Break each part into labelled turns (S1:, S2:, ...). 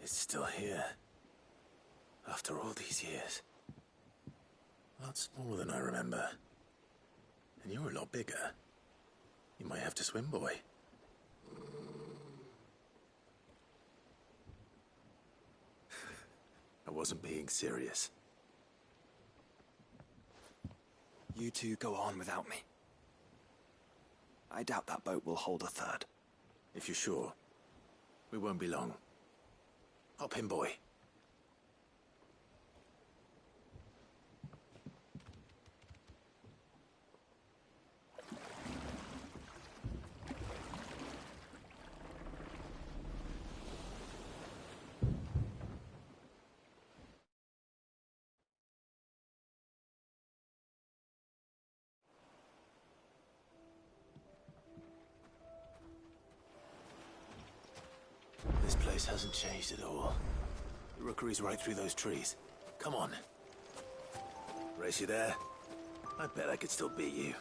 S1: It's still here. After all these years. A lot smaller than I remember. And you're a lot bigger. You might have to swim, boy. I wasn't being serious.
S2: You two go on without me. I doubt that boat will hold a third.
S1: If you're sure, we won't be long. Hop in, boy. This place hasn't changed at all. The rookery's right through those trees. Come on. Race you there? I bet I could still beat you.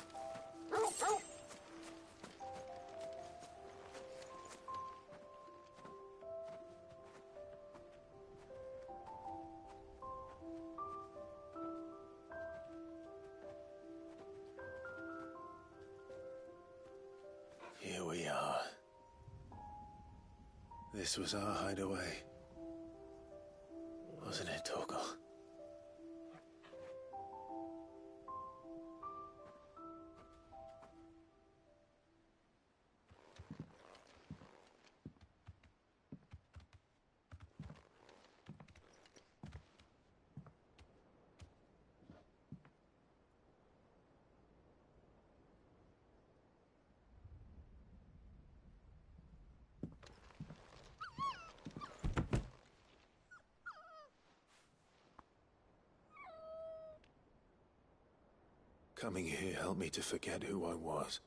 S1: Here we are. This was our hideaway. Wasn't it, Torgal? Coming here helped me to forget who I was.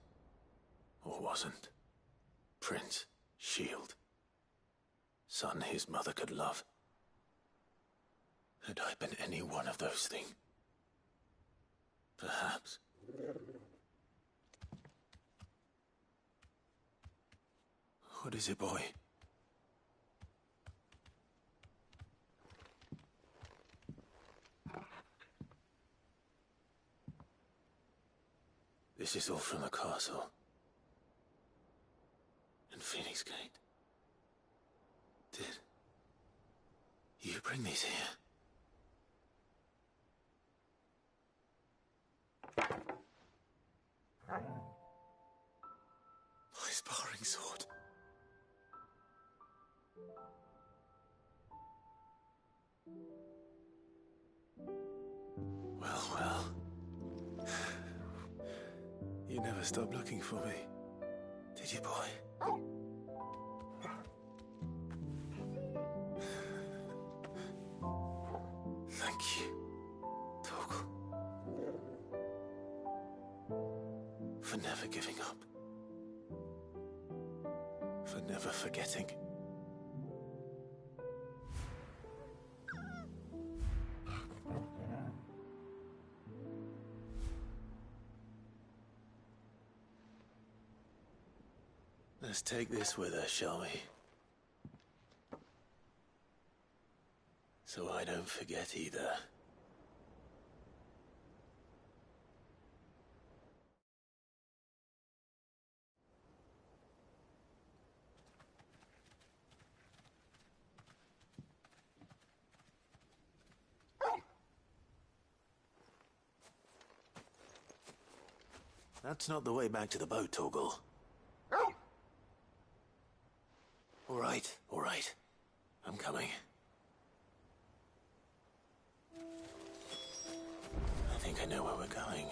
S1: Or wasn't. Prince, shield. Son his mother could love. Had I been any one of those things? Perhaps. What is it, boy? This is all from the castle. And Phoenix Gate. Did you bring these here? My sparring sword. Well, well. You never stopped looking for me, did you, boy? Thank you, Torgal. For never giving up. For never forgetting. Let's take this with us, shall we? So I don't forget either. That's not the way back to the boat, Torgal. All right. I'm coming. I think I know where we're going.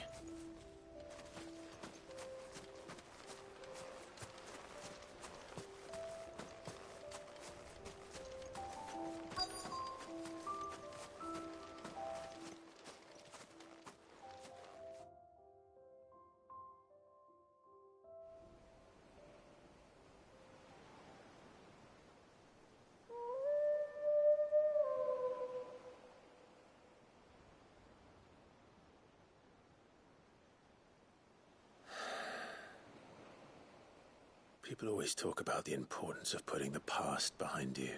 S1: People always talk about the importance of putting the past behind you.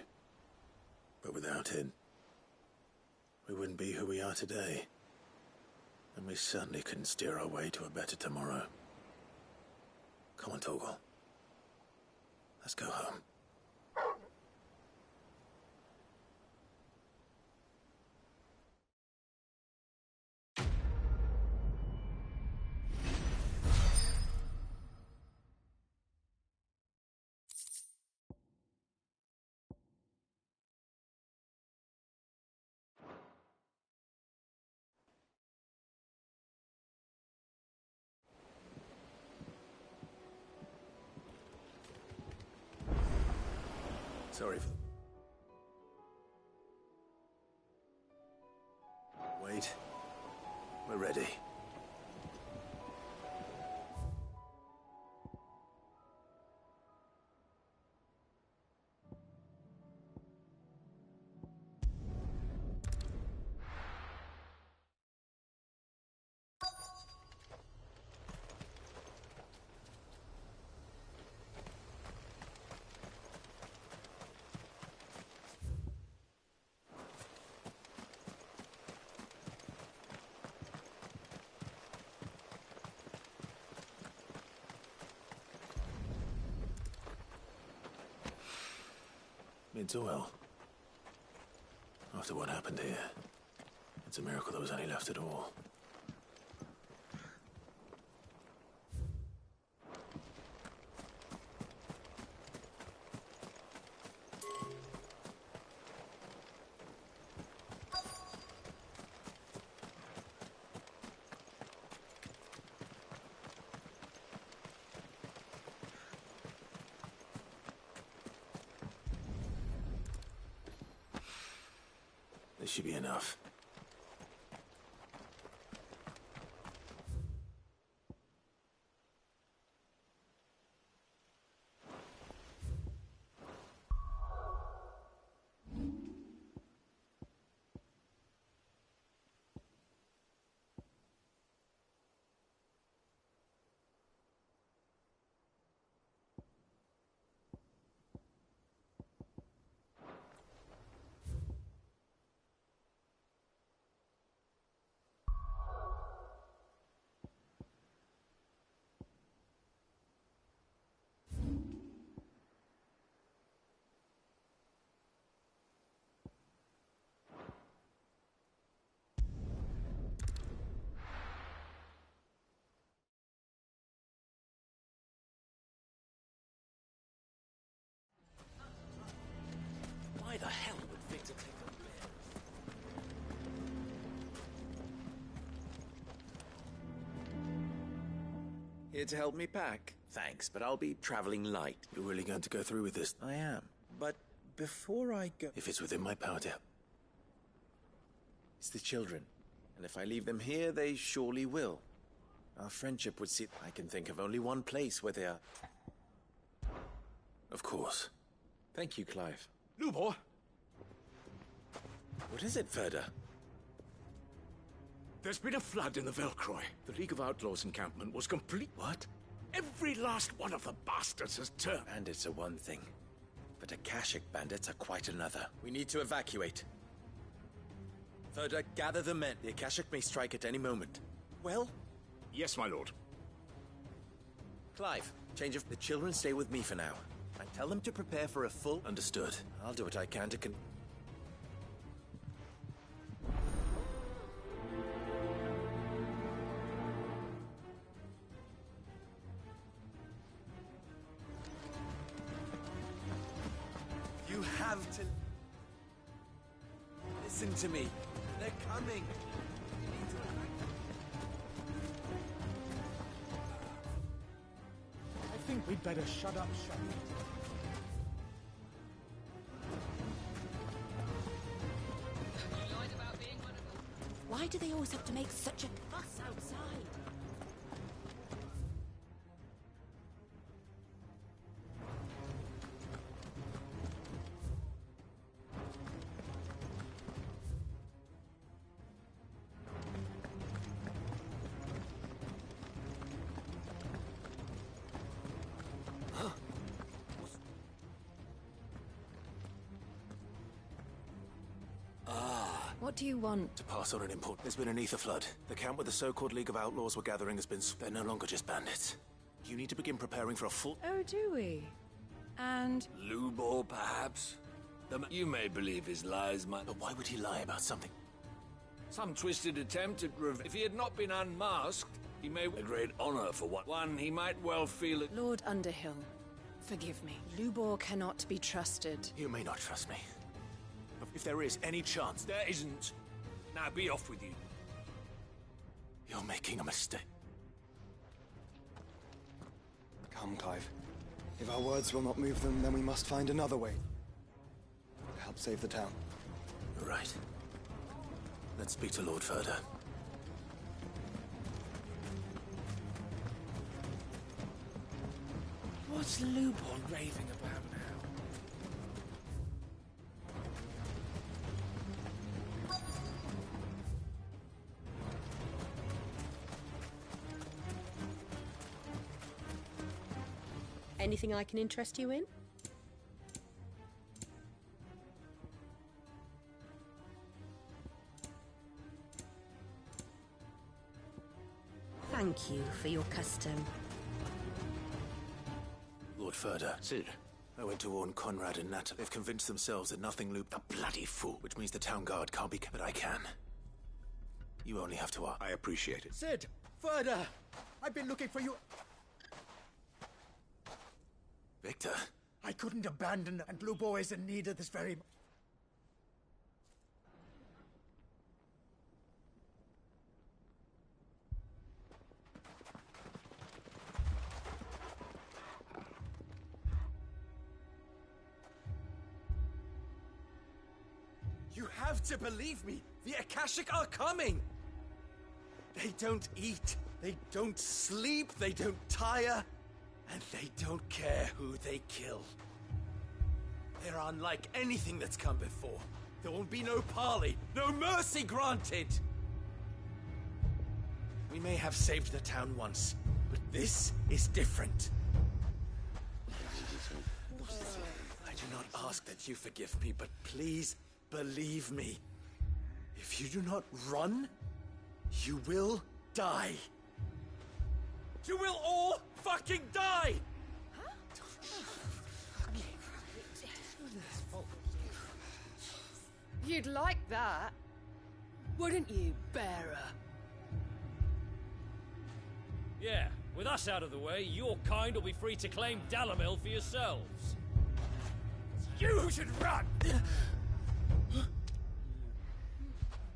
S1: But without it, we wouldn't be who we are today. And we certainly couldn't steer our way to a better tomorrow. Come on, Torgal. Let's go home. Sorry. Wait. We're ready. It's well. After what happened here, it's a miracle there was any left at all. This should be enough.
S3: Why the hell would Victor take them there? Here to help me pack. Thanks, but I'll be traveling light.
S1: You're really going to go through with this?
S3: I am. But before I go...
S1: If it's within my power to...
S3: It's the children. And if I leave them here, they surely will. Our friendship would see... I can think of only one place where they are...
S1: Of course.
S3: Thank you, Clive.
S4: Lubor!
S3: What is it, Ferda?
S4: There's been a flood in the Velcroy. The League of Outlaws encampment was complete.
S3: What?
S4: Every last one of the bastards has turned.
S3: Bandits are one thing, but Akashic bandits are quite another. We need to evacuate. Ferda, gather the men. The Akashic may strike at any moment. Well?
S4: Yes, my lord.
S3: Clive, change of... The children stay with me for now. And tell them to prepare for a full...
S1: Understood.
S3: I'll do what I can to You have to... Listen to me. They're coming. You need to...
S5: I think we'd better shut up shop.
S6: Why do they always have to make such a fuss outside? What do you want?
S1: To pass on an import. There's been an ether flood. The camp where the so-called League of Outlaws were gathering has been... They're no longer just bandits. You need to begin preparing for a full...
S6: Oh, do we? And...
S7: Lubor, perhaps? You may believe his lies,
S1: But why would he lie about something?
S7: Some twisted attempt at If he had not been unmasked, he may... A great honor for one. He might well feel it...
S6: Lord Underhill, forgive me. Lubor cannot be trusted.
S1: You may not trust me. But if there is any chance...
S7: There isn't. Now be off with you.
S1: You're making a mistake.
S2: Come, Clive. If our words will not move them, then we must find another way to help save the town.
S1: You're right. Let's speak to Lord Furder.
S5: What's Lubor raving about now?
S8: Anything I can interest you in? Thank you for your custom.
S1: Lord Furder.
S4: Sid.
S1: I went to warn Conrad and Natalie. They've convinced themselves that nothing looped. A bloody fool. Which means the town guard can't be... But I can. You only have to ask.
S4: I appreciate it.
S5: Sid! Further! I've been looking for you.
S1: Victor.
S5: I couldn't abandon, and Lubor is in need of this very...
S3: You have to believe me! The Akashic are coming! They don't eat, they don't sleep, they don't tire, and they don't care who they kill. They're unlike anything that's come before. There won't be no parley, no mercy granted! We may have saved the town once, but this is different. I do not ask that you forgive me, but please believe me. If you do not run, you will die. You will all fucking die!
S6: You'd like that, wouldn't you, bearer?
S9: Yeah, with us out of the way, your kind will be free to claim Dalamil for yourselves.
S5: You should run!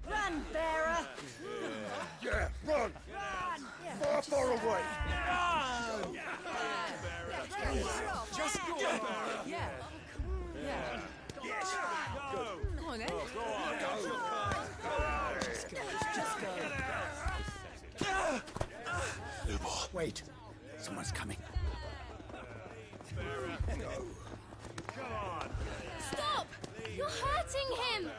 S6: Run, bearer!
S5: Yeah, run! Far, far away!
S6: Just go! Yeah.
S5: Yes!
S6: Come on, then.
S1: Lubor.
S5: Wait, someone's coming.
S10: Stop! You're hurting him!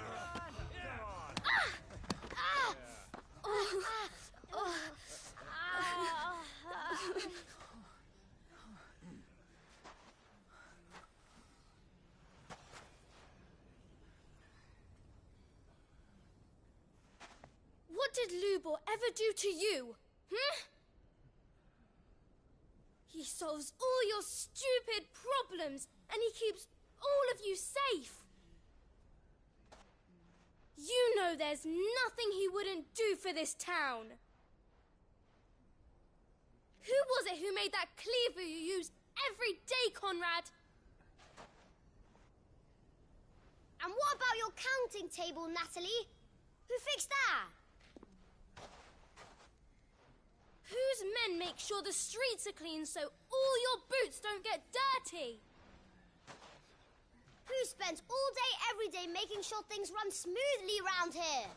S10: What did Lubor ever do to you? He solves all your stupid problems, and he keeps all of you safe. You know there's nothing he wouldn't do for this town. Who was it who made that cleaver you use every day, Conrad?
S11: And what about your counting table, Natalie? Who fixed that?
S10: Whose men make sure the streets are clean so all your boots don't get dirty?
S11: Who spends all day, every day making sure things run smoothly round here?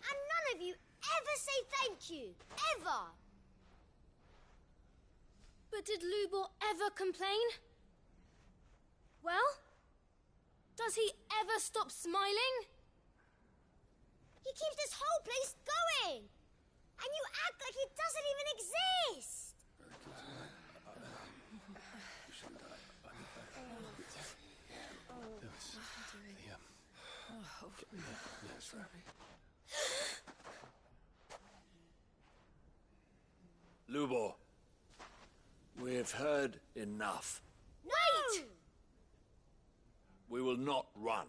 S11: And none of you ever say thank you. Ever.
S10: But did Lubor ever complain? Well, does he ever stop smiling?
S11: He keeps this whole place going. And you act like it doesn't even exist.
S7: Yes, Ravi. Lubor, we've heard enough.
S10: Wait!
S7: We will not run.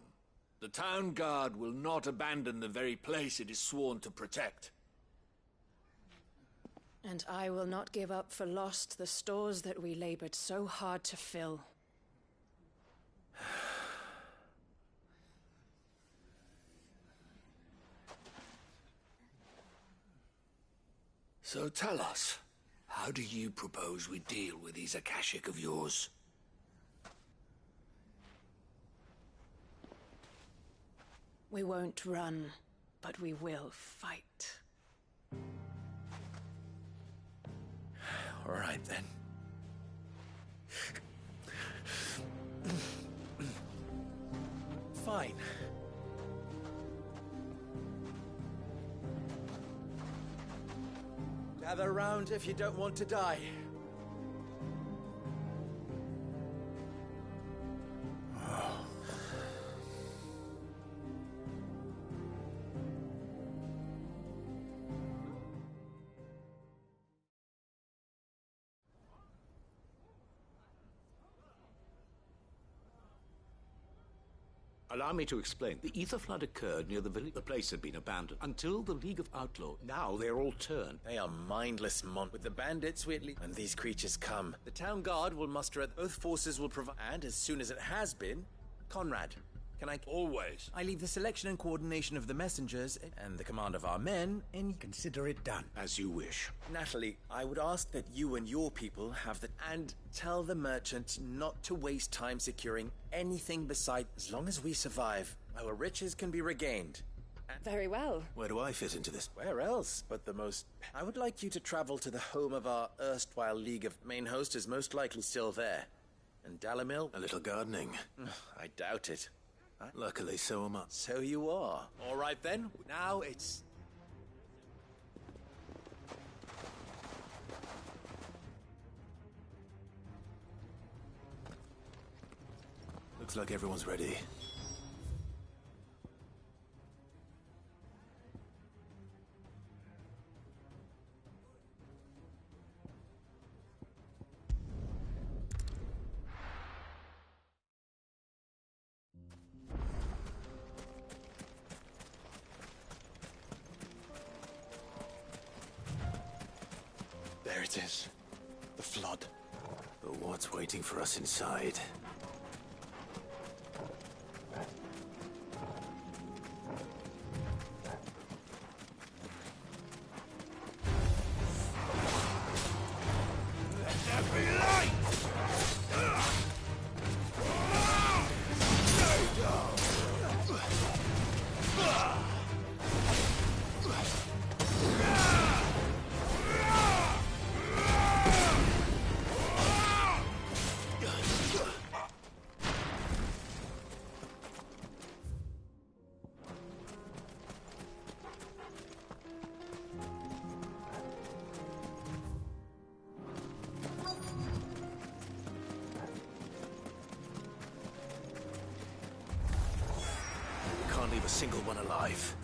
S7: The town guard will not abandon the very place it is sworn to protect.
S12: And I will not give up for lost the stores that we labored so hard to fill.
S7: So tell us, how do you propose we deal with these Akashic of yours?
S12: We won't run, but we will fight.
S3: All right, then. Fine. Gather round if you don't want to die.
S4: Allow me to explain. The ether flood occurred near the village. The place had been abandoned until the League of Outlaws. Now they're all turned.
S3: They are mindless With the bandits, when these creatures come, the town guard will muster at both forces will provide. And as soon as it has been, Conrad, can I...
S7: Always.
S3: I leave the selection and coordination of the messengers and the command of our men in...
S5: Consider it done.
S4: As you wish.
S3: Natalie, I would ask that you and your people have the... And tell the merchant not to waste time securing anything beside... As long as we survive, our riches can be regained.
S12: Very well.
S1: Where do I fit into this?
S3: Where else but the most... I would like you to travel to the home of our erstwhile League of... Main host is most likely still there. And Dalamil?
S1: A little gardening.
S3: I doubt it.
S1: Luckily, so am I.
S3: So you are. All right, then. Now it's...
S1: Looks like everyone's ready.
S3: There it is. The flood.
S1: But what's waiting for us inside? Can't leave a single one alive.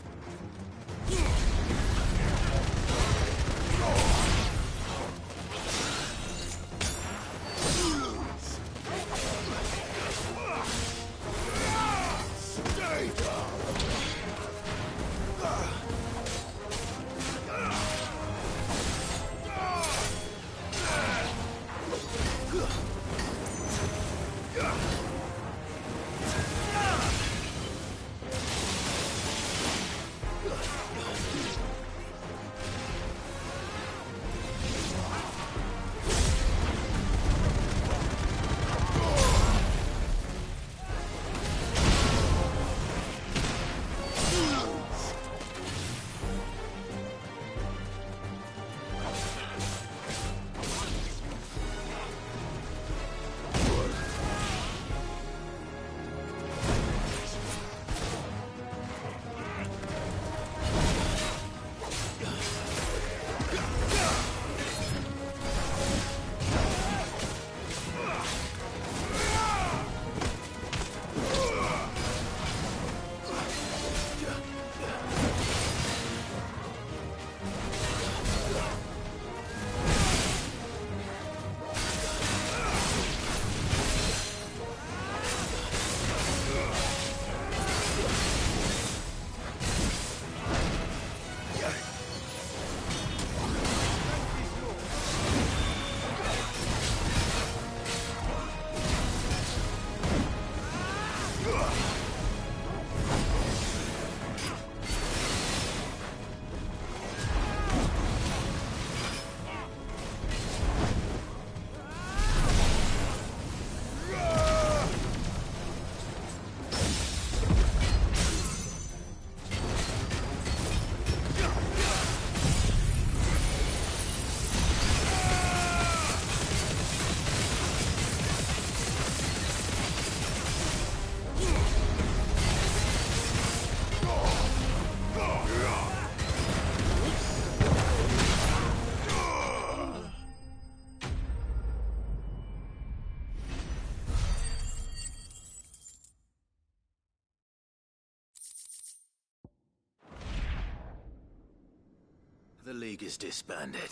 S1: The League is disbanded.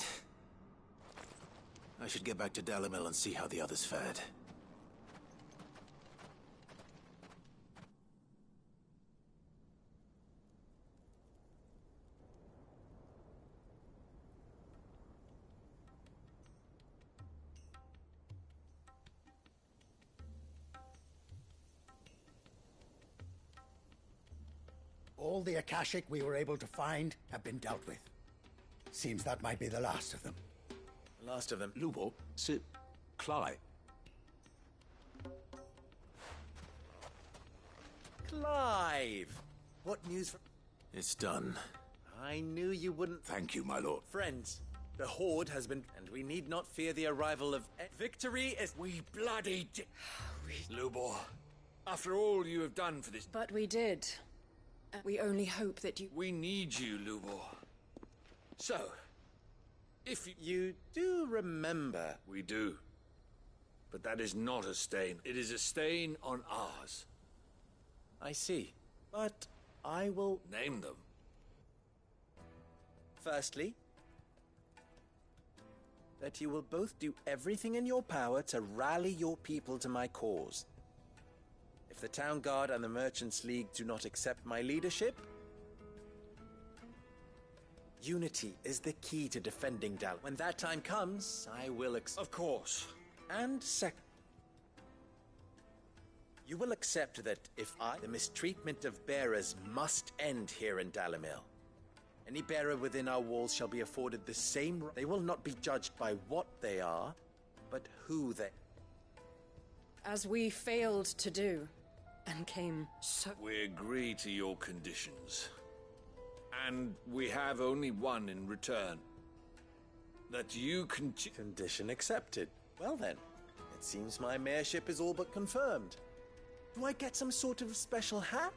S1: I should get back to Dalamil and see how the others fared.
S5: All the Akashic we were able to find have been dealt with. Seems that might be the last of them.
S3: Last of them.
S4: Lubo, Sir Clive.
S3: Clive! What news from...
S1: It's done.
S3: I knew you wouldn't...
S4: Thank you, my lord.
S3: Friends, the Horde has been... And we need not fear the arrival of... Victory is...
S7: We bloody Lubo, after all you have done for this...
S12: But we did. We only hope that you...
S7: We need you, Lubo. So, if
S3: you do remember...
S7: We do. But that is not a stain. It is a stain on ours.
S3: I see. But I will...
S7: Name them.
S3: Firstly, that you will both do everything in your power to rally your people to my cause. If the Town Guard and the Merchants League do not accept my leadership, unity is the key to defending Dal. When that time comes, I will
S7: Of course.
S3: And second, you will accept that if the mistreatment of bearers must end here in Dalamil. Any bearer within our walls shall be afforded the same... They will not be judged by what they are, but who they...
S12: As we failed to do, and came so...
S7: We agree to your conditions. And we have only one in return. That you can...
S3: Condition accepted. Well then, it seems my mayorship is all but confirmed. Do I get some sort of special hat?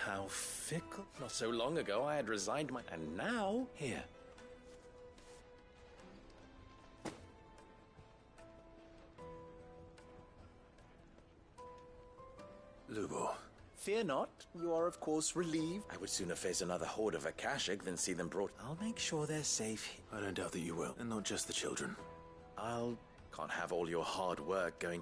S3: How fickle. Not so long ago I had resigned my... And now, here.
S1: Lubo.
S3: Fear not, you are of course relieved. I would sooner face another horde of Akashic than see them brought... I'll make sure they're safe.
S1: I don't doubt that you will, and not just the children.
S3: Can't have all your hard work going...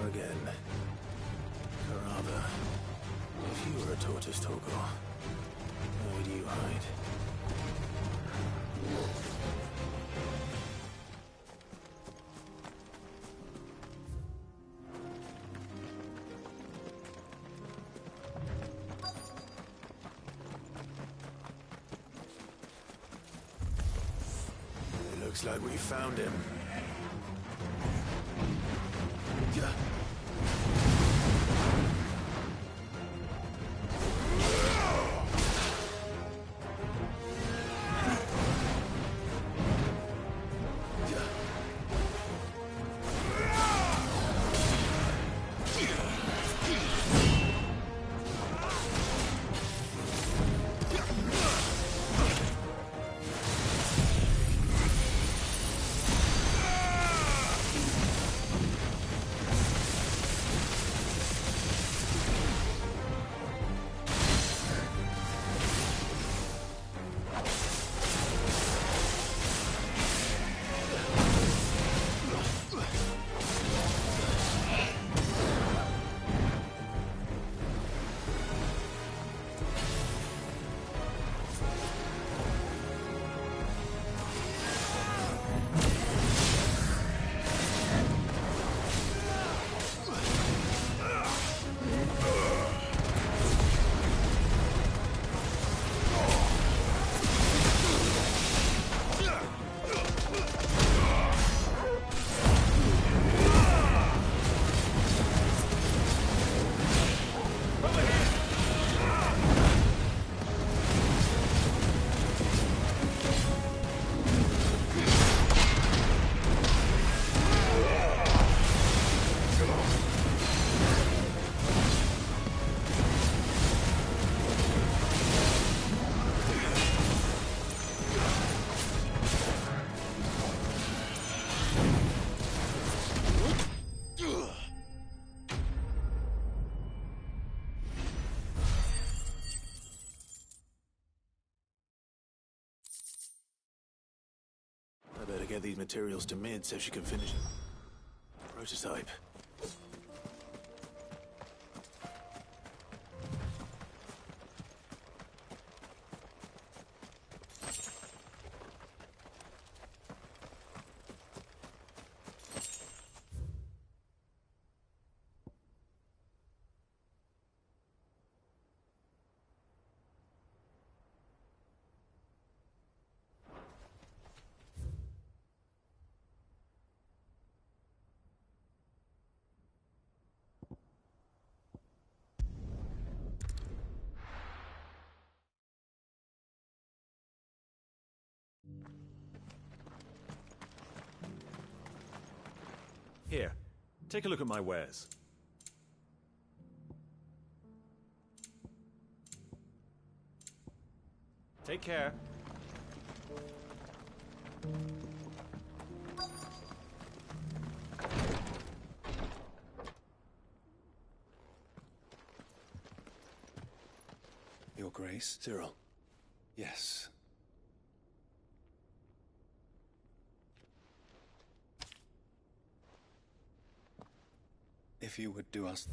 S1: Again. Carava, if you were a tortoise, Torgor, where would you hide? It looks like we found him. get these materials to Mid so she can finish it. Prototype.
S13: Here, take a look at my wares. Take care.
S2: Your Grace?
S1: Cyril.
S2: Yes. If you would do us...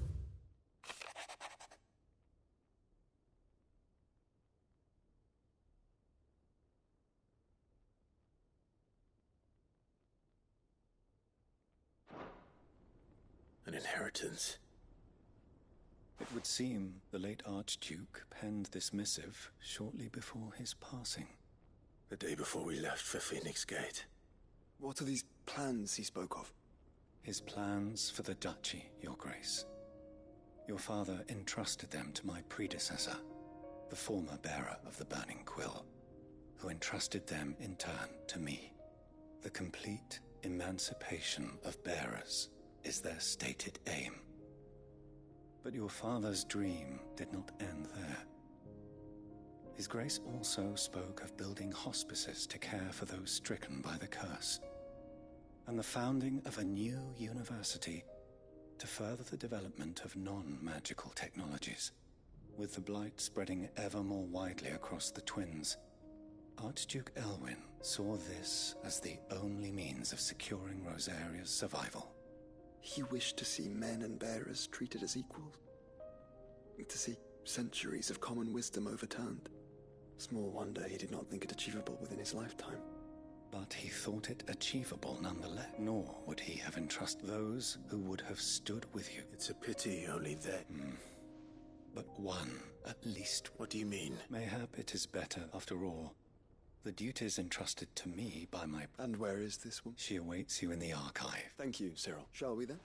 S1: An inheritance.
S2: It would seem the late Archduke penned this missive shortly before his passing.
S1: The day before we left for Phoenix Gate.
S2: What are these plans he spoke of? His plans for the duchy, Your Grace. Your father entrusted them to my predecessor, the former bearer of the Burning Quill, who entrusted them in turn to me. The complete emancipation of bearers is their stated aim. But your father's dream did not end there. His Grace also spoke of building hospices to care for those stricken by the curse, and the founding of a new university to further the development of non-magical technologies. With the blight spreading ever more widely across the Twins, Archduke Elwyn saw this as the only means of securing Rosaria's survival. He wished to see men and bearers treated as equals. To see centuries of common wisdom overturned. Small wonder he did not think it achievable within his lifetime. But he thought it achievable nonetheless, nor would he have entrusted those who would have stood with you.
S1: It's a pity only that...
S2: But one, at least.
S1: What do you mean?
S2: Mayhap it is better, after all. The duties entrusted to me by my...
S14: And where is this woman?
S2: She awaits you in the archive.
S14: Thank you, Cyril. Shall we then?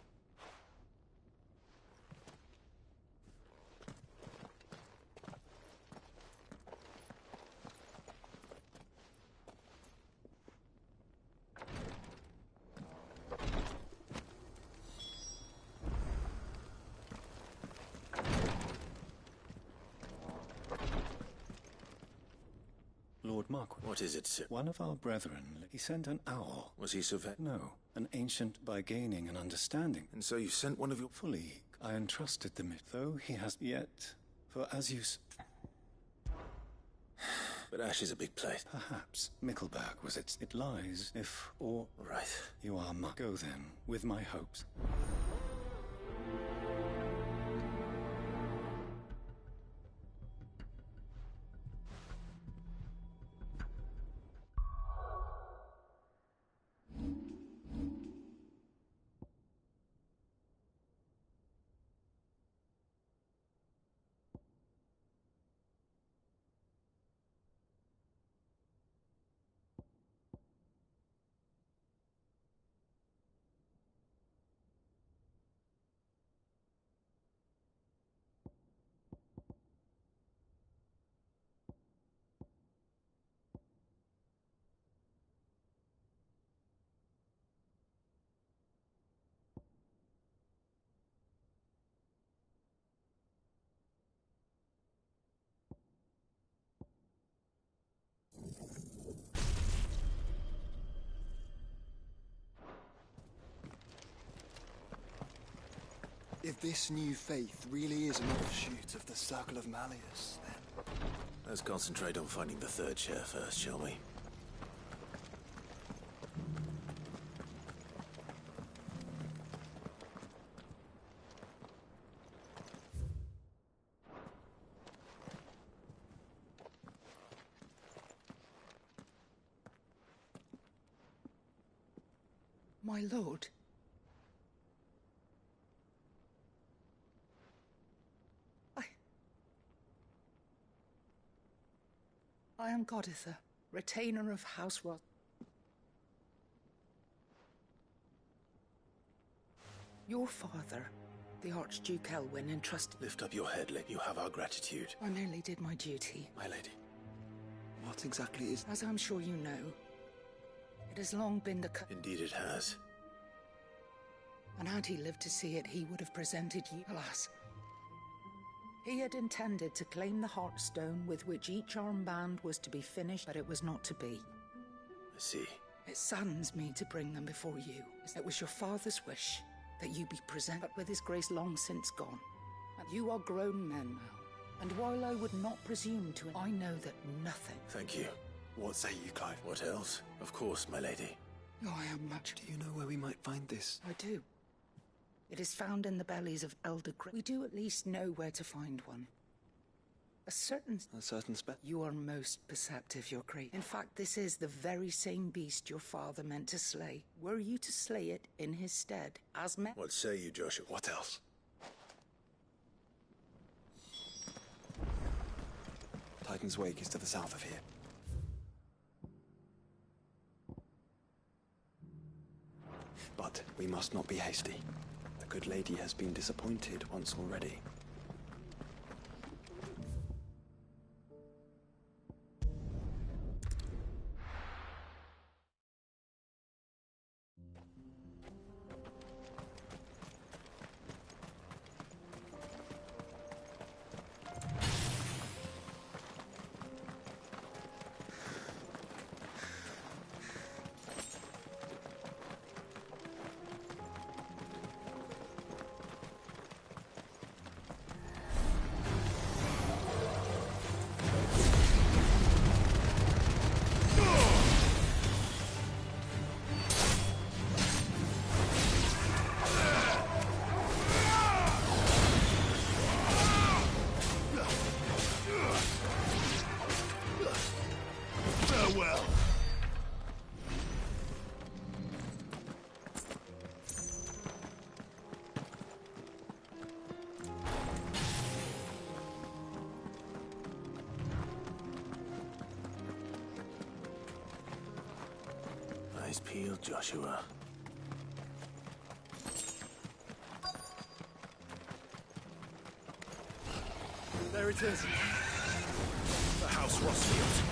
S2: Lord Marquis.
S1: What is it, sir?
S2: One of our brethren, he sent an owl.
S1: Was he so
S2: No, an ancient by gaining an understanding.
S1: And so you sent one of your...
S2: Fully, I entrusted the myth, though he has yet, for as you...
S1: But Ash is a big place.
S2: Perhaps. Mickleburg was it. It lies, if, or...
S1: Right.
S2: You are Go then, with my hopes.
S14: If this new faith really is an offshoot of the Circle of Malleus, then...
S1: Let's concentrate on finding the third chair first, shall we?
S15: My lord. I am Goditha, retainer of House Roth. Your father, the Archduke Elwyn, entrusted...
S1: Lift up your head, Lady. You have our gratitude.
S15: I merely did my duty.
S1: My lady.
S14: What exactly is...
S15: As I'm sure you know, it has long been the...
S1: Indeed it has.
S15: And had he lived to see it, he would have presented you. Alas. He had intended to claim the Heartstone with which each armband was to be finished, but it was not to be.
S1: I see.
S15: It saddens me to bring them before you. It was your father's wish that you be present, but with his grace long since gone. And you are grown men now. And while I would not presume to, I know that nothing...
S1: Thank you.
S14: What say you, Clive?
S1: What else? Of course, my lady.
S15: Oh, I am much...
S14: Do you know where we might find this?
S15: I do. It is found in the bellies of elder... We do at least know where to find one. A certain
S14: spec?
S15: You are most perceptive, your great. In fact, this is the very same beast your father meant to slay. Were you to slay it in his stead, as meant...
S1: What say you, Joshua?
S14: What else? Titan's Wake is to the south of here. But we must not be hasty. The good lady has been disappointed once already.
S1: Eyes peeled, Joshua.
S3: There it is. The House Rossfield.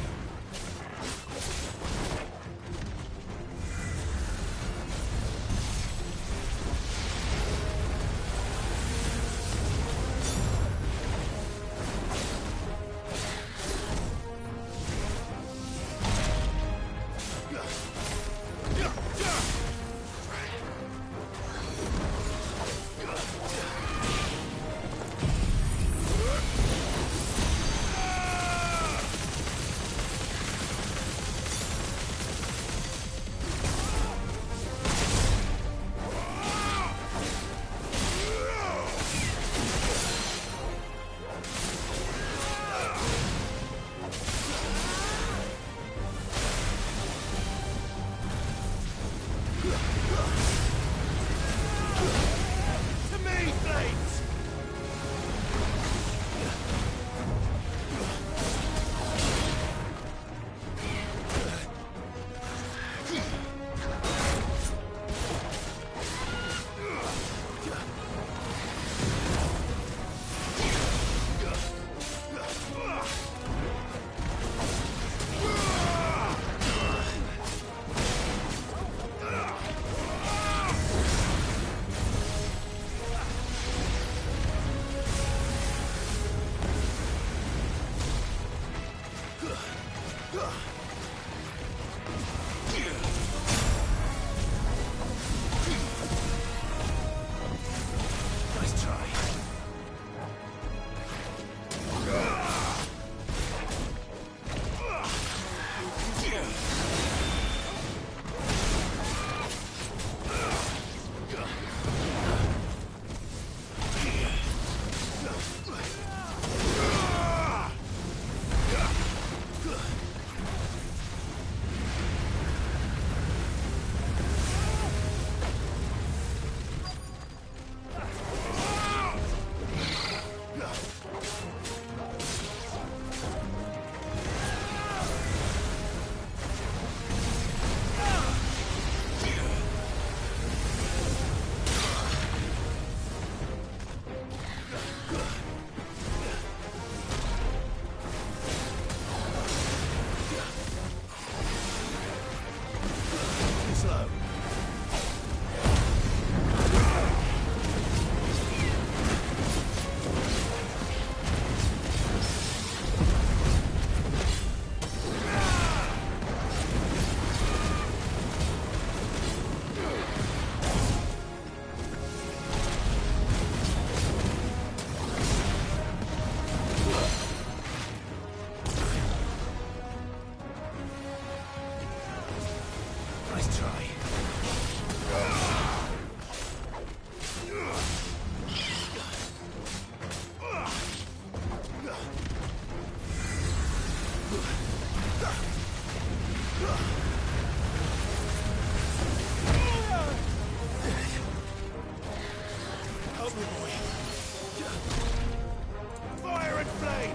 S3: Fire and flame!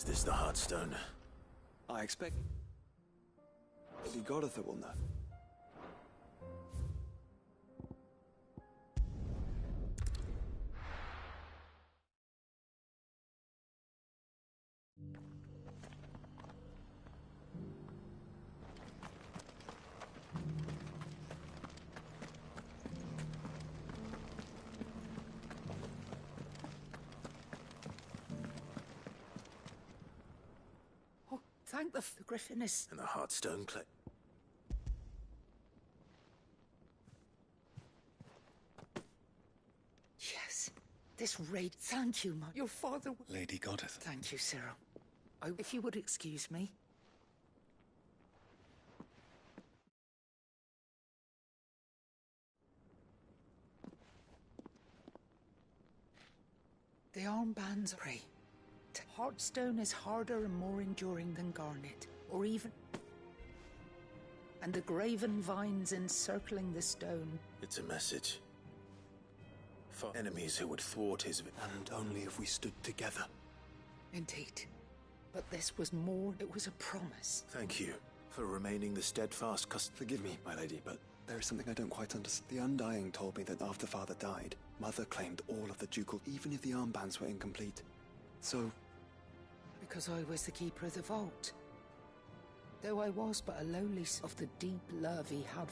S1: Is this the Heartstone?
S14: I expect Lady Goditha will know.
S15: Thank the Griffin is...
S1: And the Heartstone clay.
S15: Yes. This raid... Thank you, your father...
S2: Lady Goditha.
S15: Thank you, Cyril. If you would excuse me. The armbands pray. Heartstone is harder and more enduring than garnet, or even... And the graven vines encircling the stone.
S1: It's a message. For enemies who would thwart his...
S14: And only if we stood together.
S15: Indeed. But this was more... It was a promise.
S1: Thank you for remaining the steadfast
S14: Forgive me, my lady, but there is something I don't quite understand. The Undying told me that after Father died, Mother claimed all of the ducal, even if the armbands were incomplete. So...
S15: Because I was the keeper of the vault. Though I was but a lowly of the deep love he had.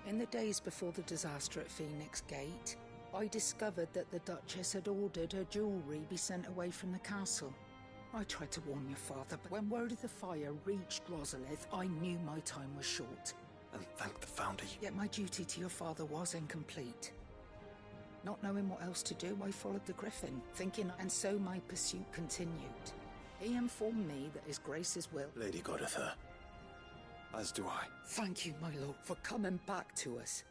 S15: In the days before the disaster at Phoenix Gate, I discovered that the Duchess had ordered her jewellery be sent away from the castle. I tried to warn your father, but when word of the fire reached Rosalith, I knew my time was short.
S14: And thank the Founder.
S15: Yet my duty to your father was incomplete. Not knowing what else to do, I followed the Griffin, thinking, and so my pursuit continued. He informed me that His Grace's will...
S1: Lady Goditha.
S14: As do I.
S15: Thank you, my lord, for coming back to us.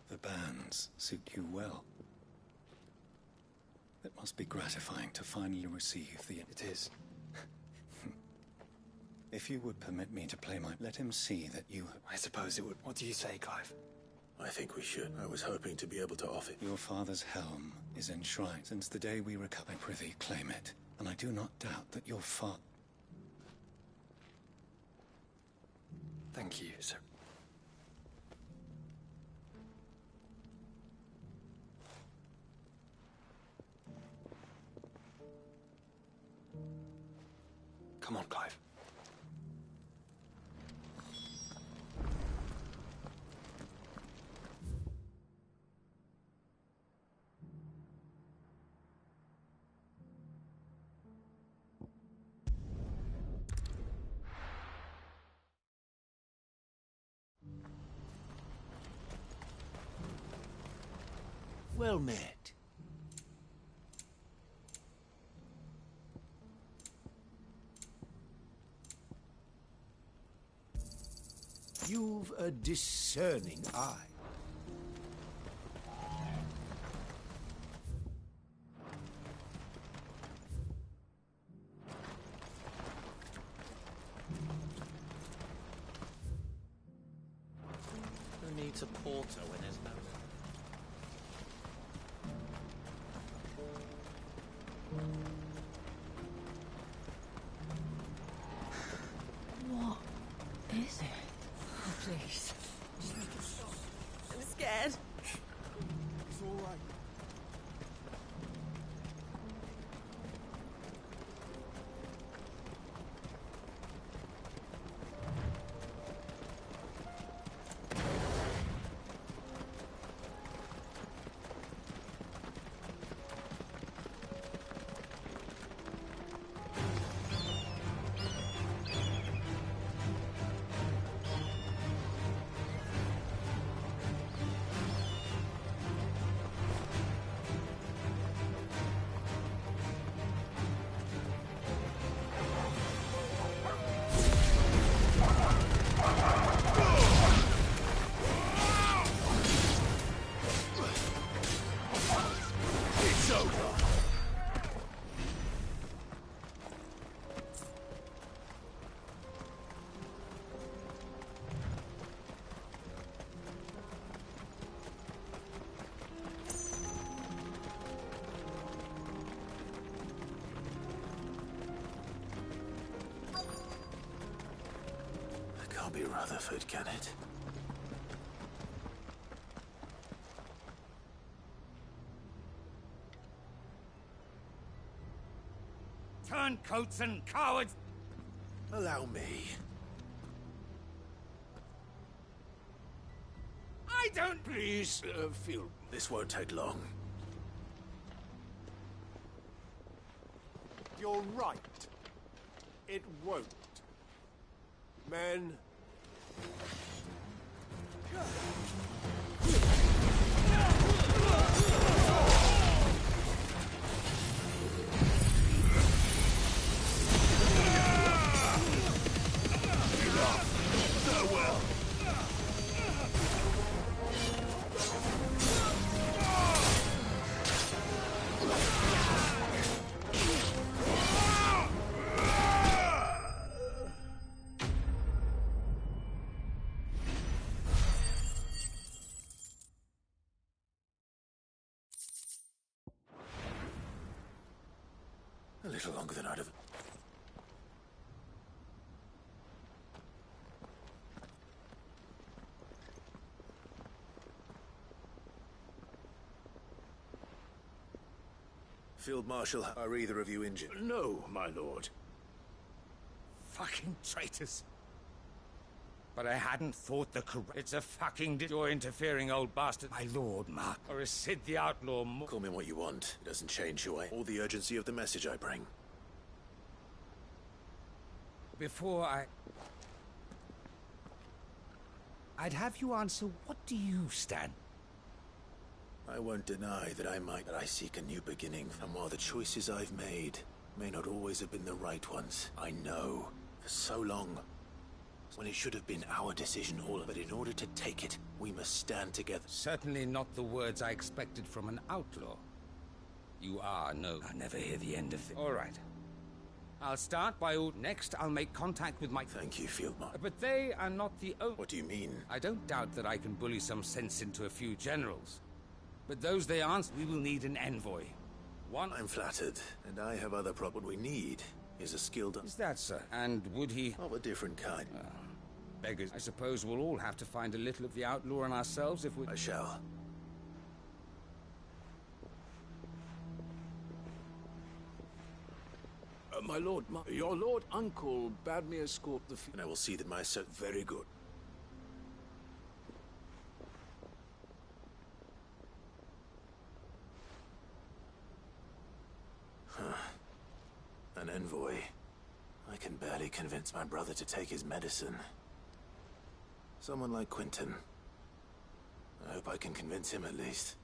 S2: The bands suit you well. It must be gratifying to finally receive the...
S14: It is.
S2: If you would permit me to play my... Let him see that you...
S14: I suppose it would. What do you say, Clive?
S1: I think we should. I was hoping to be able to offer...
S2: Your father's helm is enshrined. Since the day we recovered, prithee, claim it. And I do not doubt that your father...
S14: Thank you, sir. Come on, Clive.
S3: Well met. You've a discerning eye.
S9: Who needs a porter when there's no...
S6: What is it? Oh, please. I'm scared.
S3: It's all right.
S1: Can't be Rutherford, can it?
S3: Turncoats and cowards!
S1: Allow me.
S3: I don't...
S1: Please, Field. This won't take long.
S16: You're right. It won't. Men...
S1: A little longer than I'd have... Field Marshal, are either of you injured?
S4: No, my lord.
S3: Fucking traitors. But I hadn't thought the correct... It's a fucking... You're interfering, old bastard. My lord, Mark. Or is Sid the Outlaw more...
S1: Call me what you want. It doesn't change who I... or the urgency of the message I bring.
S3: Before I'd have you answer, what do you stand?
S1: I won't deny that I seek a new beginning, and while the choices I've made may not always have been the right ones, I know, for so long, when it should have been our decision but in order to take it, we must stand together.
S3: Certainly not the words I expected from an outlaw. You are, no. I'll never hear the end of it. All right. I'll start by... Next, I'll make contact with my...
S1: Thank you, Field Marshal.
S3: But they are not the only...
S1: What do you mean?
S3: I don't doubt that I can bully some sense into a few generals. But those they aren't, we will need an envoy. One...
S1: I'm flattered, and I have other problems. What we need is a skilled...
S3: Is that, sir? And would he...
S1: Of a different kind.
S3: Beggars. I suppose we'll all have to find a little of the outlaw in ourselves if we...
S1: I shall.
S7: My lord, your lord uncle bade me escort the...
S1: And I will see that my son...
S7: Very good.
S1: An envoy. I can barely convince my brother to take his medicine. Someone like Quentin. I hope I can convince him at least.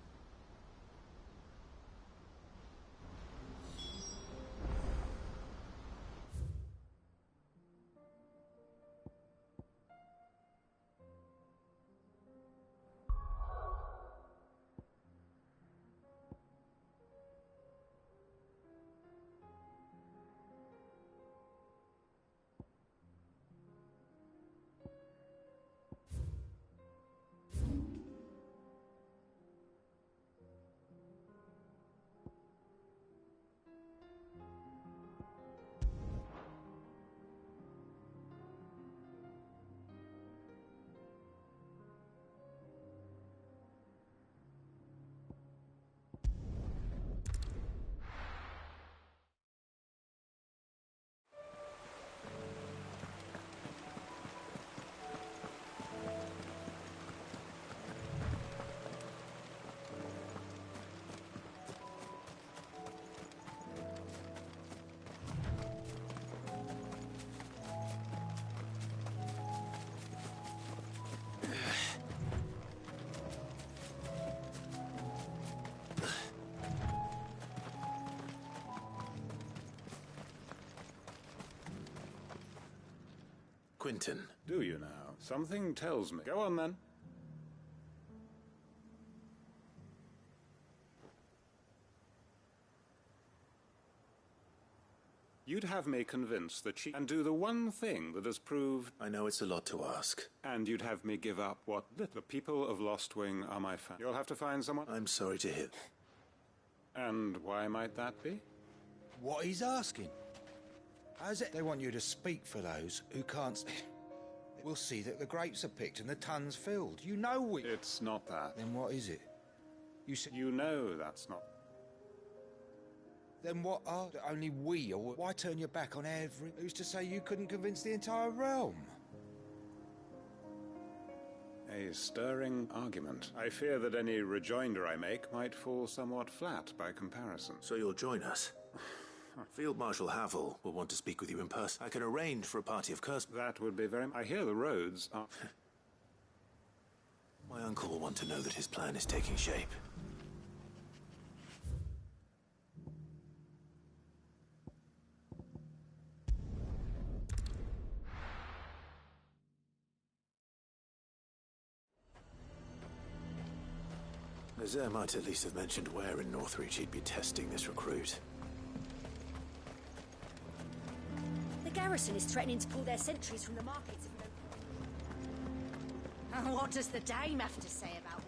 S1: Quentin.
S17: Do you now? Something tells me. Go on, then. You'd have me convinced that she... and do the one thing that has proved...
S1: I know it's a lot to ask.
S17: And you'd have me give up what little... The people of Lost Wing are my family. You'll have to find someone...
S1: I'm sorry to hear.
S17: And why might that be?
S18: What he's asking. How's it they want you to speak for those who can't... We'll see that the grapes are picked and the tons filled. You know we...
S17: It's not that.
S18: Then what is it? You said...
S17: You know that's not...
S18: Then what are... Only we, or why turn your back on every... Who's to say you couldn't convince the entire realm?
S17: A stirring argument. I fear that any rejoinder I make might fall somewhat flat by comparison.
S1: So you'll join us? Field Marshal Havel will want to speak with you in person. I can arrange for a party of curse...
S17: That would be very... I hear the roads are...
S1: My uncle will want to know that his plan is taking shape. Nazaire might at least have mentioned where in Northreach he'd be testing this recruit.
S6: The garrison is threatening to pull their sentries from the markets if we don't... What does the dame have to say about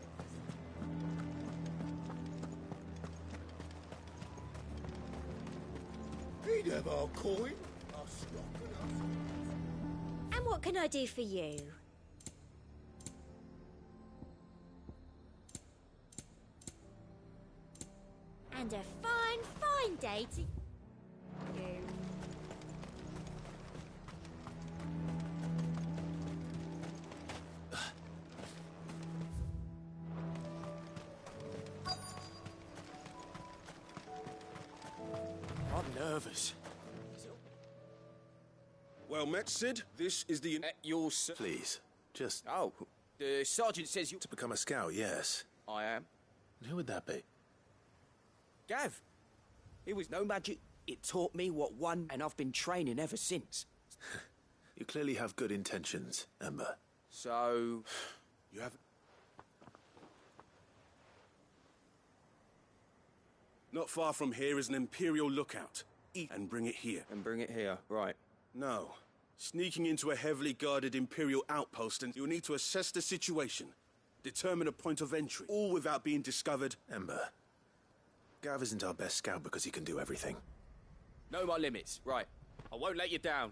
S6: all
S5: He'd have our coin, our stock and our...
S6: And what can I do for you?
S10: And a fine, fine day to you.
S3: I'm nervous.
S19: Well met, Sid. This is the...
S3: your...
S1: Please, just...
S3: Oh, the sergeant says you...
S1: To become a scout, yes.
S3: I am.
S1: And who would that be?
S3: Gav. It was no magic. It taught me what one, and I've been training ever since.
S1: You clearly have good intentions, Ember.
S3: So...
S19: You have... Not far from here is an Imperial lookout. Eat and bring it here.
S3: And bring it here, right.
S19: No. Sneaking into a heavily guarded Imperial outpost, and you'll need to assess the situation. Determine a point of entry, all without being discovered.
S1: Ember. Gav isn't our best scout because he can do everything.
S3: Know my limits, right. I won't let you down.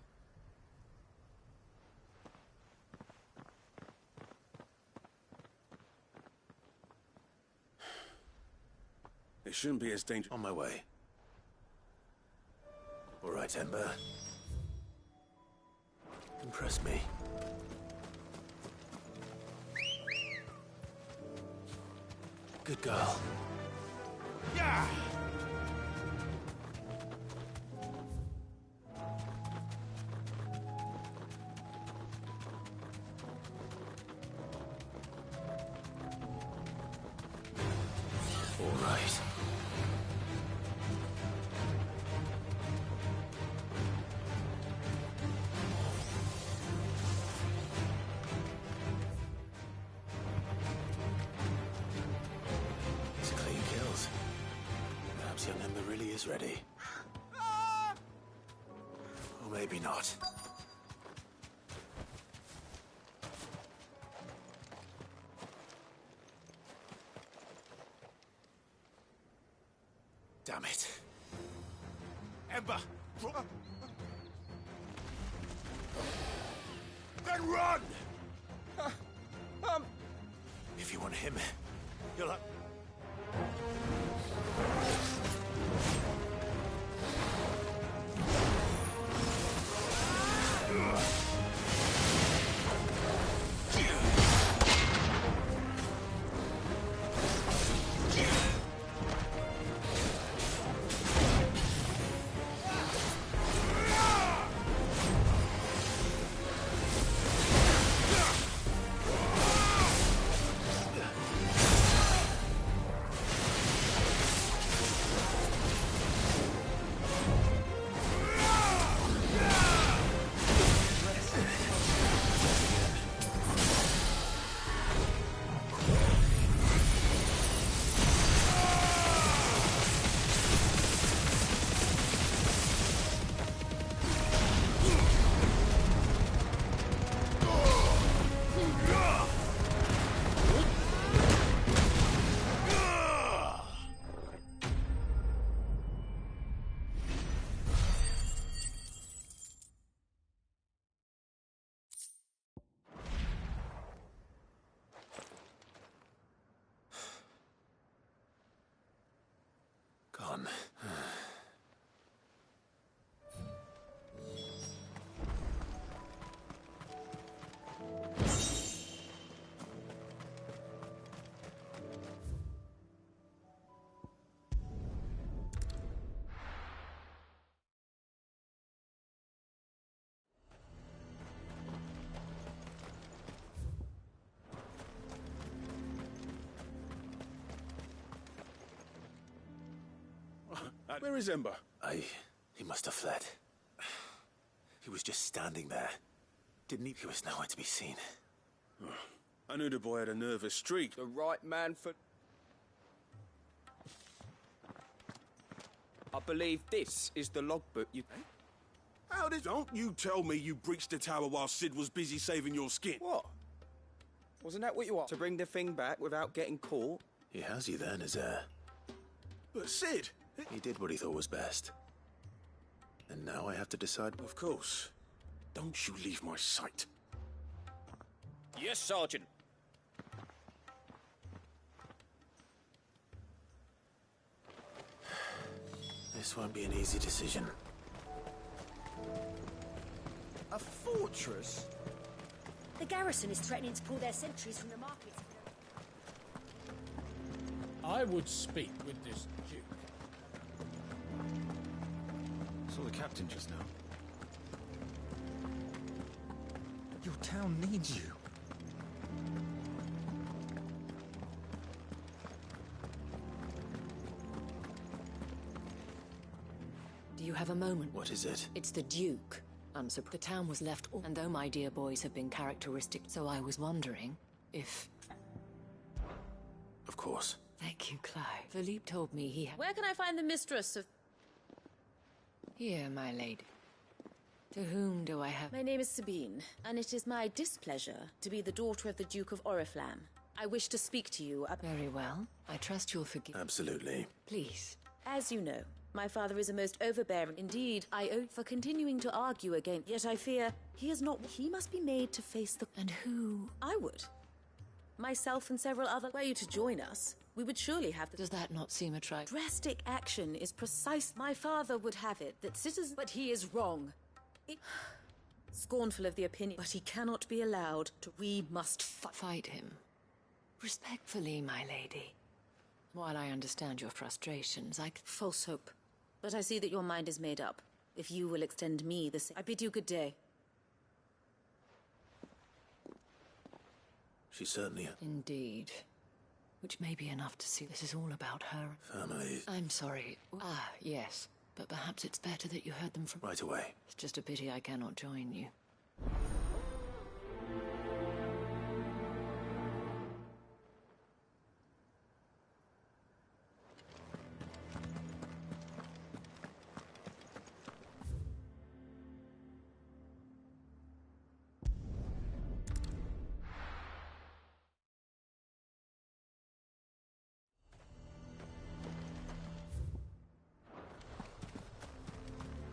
S19: It shouldn't be as dangerous.
S1: On my way. All right, Ember. Impress me. Good girl.
S19: Yeah!
S1: All right. These are clean kills. Perhaps young Ember really is ready. Or maybe not. Damn it.
S19: Ember! Then run!
S1: If you want him, you'll have... done.
S19: Where is Ember?
S1: He must have fled. He was just standing there. Didn't he? He was nowhere to be seen.
S19: I knew the boy had a nervous streak.
S3: The right man for... I believe this is the logbook you...
S19: How did... Don't you tell me you breached the tower while Sid was busy saving your skin.
S3: What? Wasn't that what you want? To bring the thing back without getting caught?
S1: He has you there in his air.
S19: But Sid...
S1: He did what he thought was best. And now I have to decide...
S19: Of course. Don't you leave my sight.
S9: Yes, Sergeant.
S1: This won't be an easy decision.
S3: A fortress?
S6: The garrison is threatening to pull their sentries from the market.
S9: I would speak with this Duke.
S13: Saw the captain just now.
S16: Your town needs you.
S12: Do you have a moment?
S1: What is it?
S12: It's the Duke. The town was left all... And though my dear boys have been characteristic, so I was wondering if...
S1: Of course.
S12: Thank you, Clive. Philippe told me he had...
S6: Where can I find the mistress of...
S12: Here, my lady. To whom do I have...
S6: My name is Sabine, and it is my displeasure to be the daughter of the Duke of Oriflamme. I wish to speak to you about...
S12: Very well. I trust you'll forgive...
S1: Absolutely.
S12: Please.
S6: As you know, my father is a most overbearing... Indeed, I owe for continuing to argue against... Yet I fear he is not... He must be made to face the...
S12: And who?
S6: I would. Myself and several other... Were you to join us, we would surely have the...
S12: Does that not seem a trifle?
S6: Drastic action is precise... My father would have it that citizens... But he is wrong. Scornful of the opinion... But he cannot be allowed to... We must
S12: fight him. Respectfully, my lady. While I understand your frustrations,
S6: False hope. But I see that your mind is made up. If you will extend me the same... I bid you good day.
S1: She certainly...
S12: Indeed. Which may be enough to see this is all about her.
S1: Family.
S12: I'm sorry. Ah, yes. But perhaps it's better that you heard them from...
S1: Right away.
S12: It's just a pity I cannot join you.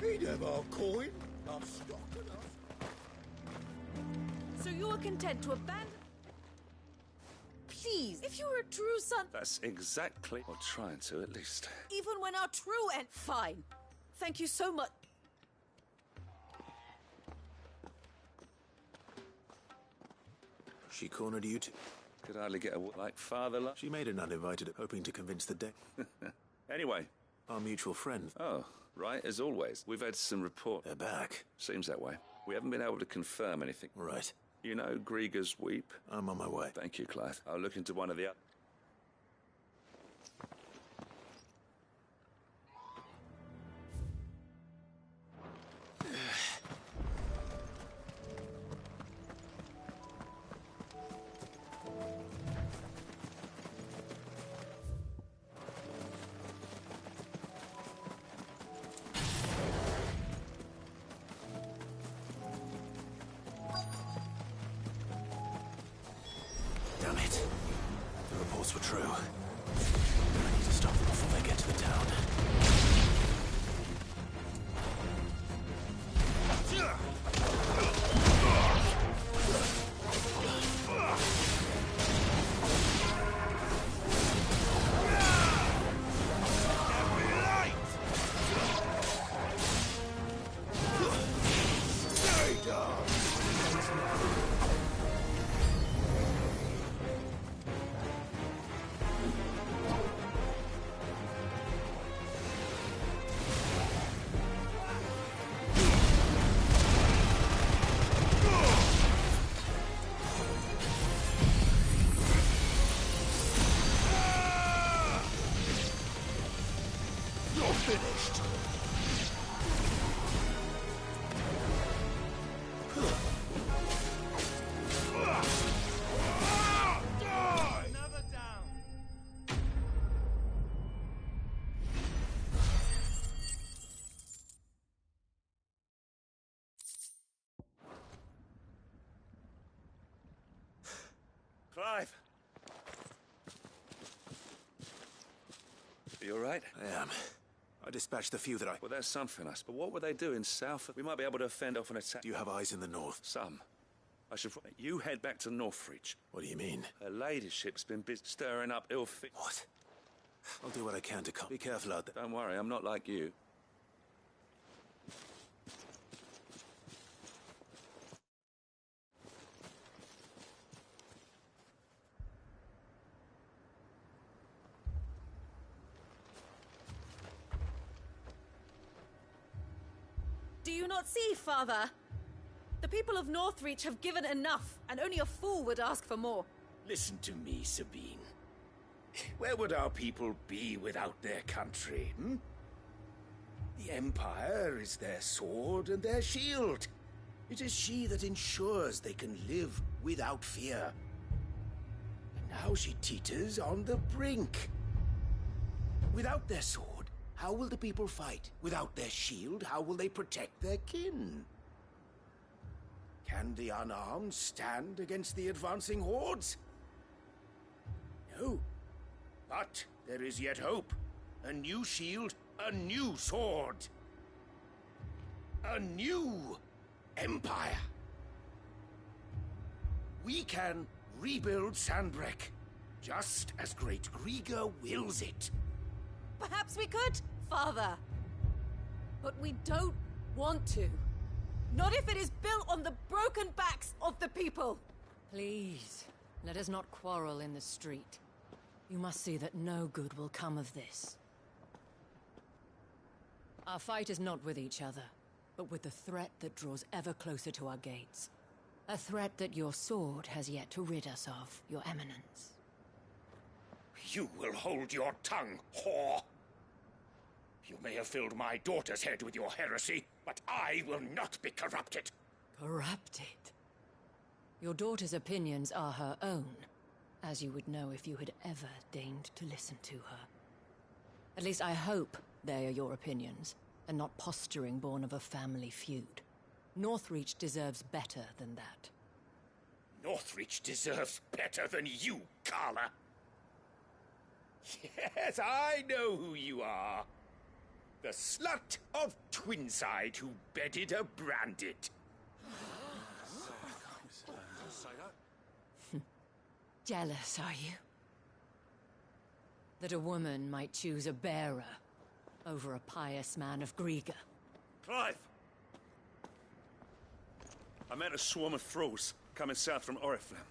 S5: He'd have our coin. Our stock enough.
S6: So you are content to abandon... Please, if you were a true son...
S17: That's exactly... Or trying to, at least.
S6: Even when our true and... Fine. Thank you so much.
S1: She cornered you too.
S17: Could hardly get a like father love.
S1: She made an uninvited, hoping to convince the deck.
S17: Anyway.
S1: Our mutual friend.
S17: Oh, right, as always. We've had some report.
S1: They're back.
S17: Seems that way. We haven't been able to confirm anything.
S1: Right.
S17: You know Grieger's Weep?
S1: I'm on my way.
S17: Thank you, Clive. I'll look into one of the...
S1: Damn it. The reports were true. I need to stop them before they get to the town.
S7: finished.
S3: Another down.
S7: Clive! Are you all right?
S1: I am. I dispatched the few that I...
S7: Well, there's something, us. But what were they doing south? We might be able to fend off an attack.
S1: Do you have eyes in the north?
S7: Some. I should... You head back to Northreach.
S1: What do you mean?
S7: Her ladyship's been busy stirring up ill fit.
S1: What? I'll do what I can to come. Be careful out there.
S7: Don't worry, I'm not like you.
S6: Do you not see, Father? The people of Northreach have given enough, and only a fool would ask for more.
S9: Listen to me, Sabine. Where would our people be without their country, hmm? The Empire is their sword and their shield. It is she that ensures they can live without fear. And now she teeters on the brink. Without their sword, how will the people fight? Without their shield, how will they protect their kin? Can the unarmed stand against the advancing hordes? No. But there is yet hope. A new shield, a new sword. A new empire. We can rebuild Sandbreck, just as Great Grieger wills it.
S6: Perhaps we could, Father. But we don't want to. Not if it is built on the broken backs of the people.
S12: Please, let us not quarrel in the street. You must see that no good will come of this. Our fight is not with each other, but with the threat that draws ever closer to our gates. A threat that your sword has yet to rid us of, Your Eminence.
S9: You will hold your tongue, whore! You may have filled my daughter's head with your heresy, but I will not be corrupted.
S12: Corrupted? Your daughter's opinions are her own, as you would know if you had ever deigned to listen to her. At least I hope they are your opinions, and not posturing born of a family feud. Northreach deserves better than that.
S9: Northreach deserves better than you, Carla. Yes, I know who you are. The slut of Twinside who bedded a Branded.
S12: Jealous, are you? That a woman might choose a bearer over a pious man of Grieger.
S7: Clive! I met a swarm of thralls coming south from Oriflamme.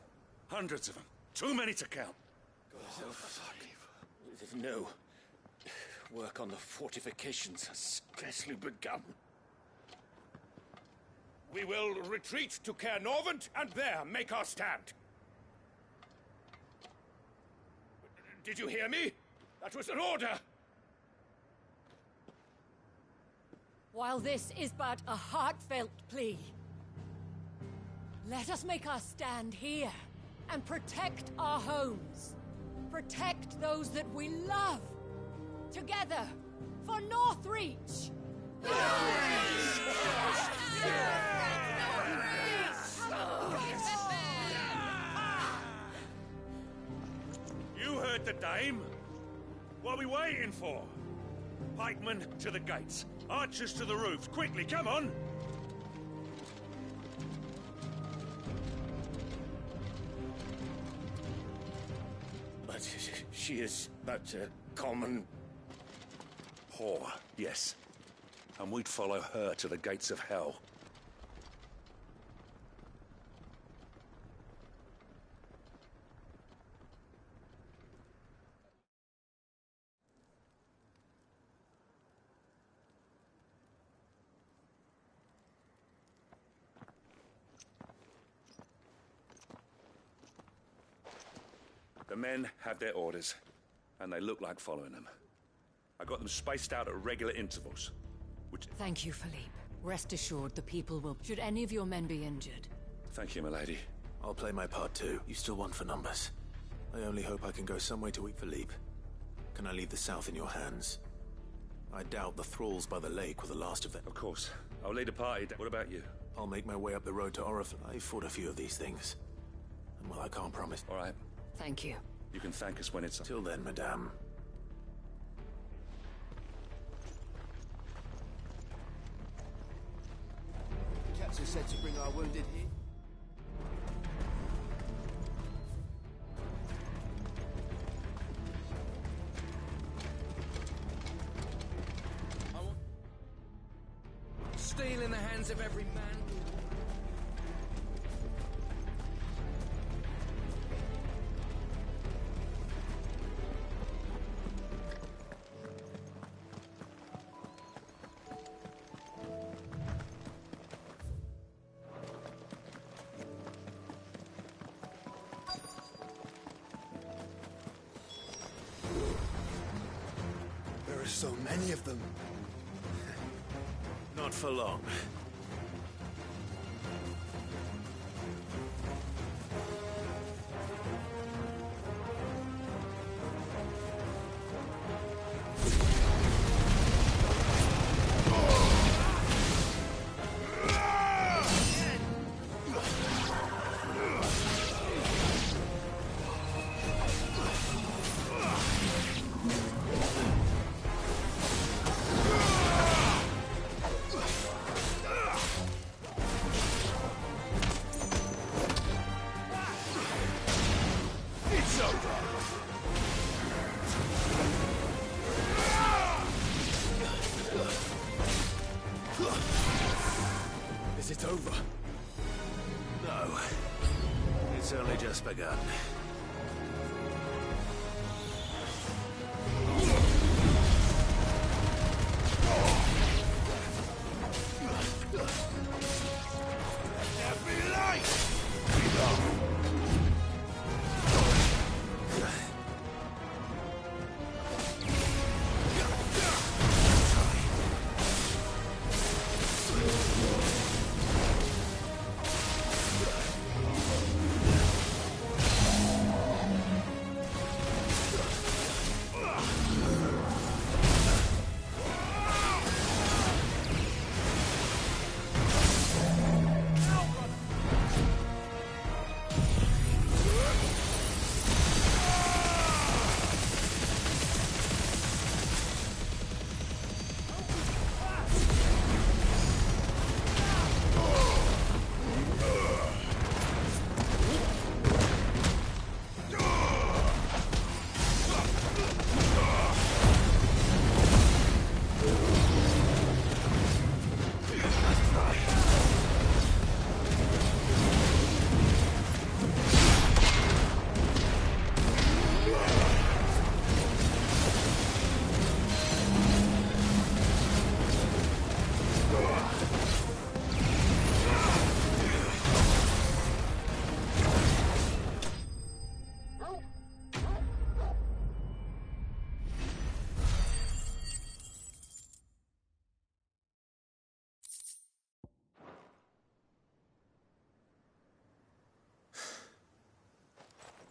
S7: Hundreds of them. Too many to count.
S9: Oh, fuck. No. Work on the fortifications has scarcely begun. We will retreat to Caer Norvent and there make our stand. Did you hear me? That was an order!
S12: While this is but a heartfelt plea, let us make our stand here and protect our homes. Protect those that we love. Together, for Northreach!
S7: You heard the dame. What are we waiting for? Pikemen to the gates. Archers to the roofs. Quickly, come on!
S9: But she is but a common...
S7: whore, yes. And we'd follow her to the gates of hell. The men have their orders, and they look like following them. I got them spaced out at regular intervals. Which...
S12: Thank you, Philippe. Rest assured, the people will... Should any of your men be injured?
S7: Thank you, milady.
S1: I'll play my part too. You still want for numbers. I only hope I can go some way to eat Philippe. Can I leave the south in your hands? I doubt the thralls by the lake were the last of them.
S7: Of course. I'll lead a party. What about you?
S1: I'll make my way up the road to Oriflamme. I've fought a few of these things. And well, I can't promise.
S7: All right.
S12: Thank you.
S7: You can thank us when it's...
S1: Till then, madame.
S3: The captain said to bring our wounded here. Steel in the hands of every man.
S14: There are so many of them.
S1: Not for long. Is it over? No. It's only just begun.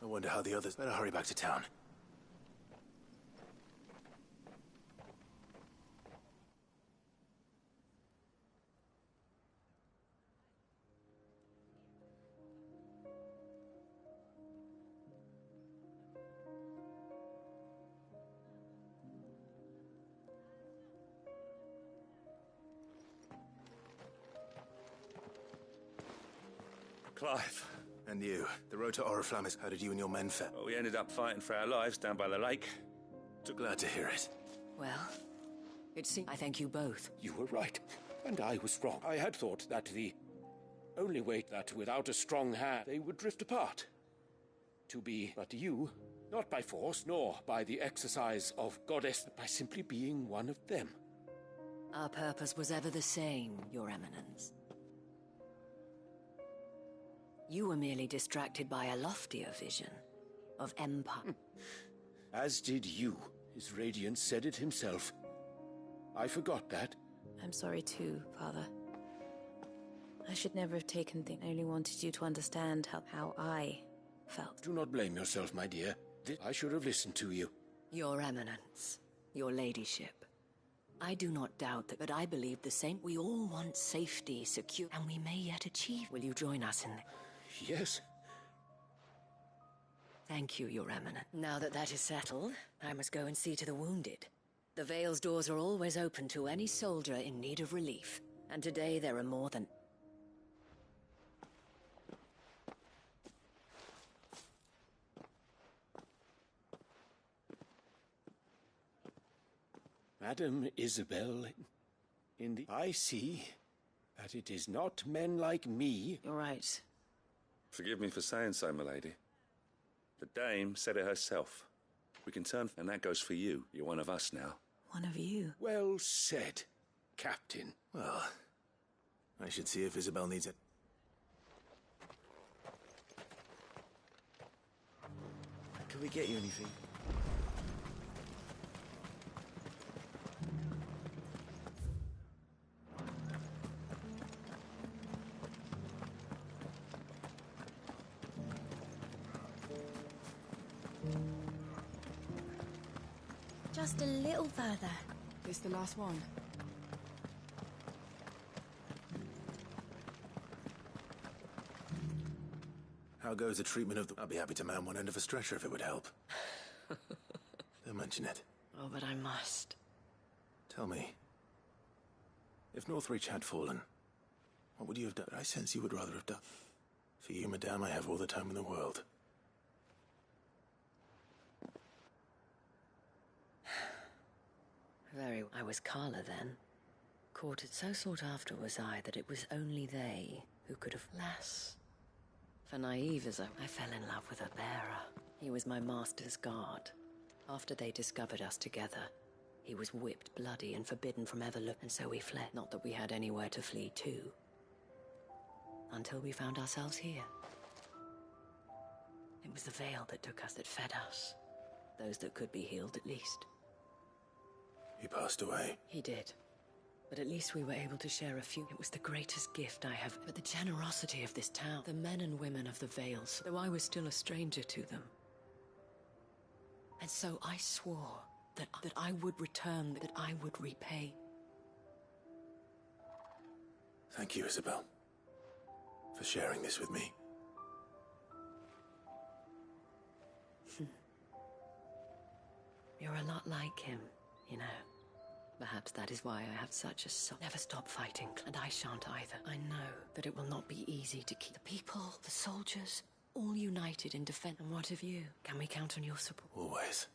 S1: I wonder how the others... Better hurry back to town.
S7: Clive.
S1: And you. The road to Oriflamme is... How did you and your men fare?
S7: Well, we ended up fighting for our lives down by the lake.
S1: So glad to hear it.
S12: Well, it seems... I thank you both.
S9: You were right, and I was wrong. I had thought that the only way that without a strong hand they would drift apart. To be but you, not by force, nor by the exercise of goddess, but by simply being one of them.
S12: Our purpose was ever the same, Your Eminence. You were merely distracted by a loftier vision of empire.
S9: As did you. His radiance said it himself. I forgot that.
S20: I'm sorry too, Father. I should never have taken things. I only wanted you to understand how I felt.
S9: Do not blame yourself, my dear. I should have listened to you.
S12: Your Eminence, your ladyship. I do not doubt that, but I believe the same. We all want safety, secure, and we may yet achieve. Will you join us in the...
S9: Yes.
S12: Thank you, Your Eminence. Now that that is settled, I must go and see to the wounded. The Vale's doors are always open to any soldier in need of relief, and today there are more than...
S9: Madam Isabel, I see that it is not men like me.
S20: You're right.
S7: Forgive me for saying so, my lady. The dame said it herself. We can turn, and that goes for you. You're one of us now.
S20: One of you?
S9: Well said, Captain.
S1: Well, I should see if Isabel needs it.
S16: Can we get you anything?
S10: Just a little further.
S20: This the last one?
S1: How goes the treatment of the... I'd be happy to man one end of a stretcher if it would help. Don't mention it.
S12: Oh, but I must.
S1: Tell me, if Northreach had fallen, what would you have done? I sense you would rather have done. For you, madame, I have all the time in the world.
S12: I was Carla then. Courted so sought after was I that it was only they who could have... Lass. For naive as I fell in love with a bearer. He was my master's guard. After they discovered us together, he was whipped bloody and forbidden from ever look, and so we fled. Not that we had anywhere to flee to. Until we found ourselves here. It was the veil that took us, that fed us. Those that could be healed at least.
S1: He passed away.
S12: He did. But at least we were able to share a few. It was the greatest gift I have. But the generosity of this town, the men and women of the Vales, though I was still a stranger to them. And so I swore that I would return, that I would repay.
S1: Thank you, Isabel, for sharing this with me.
S12: You're a lot like him, you know. Perhaps that is why I have such a soul. Never stop fighting, and I shan't either. I know that it will not be easy to keep the people, the soldiers, all united in defense. And what of you? Can we count on your support?
S1: Always.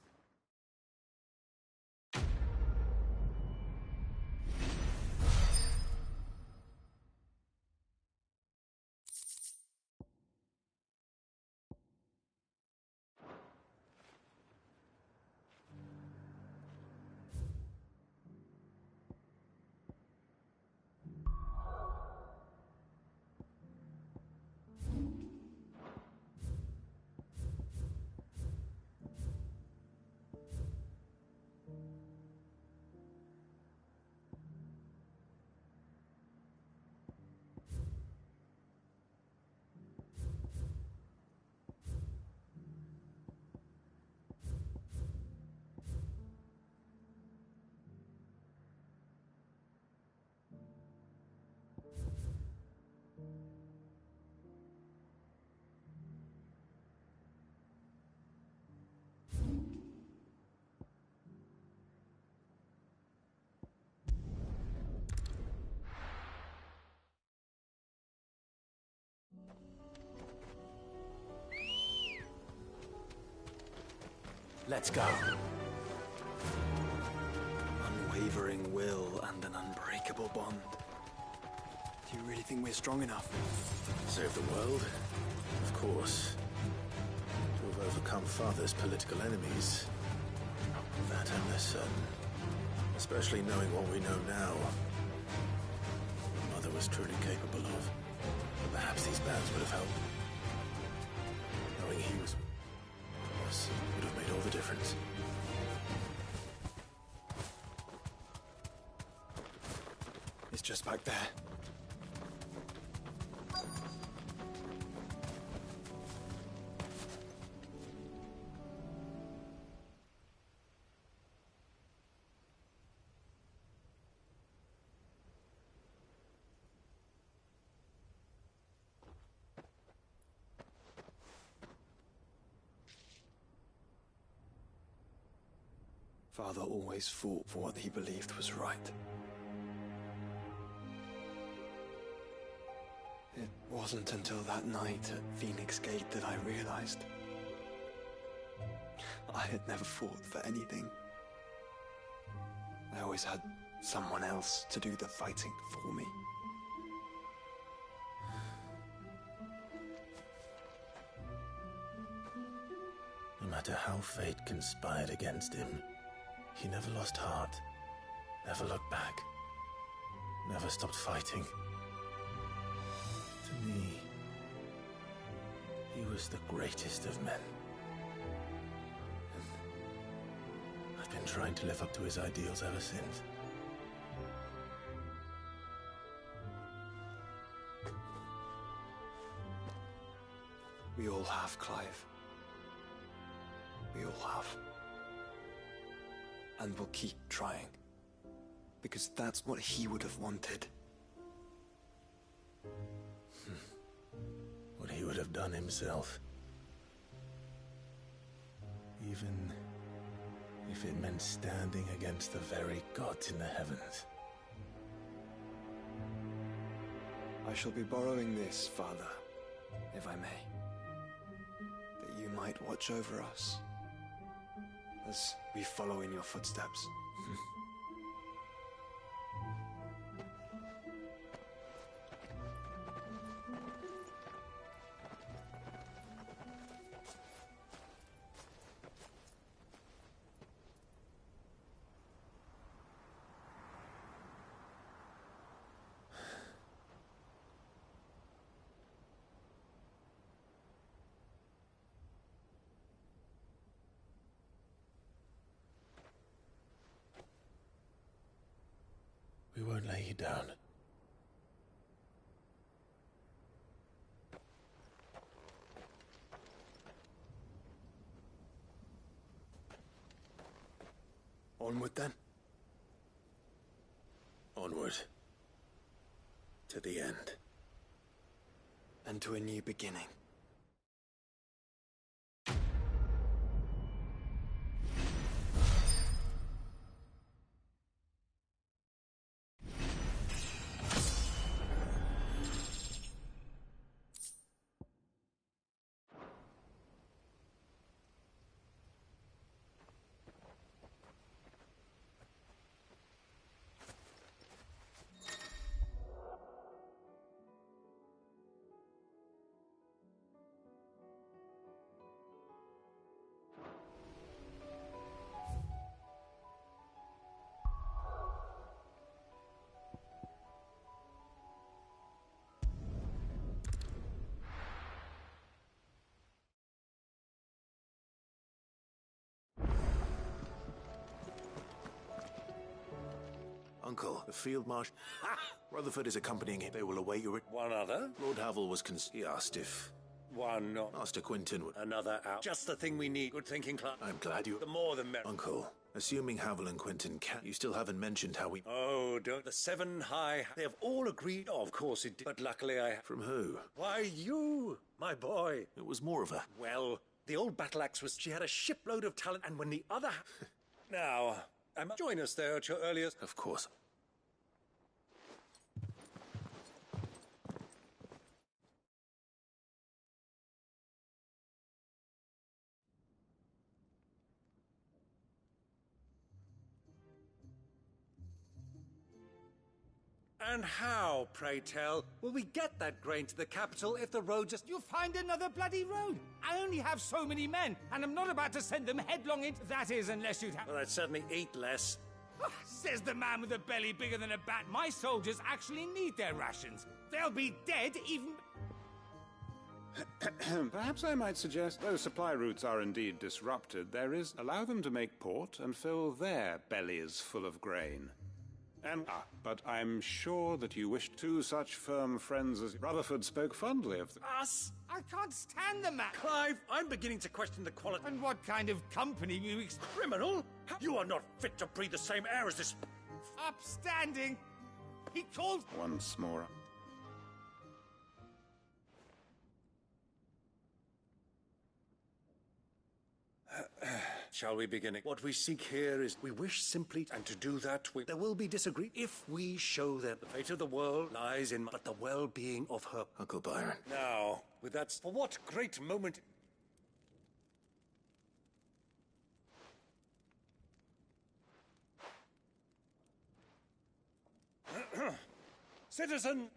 S1: Let's go.
S14: Unwavering will and an unbreakable bond. Do you really think we're strong enough?
S1: Save the world? Of course. To have overcome Father's political enemies, that I'm less certain. Especially knowing what we know now. What Mother was truly capable of. But perhaps these bands would have helped. Knowing he was would have made all the difference.
S14: It's just back there. Father always fought for what he believed was right. It wasn't until that night at Phoenix Gate that I realized I had never fought for anything. I always had someone else to do the fighting for me.
S1: No matter how fate conspired against him, he never lost heart, never looked back, never stopped fighting. To me, he was the greatest of men. And I've been trying to live up to his ideals ever since.
S14: We all have, Clive. We all have. And we'll keep trying. Because that's what he would have wanted.
S1: What he would have done himself. Even if it meant standing against the very gods in the heavens.
S14: I shall be borrowing this, Father, if I may. That you might watch over us as we follow in your footsteps.
S1: We won't lay you down.
S14: Onward then.
S1: Onward. To the end.
S14: And to a new beginning.
S1: Uncle, the Field Marshal. Rutherford is accompanying him. They will await you.
S7: One other?
S1: Lord Havel was He asked if
S7: One not.
S1: Master Quinton would.
S7: Another out. Just the thing we need. Good thinking, Clark.
S1: I'm glad you.
S7: The more the merrier.
S1: Uncle, assuming Havel and Quinton can. You still haven't mentioned how we.
S7: Oh, don't. The Seven High. They have all agreed. Oh, of course it did. But luckily I.
S1: From who?
S7: Why, you, my boy.
S1: It was more of a.
S7: Well, the old battle axe was. She had a shipload of talent, and when the other. Now, join us there at your earliest.
S1: Of course.
S7: And how, pray tell, will we get that grain to the capital if the road just...
S21: You'll find another bloody road. I only have so many men, and I'm not about to send them headlong into... That is, unless you'd have...
S7: Well, I'd certainly eat less.
S21: Says the man with a belly bigger than a bat. My soldiers actually need their rations. They'll be dead even...
S17: Perhaps I might suggest, though supply routes are indeed disrupted, allow them to make port and fill their bellies full of grain. But I'm sure that you wish two such firm friends as Rutherford spoke fondly of them.
S21: Us? I can't stand the man.
S7: Clive, I'm beginning to question the quality.
S21: And what kind of company you
S7: Criminal? You are not fit to breathe the same air as this.
S21: Upstanding. He called
S17: once more.
S7: Shall we begin? What we seek here is we wish simply, and to do that, there will be disagreement. If we show them the fate of the world lies in but the well-being of her
S1: Uncle Byron.
S7: Now, with that, for what great moment? Citizen.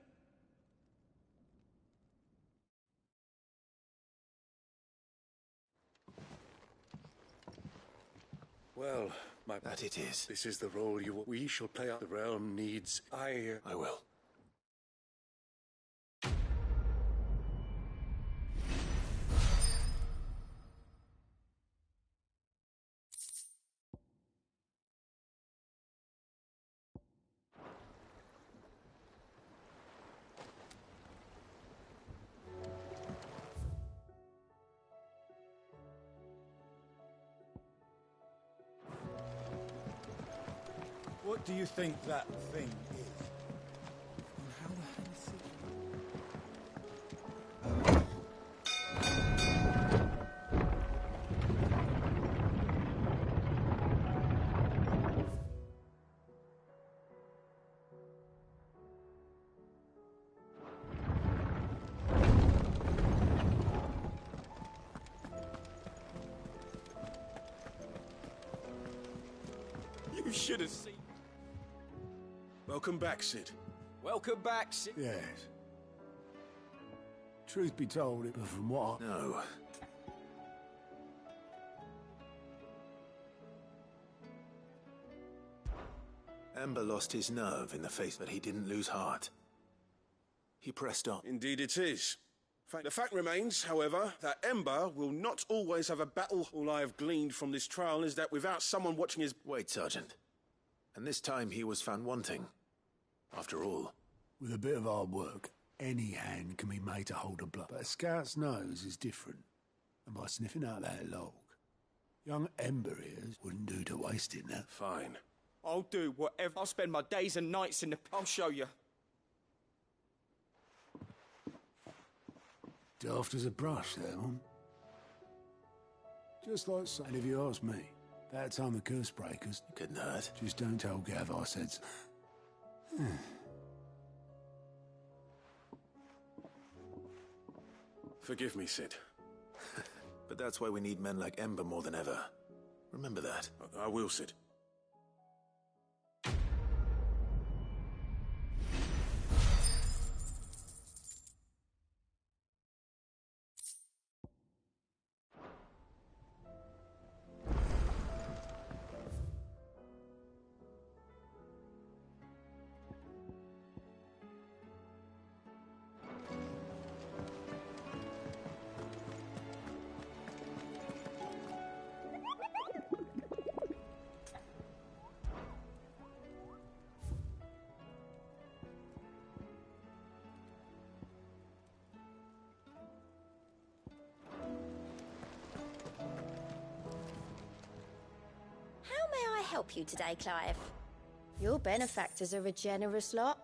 S7: Well,
S1: that it is.
S7: This is the role we shall play out. The realm needs. I
S1: will.
S18: What do you think that thing is? And how the hell is it?
S3: You should have seen.
S19: Welcome back, Sid.
S3: Welcome back, Sid.
S18: Yes. Truth be told, it was from what?
S1: No. Ember lost his nerve in the face, but he didn't lose heart. He pressed on.
S19: Indeed it is. The fact remains, however, that Ember will not always have a battle. All I have gleaned from this trial is that without someone watching his...
S1: Wait, Sergeant. And this time he was found wanting. After all.
S18: With a bit of hard work, any hand can be made to hold a blow. But a scout's nose is different. And by sniffing out that log, young Ember ears wouldn't do to waste it now.
S19: Fine.
S3: I'll do whatever. I'll spend my days and nights in the... I'll show you.
S18: Daft as a brush, that one. Just like so. And if you ask me, that time the curse breakers
S1: couldn't hurt.
S18: Just don't tell Gav I said so.
S19: Forgive me, Sid.
S1: But that's why we need men like Ember more than ever. Remember that.
S19: I will, Sid.
S11: Help you today, Clive. Your benefactors are a generous lot.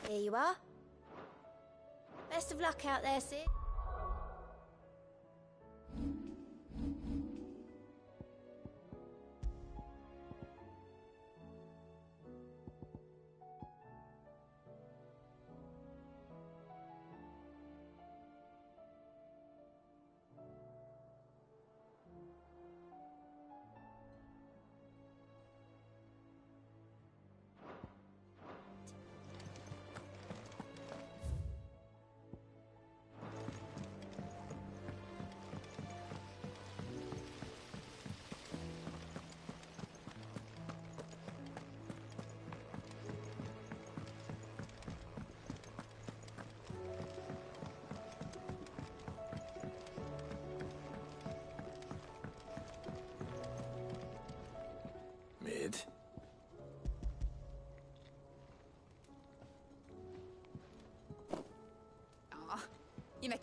S11: Here you are. Best of luck out there, Sid.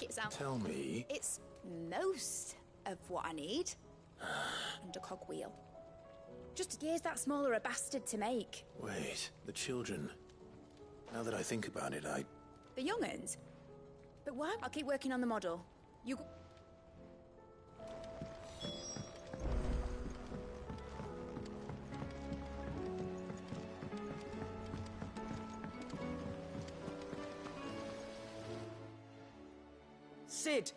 S8: it sound.
S1: Tell me.
S8: It's most of what I need. And a cogwheel. Just gears that smaller a bastard to make.
S1: Wait, the children. Now that I think about it,
S8: The young'uns? But why? I'll keep working on the model. You...
S16: Sid!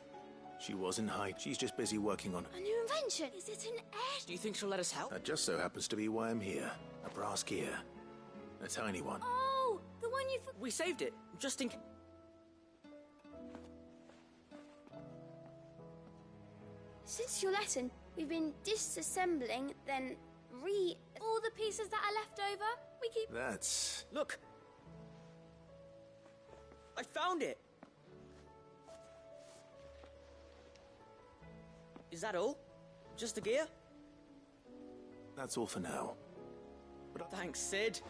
S1: She wasn't high. She's just busy working on...
S11: A new invention. Is it an air?
S16: Do you think she'll let us help?
S1: That just so happens to be why I'm here. A brass gear. A tiny one.
S11: Oh, the one you...
S16: We saved it, just in...
S11: Since your lesson, we've been disassembling, then all the pieces that are left over. We keep...
S1: That's...
S16: Look! I found it! Is that all? Just the gear?
S1: That's all for now.
S16: But thanks, Sid.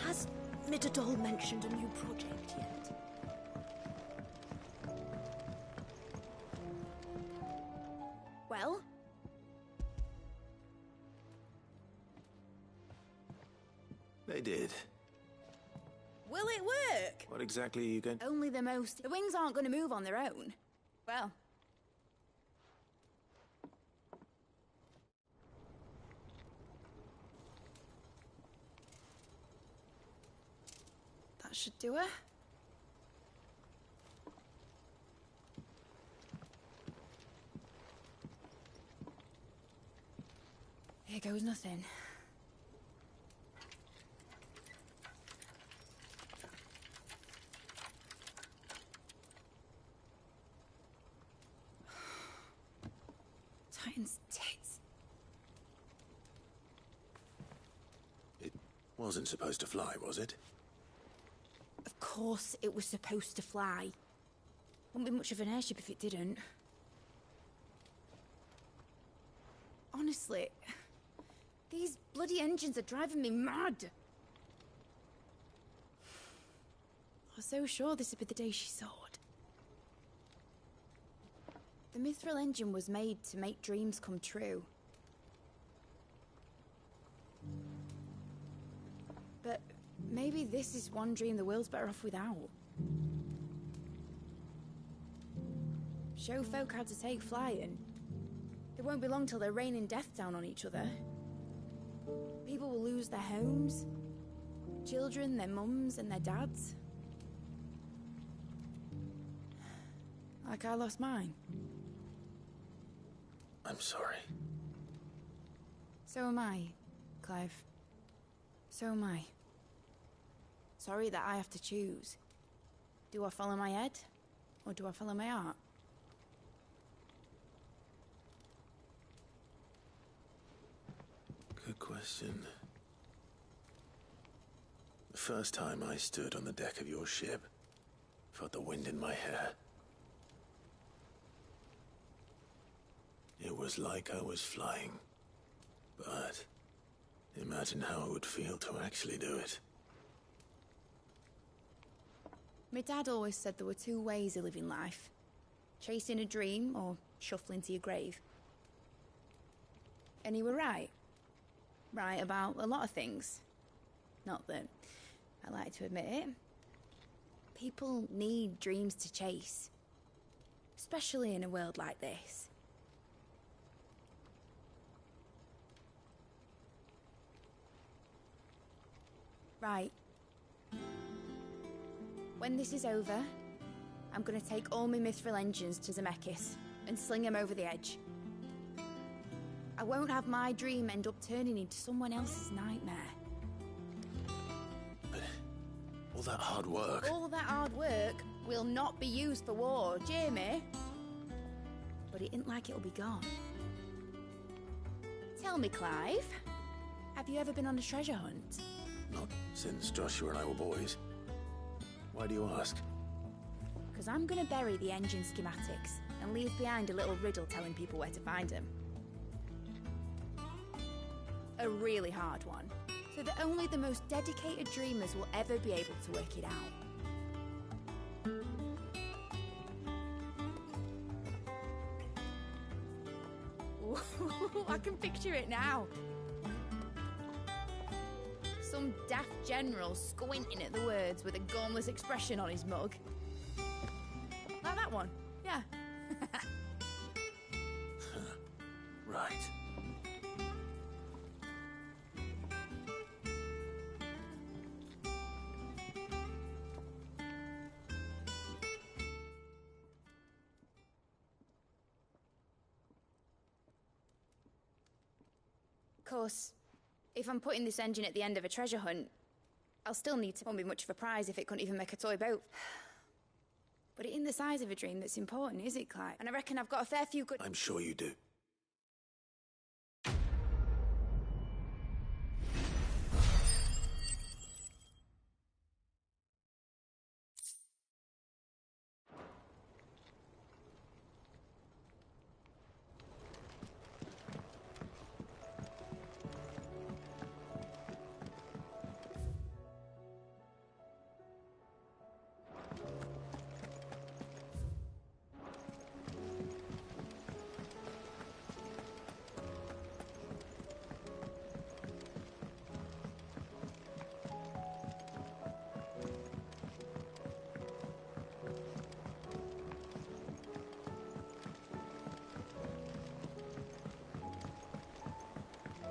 S8: Has Midadol mentioned a new project yet? Well?
S1: They did.
S8: Will it work?
S1: What exactly are you going...
S8: Only the most. The wings aren't going to move on their own. Well. That should do her. Here goes nothing. Titan's tits.
S1: It wasn't supposed to fly, was it?
S8: Of course it was supposed to fly. Wouldn't be much of an airship if it didn't. Honestly, these bloody engines are driving me mad. I was so sure this would be the day she soared. The mithril engine was made to make dreams come true. But maybe this is one dream the world's better off without. Show folk how to take flying. It won't be long till they're raining death down on each other. People will lose their homes. Children, their mums and their dads. Like I lost mine.
S1: I'm sorry.
S8: So am I, Clive. So am I. Sorry that I have to choose. Do I follow my head, or do I follow my heart?
S1: Good question. The first time I stood on the deck of your ship, felt the wind in my hair. It was like I was flying. But imagine how it would feel to actually do it.
S8: My dad always said there were two ways of living life. Chasing a dream or shuffling to your grave. And he were right. Right about a lot of things. Not that I like to admit it. People need dreams to chase. Especially in a world like this. Right. When this is over, I'm gonna take all my mithril engines to Zemeckis and sling them over the edge. I won't have my dream end up turning into someone else's nightmare.
S1: But all that hard work...
S8: All that hard work will not be used for war, Jamie. But it ain't like it'll be gone. Tell me, Clive, have you ever been on a treasure hunt?
S1: Not since Joshua and I were boys. Why do you ask?
S8: Because I'm gonna bury the engine schematics and leave behind a little riddle telling people where to find them. A really hard one, so that only the most dedicated dreamers will ever be able to work it out. Ooh, I can picture it now. Some daft general squinting at the words with a gormless expression on his mug. Like that one, yeah.
S1: Right.
S8: Of course, if I'm putting this engine at the end of a treasure hunt, I'll still need to. Won't be much of a prize if it couldn't even make a toy boat. But it ain't the size of a dream that's important, is it, Clyde? And I reckon I've got a fair few good.
S1: I'm sure you do.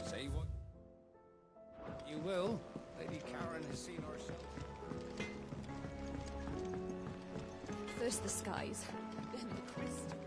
S21: Say what you will. Lady Karen has seen herself.
S6: First the skies, then the crystal.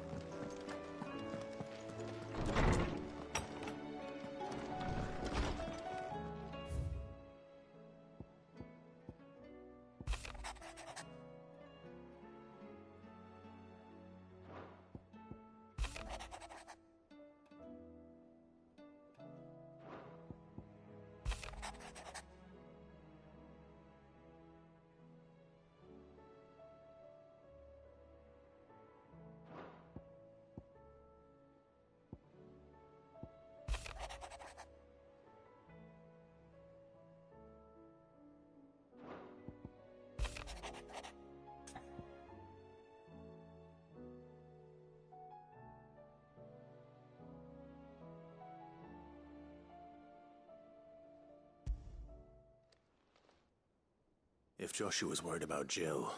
S1: If Joshua's worried about Jill...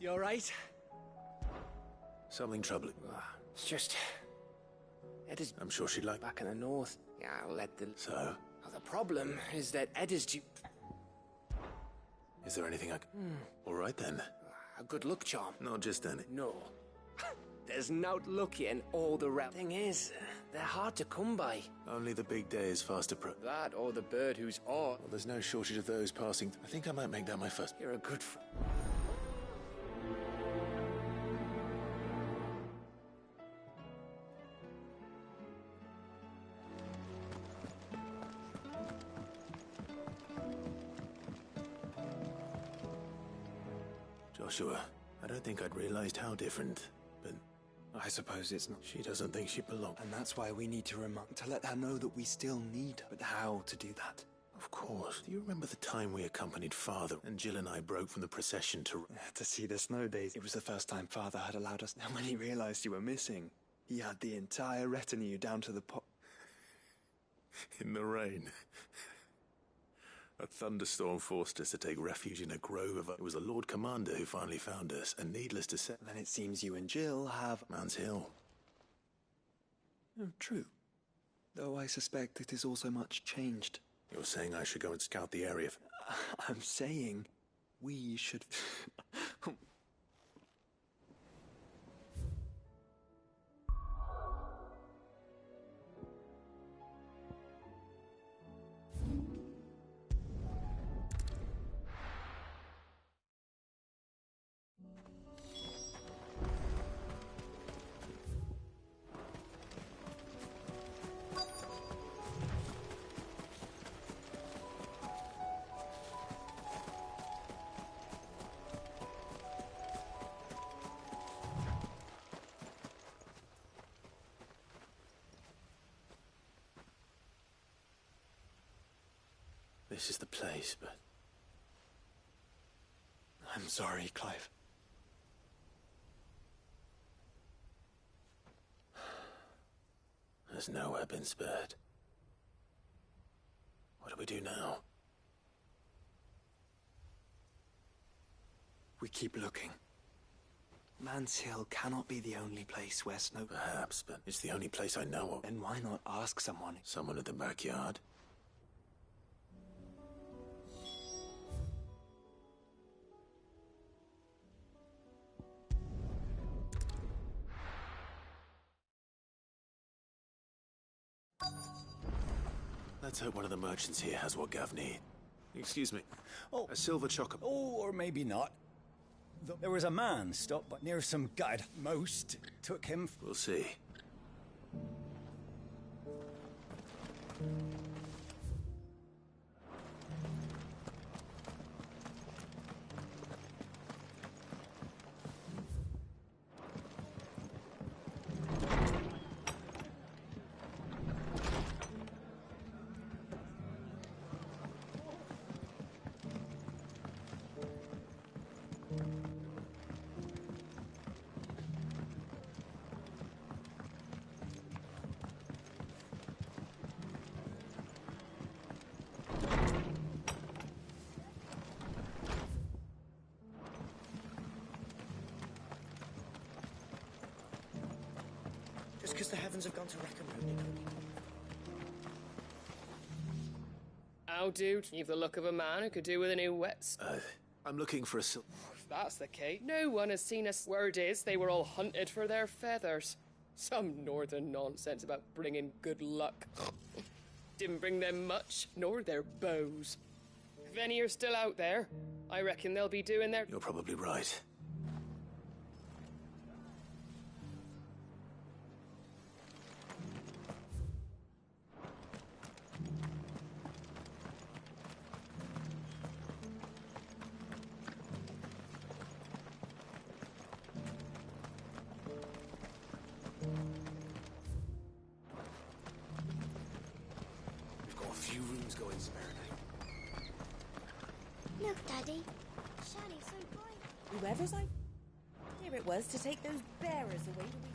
S3: You alright?
S1: Something troubling.
S15: It's just... Ed is...
S1: I'm sure she'd like...
S15: back in the north. Yeah, I'll let the...
S1: So?
S15: Well, the problem is that Ed is due...
S1: Is there anything I can... All right, then.
S15: A good luck charm.
S1: Not just any.
S15: No. There's not lucky in all the rap. Thing is, they're hard to come by.
S1: Only the big day is fast approaching.
S15: That or the bird who's odd.
S1: Well, there's no shortage of those passing. I think I might make that my first...
S15: You're a good friend.
S1: Joshua, I don't think I'd realized how different, but
S14: I suppose it's not.
S1: She doesn't think she belongs.
S14: And that's why we need to let her know that we still need her. But how to do that?
S1: Of course. Do you remember the time we accompanied Father and Jill and I broke from the procession to
S14: see the snow days? It was the first time Father had allowed us. And when he realized you were missing, he had the entire retinue down to the
S1: in the rain. A thunderstorm forced us to take refuge in a grove of... It was the Lord Commander who finally found us, and needless to say...
S14: Then it seems you and Jill have...
S1: Man's Hill.
S14: Oh, true. Though I suspect it is also much changed.
S1: You're saying I should go and scout the area?
S14: I'm saying we should...
S1: This is the place, but...
S14: I'm sorry, Clive.
S1: There's nowhere been spared. What do we do now?
S14: We keep looking. Man's Hill cannot be the only place where snow...
S1: Perhaps, but it's the only place I know of.
S14: Then why not ask someone?
S1: Someone at the backyard? Let's hope one of the merchants here has what Gav needs. Excuse me.
S5: Oh.
S1: A silver chocolate.
S5: Oh, or maybe not. There was a man stopped by near some guide. Most took him...
S1: We'll see.
S16: Just because the heavens have gone to wreck and ruin.
S2: Oh, dude, you've the look of a man who could do with a new wets.
S1: I'm looking for a
S2: If that's the case, no one has seen us. Word is they were all hunted for their feathers. Some northern nonsense about bringing good luck. Didn't bring them much, nor their bows. If any are still out there, I reckon they'll be doing their...
S1: You're probably right.
S11: Look, Daddy. Shining so bright.
S22: Whoever's idea it was to take those bearers away to be...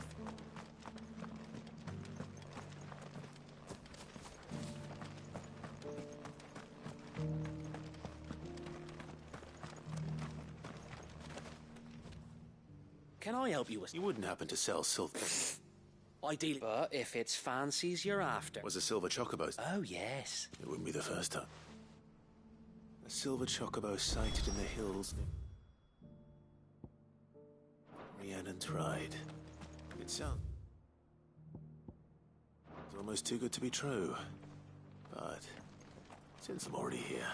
S15: Can I help you with...
S1: You wouldn't happen to sell silver...
S15: Ideally, but if it's fancies you're after...
S1: Was a silver chocobo?
S15: Oh, yes.
S1: It wouldn't be the first time. A silver chocobo sighted in the hills... Rhiannon's Ride. It sounds... It's almost too good to be true. But... since I'm already here...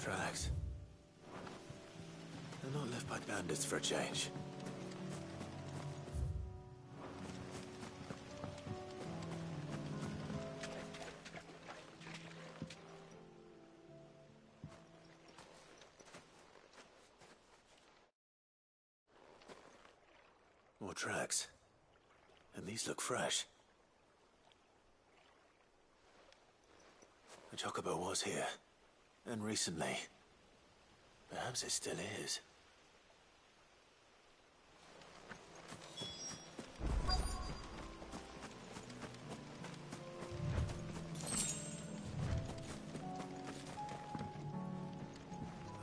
S1: tracks. They're not left by bandits for a change. More tracks. And these look fresh. The Chocobo was here. And recently. Perhaps it still is.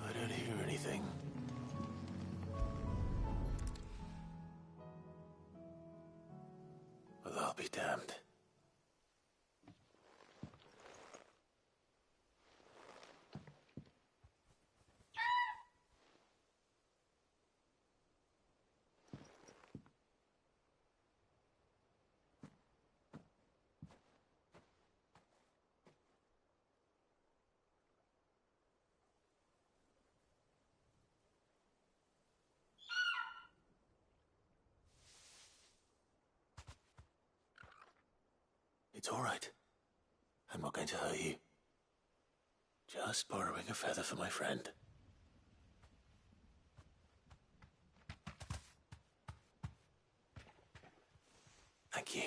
S1: I don't hear anything. Well, I'll be damned. It's all right. I'm not going to hurt you. Just borrowing a feather for my friend. Thank you.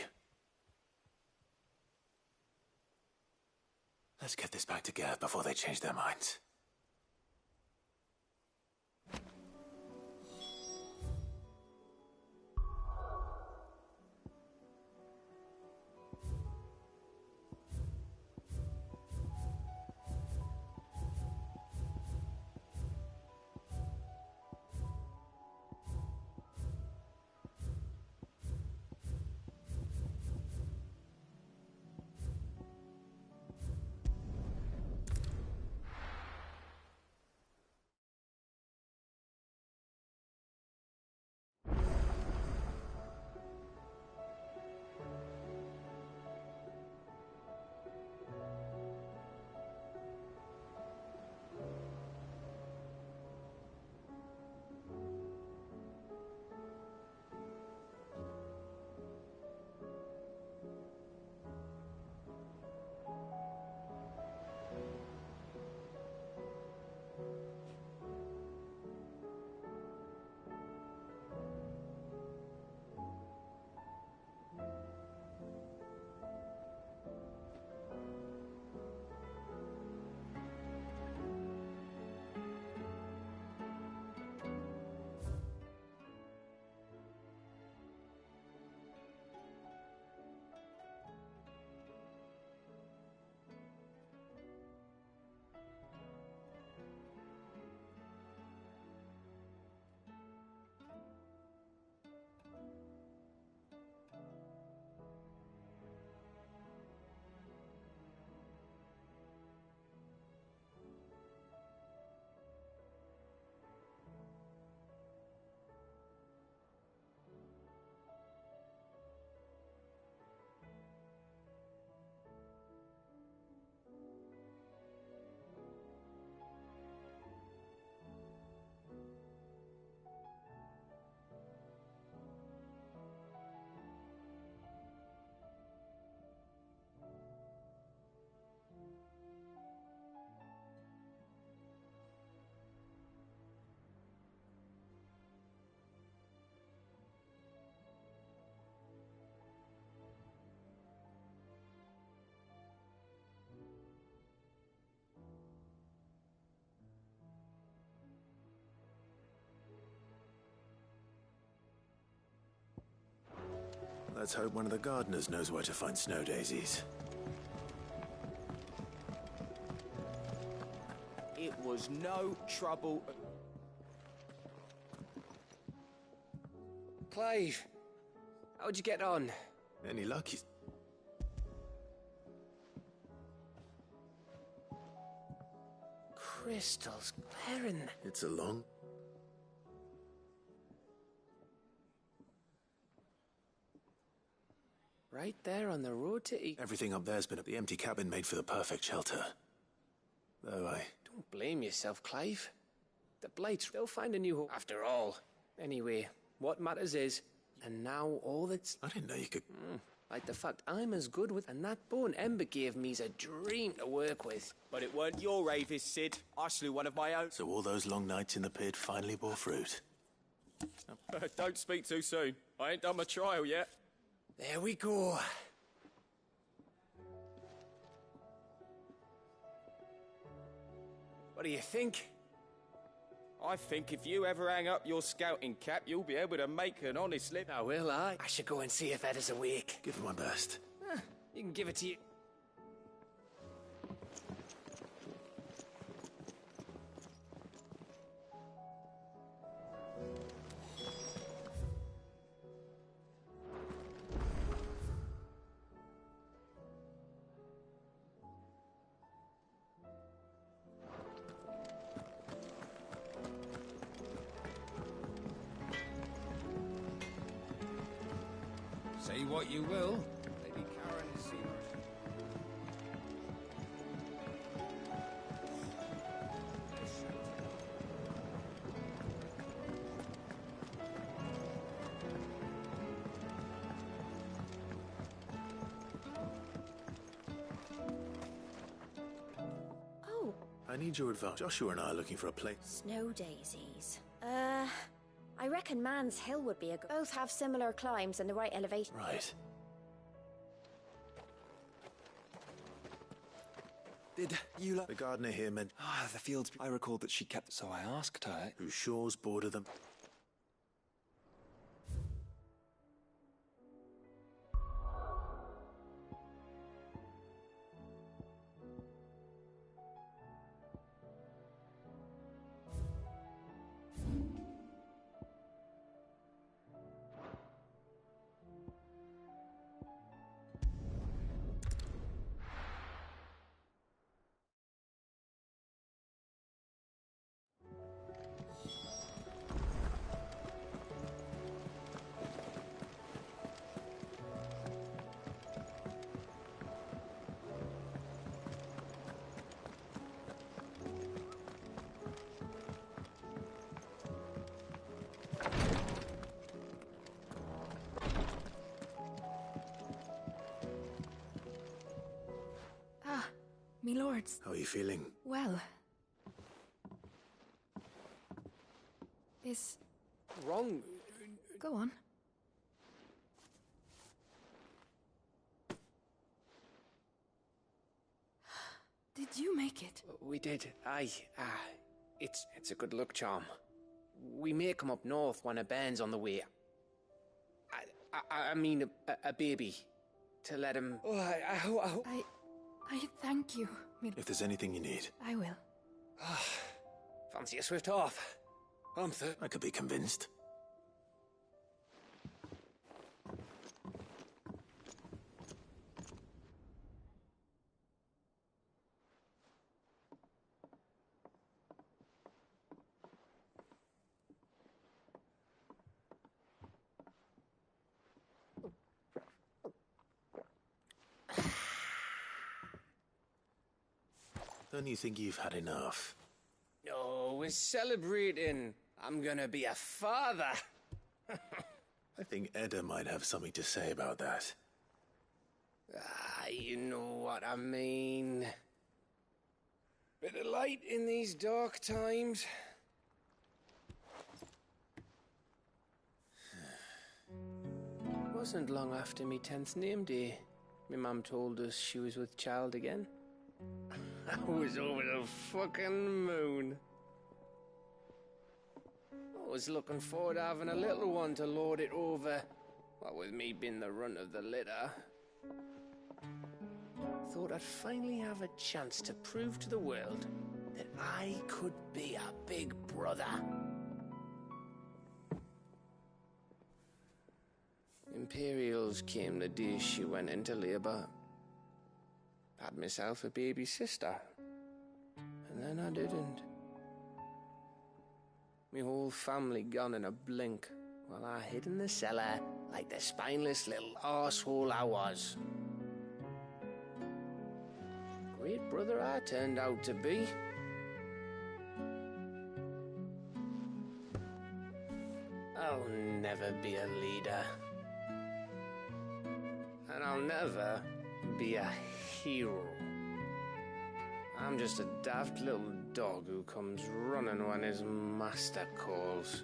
S1: Let's get this back to Gav before they change their minds. Let's hope one of the gardeners knows where to find snow daisies.
S15: It was no trouble. Clive, how'd you get on?
S1: Any luck?
S15: Crystals glaring.
S1: It's a long...
S15: Right there on the road to eat.
S1: Everything up there's been at the empty cabin made for the perfect shelter. Though I
S15: Don't blame yourself, Clive. The Blights, they'll find a new home after all. Anyway, what matters is, and now all that's...
S1: I didn't know you could...
S15: like the fact I'm as good with, and that bone Ember gave me's a dream to work with.
S3: But it weren't your ravis, Sid. I slew one of my own.
S1: So all those long nights in the pit finally bore fruit.
S3: Don't speak too soon. I ain't done my trial yet.
S15: There we go. What do you think?
S3: I think if you ever hang up your scouting cap, you'll be able to make an honest living.
S15: Oh, will I? I should go and see if Ed is awake.
S1: Give it my best.
S15: You can give it to you.
S21: Say what you will, Lady Karen is secret.
S6: Oh,
S1: I need your advice. Joshua and I are looking for a place.
S4: Snow daisies. I reckon Man's Hill would be a good... Both have similar climbs and the right elevation.
S1: Right.
S14: Did you
S1: The gardener here meant...
S14: the fields... I recalled that she kept... So I asked her...
S1: Whose shores border them.
S8: Me lords.
S1: How are you feeling?
S8: Well. Is...
S15: Wrong.
S8: Go on. Did you make it?
S15: We did. Aye. It's a good luck charm. We may come up north when a band's on the way. I mean a baby. To let him... Oh, I hope...
S8: I thank you.
S1: If there's anything you need.
S8: I will.
S15: Fancy a swift off.
S1: I could be convinced. Don't you think you've had enough?
S15: No, we're celebrating. I'm gonna be a father.
S1: I think Edda might have something to say about that.
S15: You know what I mean. Bit of light in these dark times. Wasn't long after me 10th name day. My mum told us she was with child again. I was over the fucking moon. I was looking forward to having a little one to lord it over. What with me being the runt of the litter. Thought I'd finally have a chance to prove to the world that I could be a big brother. Imperials came the day she went into labour. Had myself a baby sister. And then I didn't. Me whole family gone in a blink, while I hid in the cellar like the spineless little arsehole I was. Great brother I turned out to be. I'll never be a leader. And I'll never be a hero. I'm just a daft little dog who comes running when his master calls.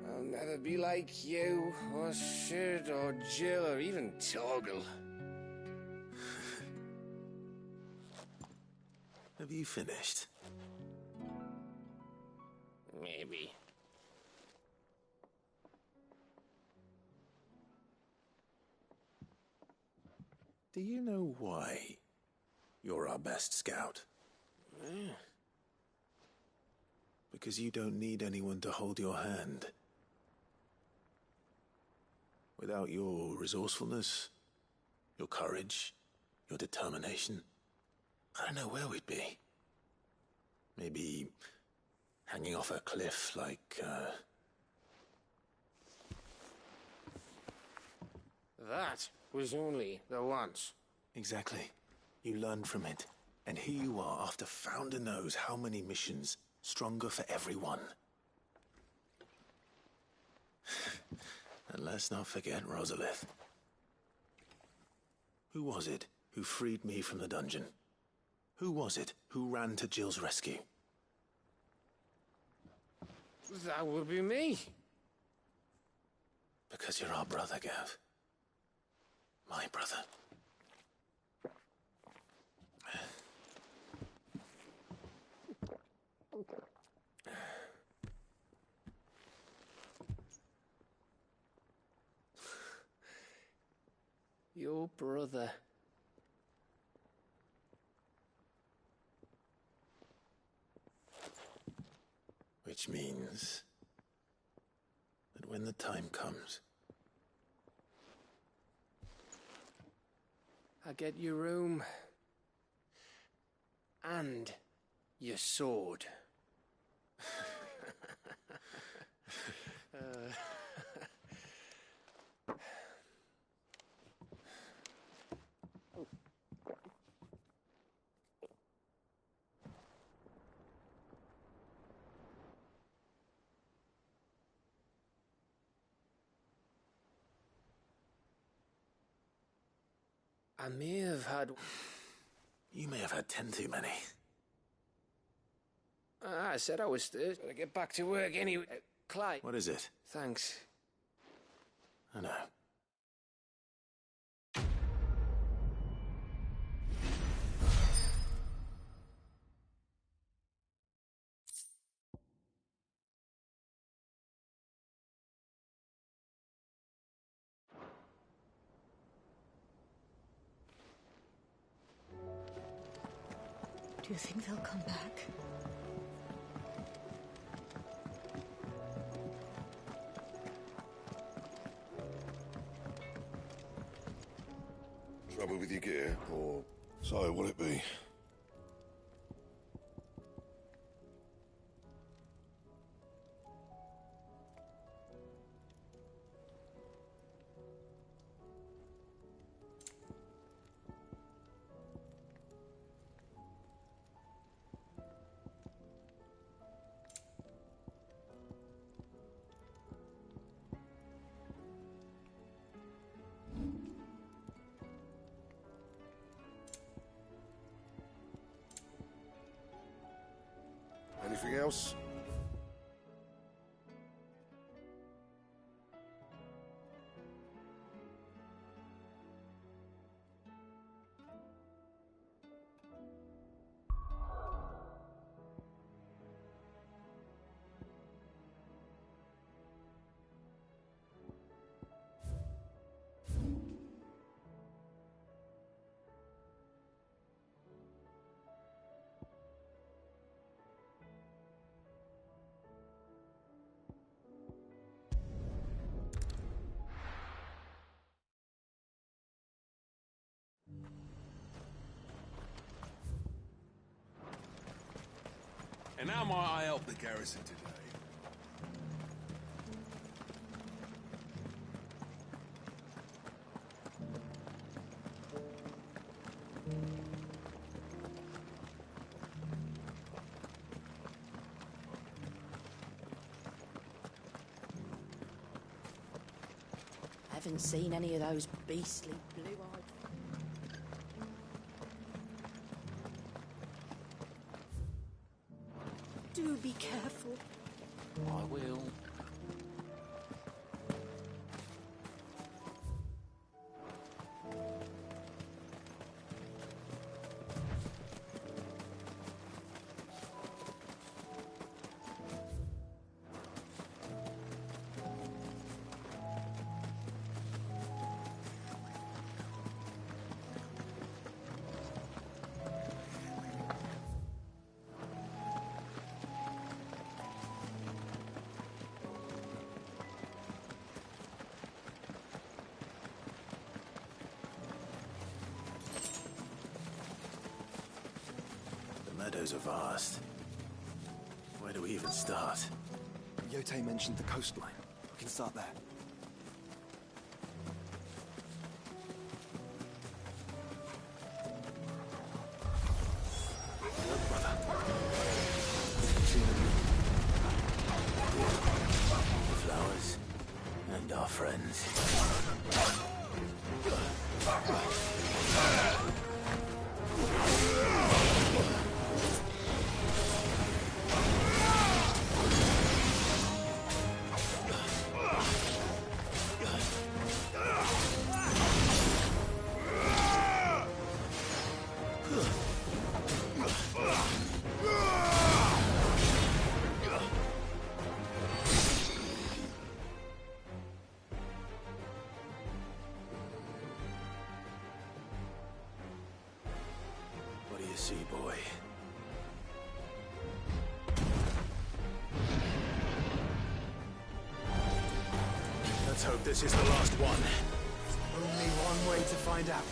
S15: I'll never be like you, or Sid, or Jill, or even Torgal.
S1: Have you finished?
S15: Maybe.
S1: Do you know why you're our best scout? Because you don't need anyone to hold your hand. Without your resourcefulness, your courage, your determination, I don't know where we'd be. Maybe hanging off a cliff like,
S15: That was only the once.
S1: Exactly. You learned from it. And here you are, after Founder knows how many missions, stronger for everyone. And let's not forget Rosalith. Who was it who freed me from the dungeon? Who was it who ran to Jill's rescue?
S15: That would be me.
S1: Because you're our brother, Gav. My brother.
S15: Your brother.
S1: Which means that when the time comes,
S15: I get your room. And your sword. I may have had...
S1: You may have had 10 too many.
S15: I said I was thirsty. Gotta get back to work anyway. Clyde.
S1: What is it?
S15: Thanks.
S1: I know.
S20: Do you think they'll come back?
S9: Trouble with your gear, or so will it be? Anything else?
S19: And how might I help the garrison today?
S8: haven't seen any of those beastly blue-eyed... Do be careful.
S10: I will.
S1: The meadows are vast. Where do we even start?
S14: Yote mentioned the coastline. We can start there.
S1: Look, brother. The flowers and our friends. What do you see, boy? Let's hope this is the last one.
S14: Only one way to find out.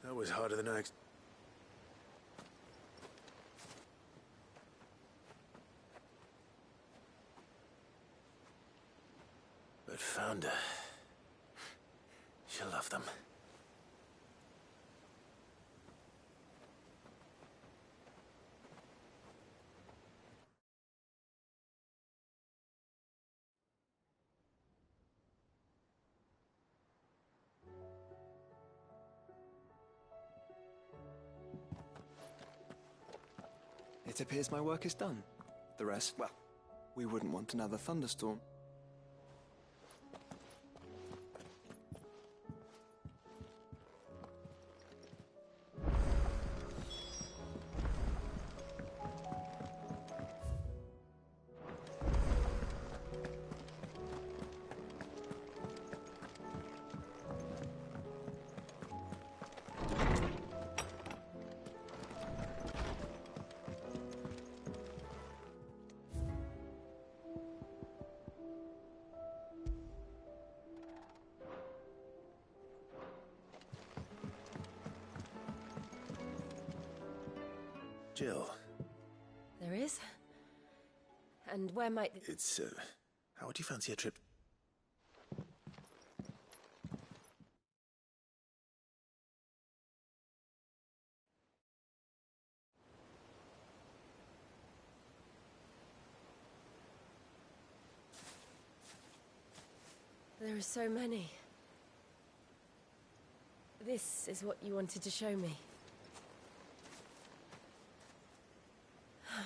S1: That was harder than I But found her. She'll love them.
S14: It appears my work is done. The rest, well, we wouldn't want another thunderstorm.
S1: Jill.
S12: There is? And where might...
S1: It's, how would you fancy a trip?
S12: There are so many. This is what you wanted to show me.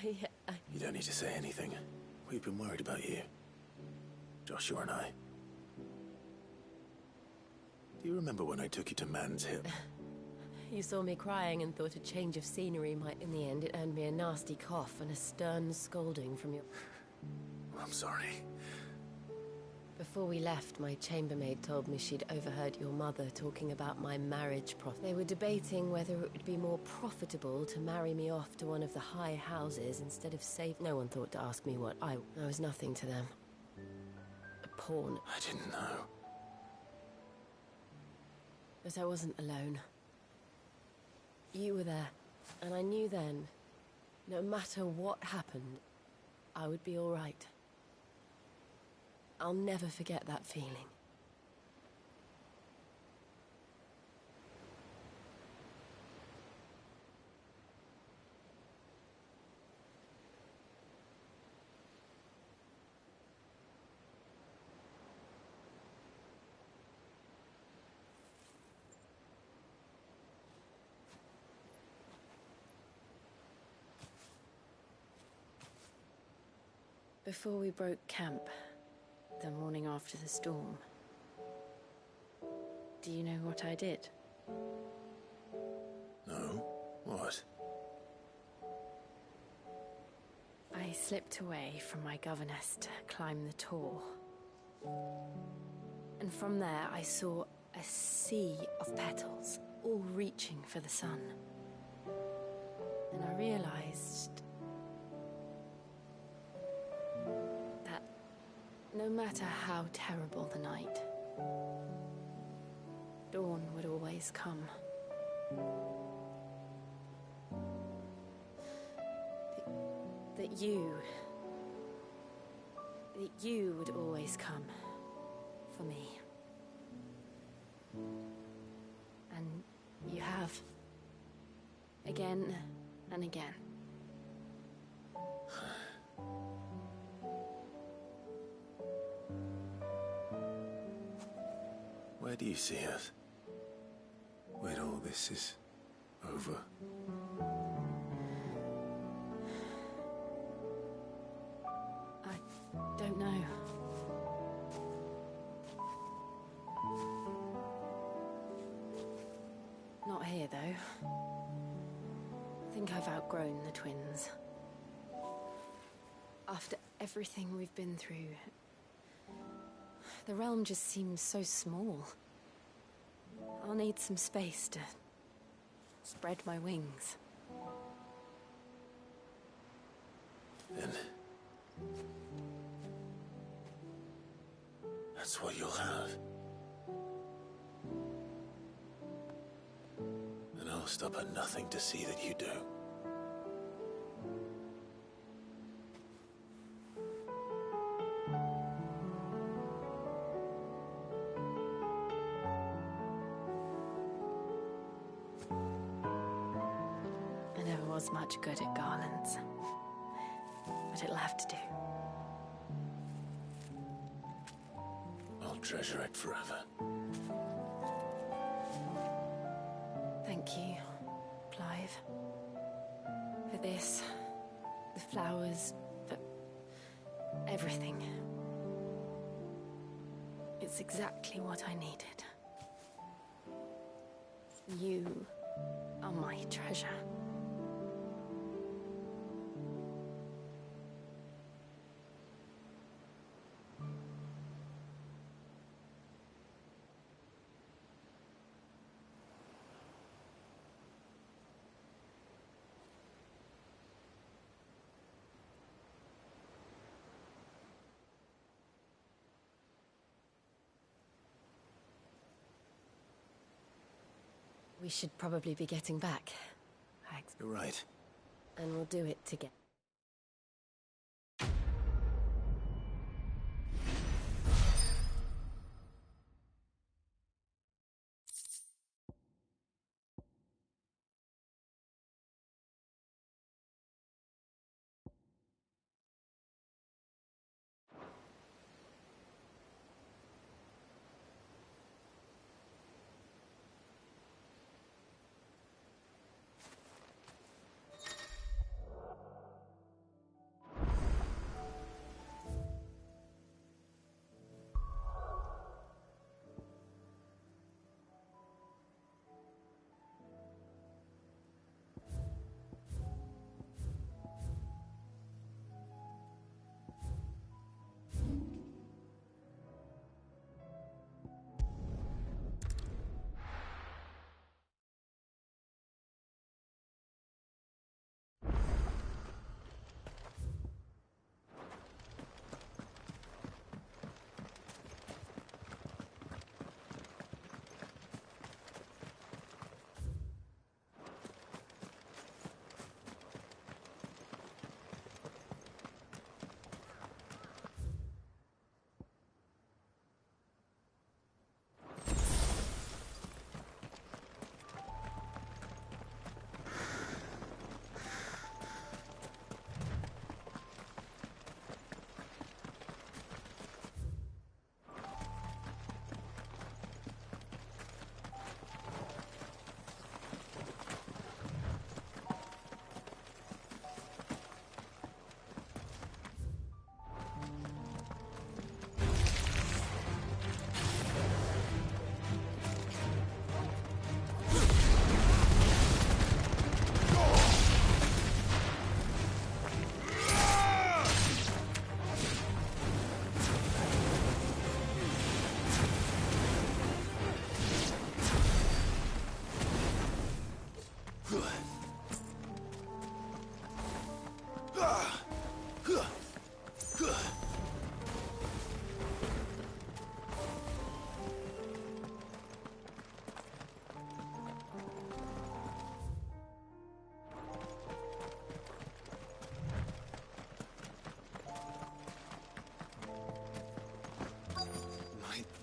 S12: Yeah,
S1: You don't need to say anything. We've been worried about you. Joshua and I. Do you remember when I took you to Man's Hill?
S12: You saw me crying and thought a change of scenery might... In the end, it earned me a nasty cough and a stern scolding from your...
S1: I'm sorry.
S12: Before we left, my chambermaid told me she'd overheard your mother talking about my marriage They were debating whether it would be more profitable to marry me off to one of the high houses instead of save... No one thought to ask me what I was nothing to them. A pawn.
S1: I didn't know.
S12: But I wasn't alone. You were there, and I knew then, no matter what happened, I would be all right. I'll never forget that feeling. Before we broke camp, the morning after the storm, do you know what I did?
S1: No? What?
S12: I slipped away from my governess to climb the tor. And from there I saw a sea of petals, all reaching for the sun. And I realized that no matter how terrible the night, dawn would always come. That you would always come for me. And you have. Again and again.
S1: Where do you see us? When all this is over?
S12: I don't know. Not here, though. I think I've outgrown the twins. After everything we've been through, the realm just seems so small. I'll need some space to spread my wings.
S1: Then that's what you'll have. And I'll stop at nothing to see that you do.
S12: I never was much good at garlands, but it'll have to do.
S1: I'll treasure it forever.
S12: Thank you, Clive. For this, the flowers, for everything. It's exactly what I needed. You are my treasure. We should probably be getting back.
S1: You're right.
S12: and we'll do it together.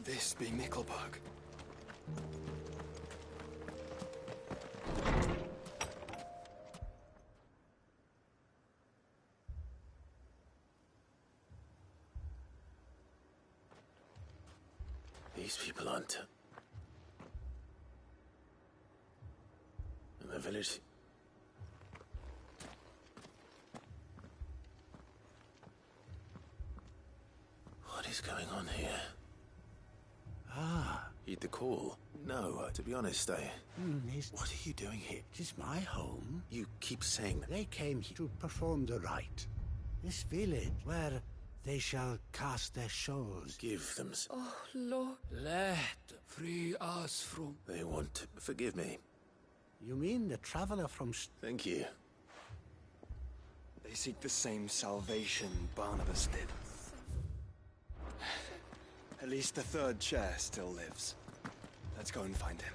S14: This be Nickelbug.
S1: These people aren't in the village. What is going on here?
S5: Ah.
S1: Heed the call. No, to be honest, what are you doing here?
S5: It is my home.
S1: You keep saying that.
S5: They came here to perform the rite. This village, where they shall cast their souls.
S1: Give them.
S2: Oh, Lord.
S18: Let free us from...
S1: They want to forgive me.
S5: You mean the traveler from...
S1: Thank you.
S14: They seek the same salvation Barnabas did. At least the third chair still lives. Let's go and find him.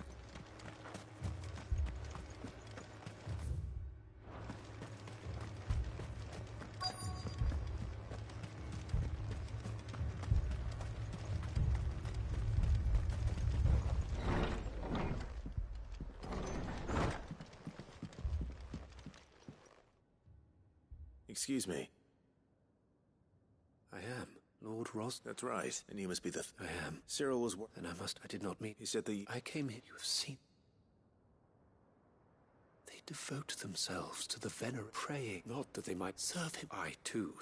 S1: Excuse me.
S13: I am. Lord Ross?
S1: That's right. And you must be the...
S13: I am.
S1: Cyril was...
S13: Then I did not meet...
S1: He said the...
S13: I came here. You have seen... They devote themselves to the venerable, praying, not that they might serve him. I, too.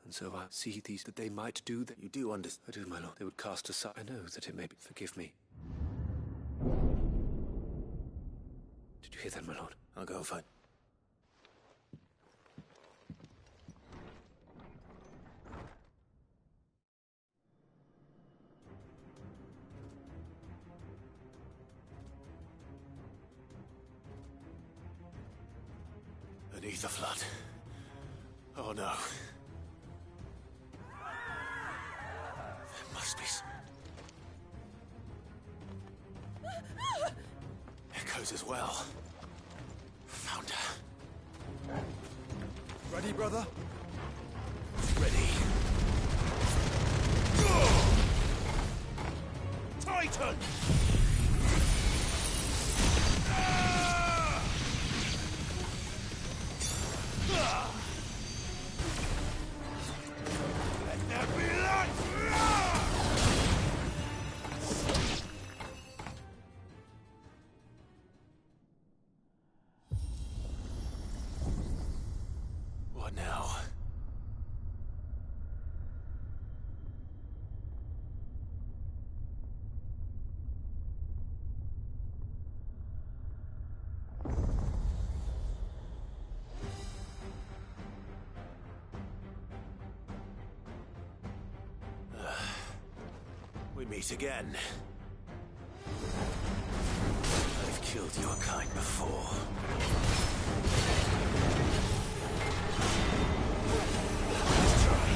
S13: And so I see these, that they might do that.
S1: You do understand?
S13: I do, my lord. They would cast aside. I know that it may be... Forgive me. Did you hear that, my lord?
S1: I'll go and find... Beneath the flood. Oh no. There must be echoes as well. around.
S3: Ready, brother?
S1: Ready.
S3: Titan! Let there be light!
S1: What now? We meet again. I've killed your kind before. Let's try.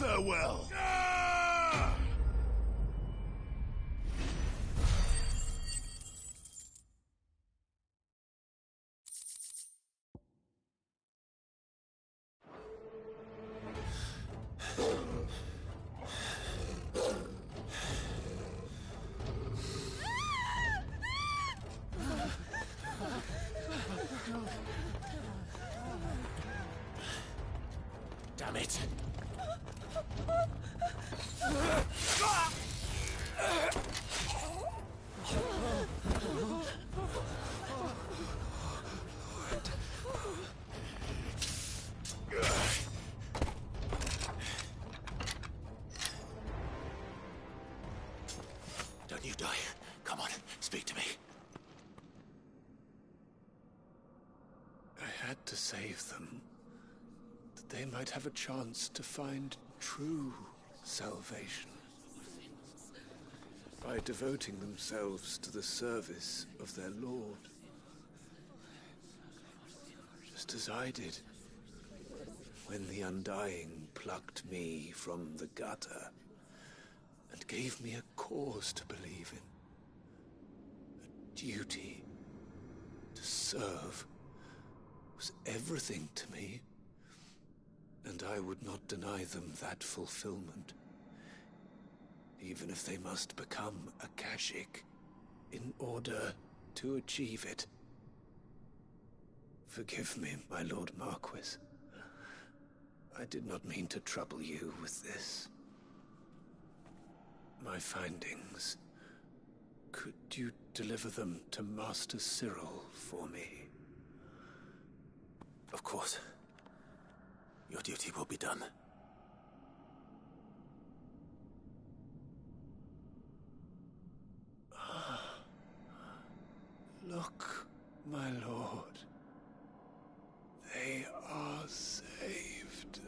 S3: Farewell.
S1: Damn it! Don't you die. Come on, speak to me.
S13: I had to save them, that they might have a chance to find true salvation by devoting themselves to the service of their Lord, just as I did when the Undying plucked me from the gutter and gave me a cause to believe in. A duty to serve was everything to me, and I would not deny them that fulfillment, even if they must become Akashic in order to achieve it. Forgive me, my Lord Marquis. I did not mean to trouble you with this. My findings. Could you deliver them to Master Cyril for me?
S1: Of course. Your duty will be done.
S13: Look, my lord. They are saved.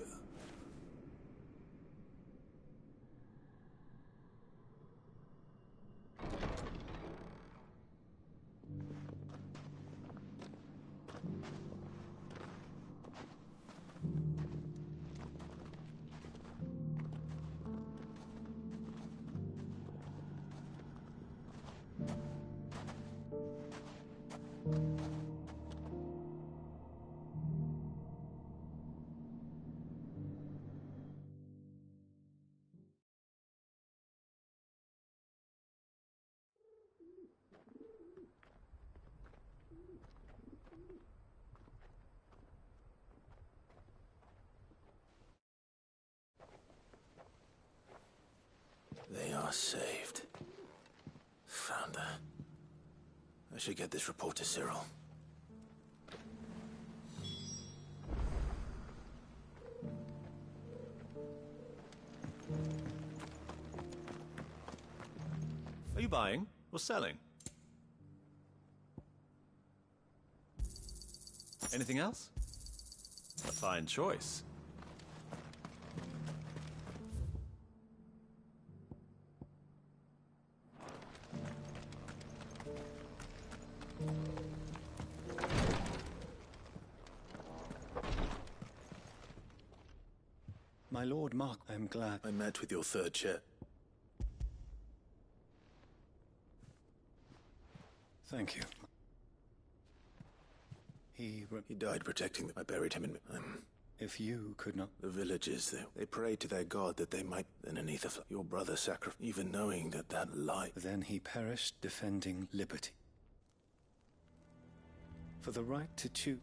S1: They are saved. Found her. I should get this report to Cyril.
S7: Are you buying or selling? Anything else? A fine choice.
S14: My Lord Mark, I am glad.
S1: I met with your third chair.
S14: Thank you. He
S1: died protecting them. I buried him in...
S14: if you could not...
S1: The villagers, they prayed to their god that they might... And Anitha, your brother sacrificed, even knowing that lie...
S14: Then he perished defending liberty. For the right to choose.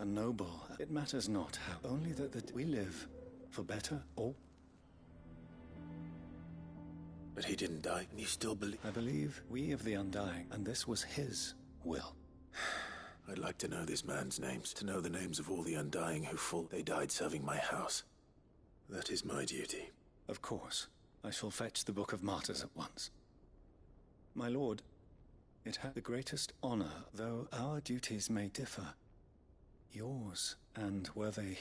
S14: A noble. It matters not how. Only that we live. For better or...
S1: But he didn't die, and you still believe...
S14: I believe we of the Undying, and this was his will.
S1: I'd like to know this man's names, to know the names of all the Undying who fought. They died serving my house. That is my duty.
S14: Of course. I shall fetch the Book of Martyrs at once. My lord, it had the greatest honor, though our duties may differ. Yours, and were they...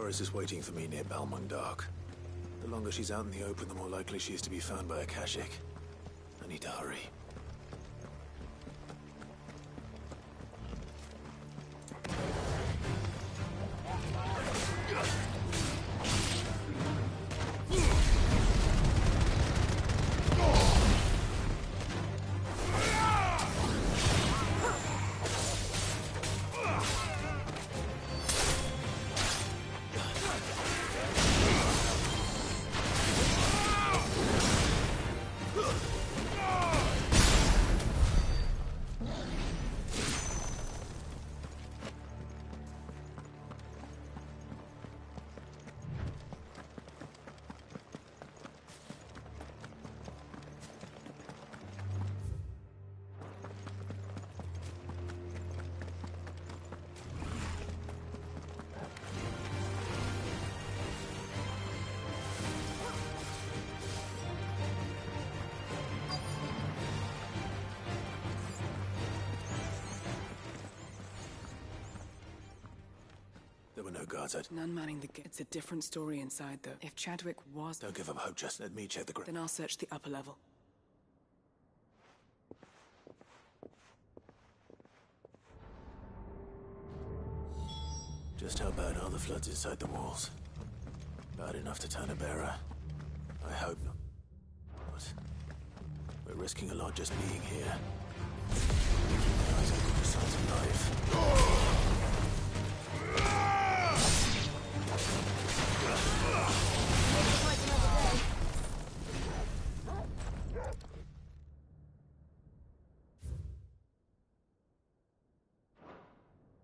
S1: Doris is waiting for me near Balmung. The longer she's out in the open, the more likely she is to be found by Akashic. I need to hurry. There were no guards out.
S16: None manning the gate. It's a different story inside, though. If Chadwick was...
S1: Don't give up hope, just let me check the ground.
S16: Then I'll search the upper level.
S1: Just how bad are the floods inside the walls? Bad enough to turn a bearer? I hope not. But we're risking a lot just being here. Keep my eyes open for signs of life.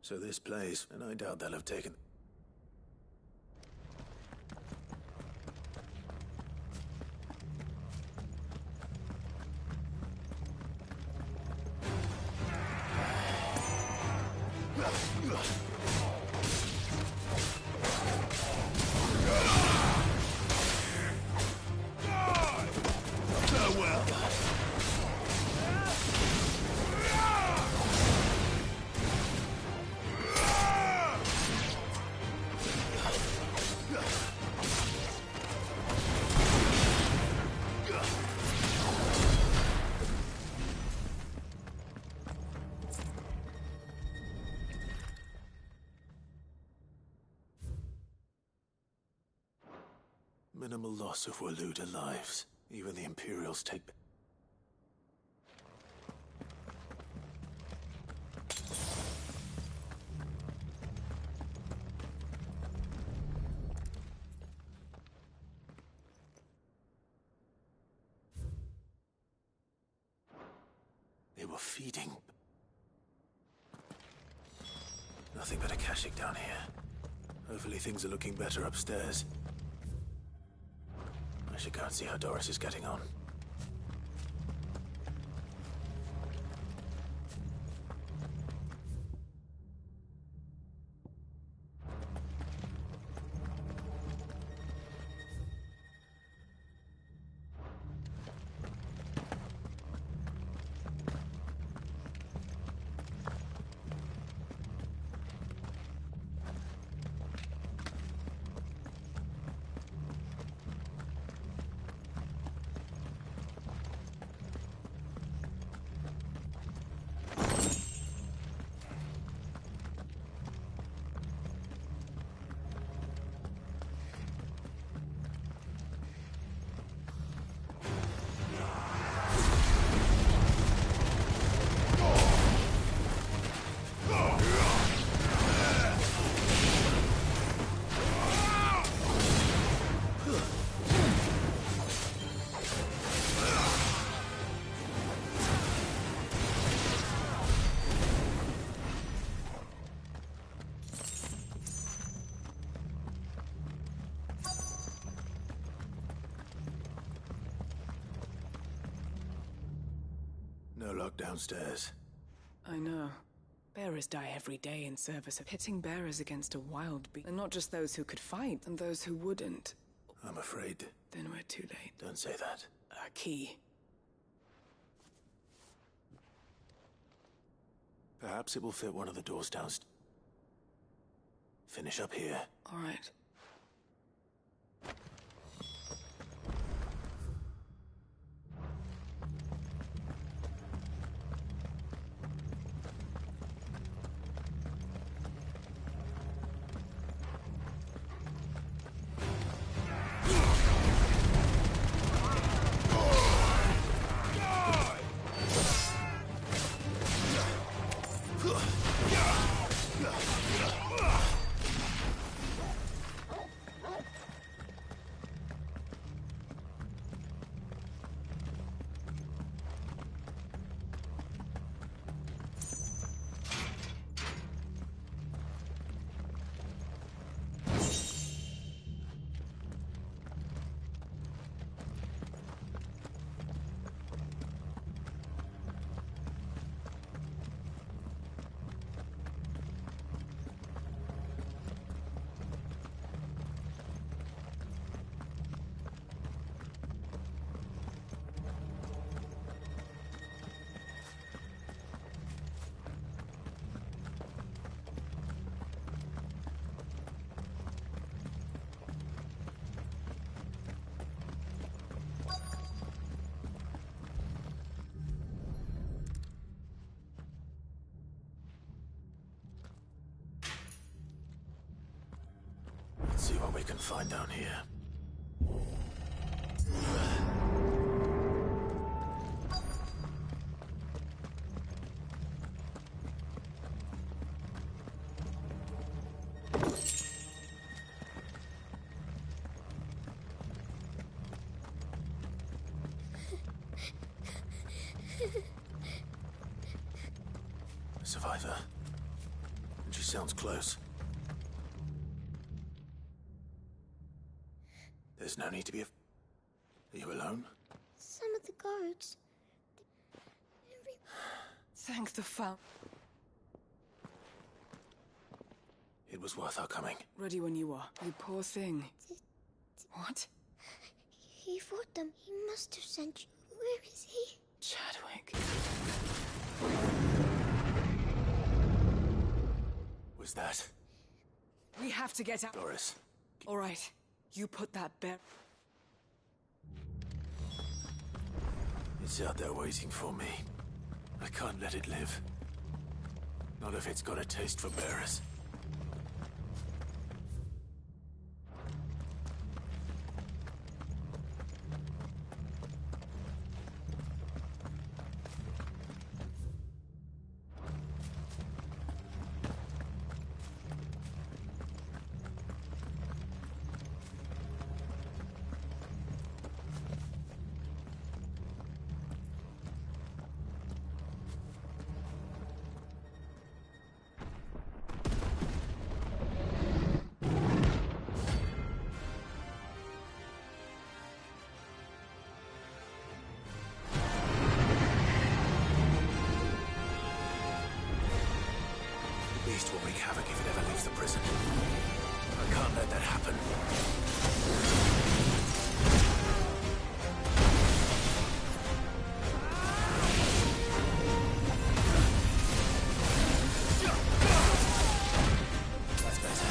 S1: So this place, and I doubt they'll have taken... Minimal loss of Waluda lives. Even the Imperials take... They were feeding... Nothing but Akashic down here. Hopefully things are looking better upstairs. I should go and see how Doris is getting on. No luck downstairs.
S16: I know. Bearers die every day in service of pitting bearers against a wild beast. And not just those who could fight, and those who wouldn't.
S1: I'm afraid.
S16: Then we're too late.
S1: Don't say that.
S16: A key.
S1: Perhaps it will fit one of the doors downstairs. Finish up here.
S16: All right.
S1: Let's see what we can find down here. A survivor. And she sounds close. There's no need to be. Are you alone?
S4: Some of the guards.
S16: Thank the Fountain.
S1: It was worth our coming.
S16: Ready when you are. You poor thing. What?
S4: He fought them. He must have sent you. Where is he?
S16: Chadwick.
S1: Was that?
S16: We have to get out.
S1: Doris.
S16: All right. You put that bear.
S1: It's out there waiting for me. I can't let it live. Not if it's got a taste for bearers. Beast will wreak havoc if it ever leaves the prison. I can't let that happen. That's better.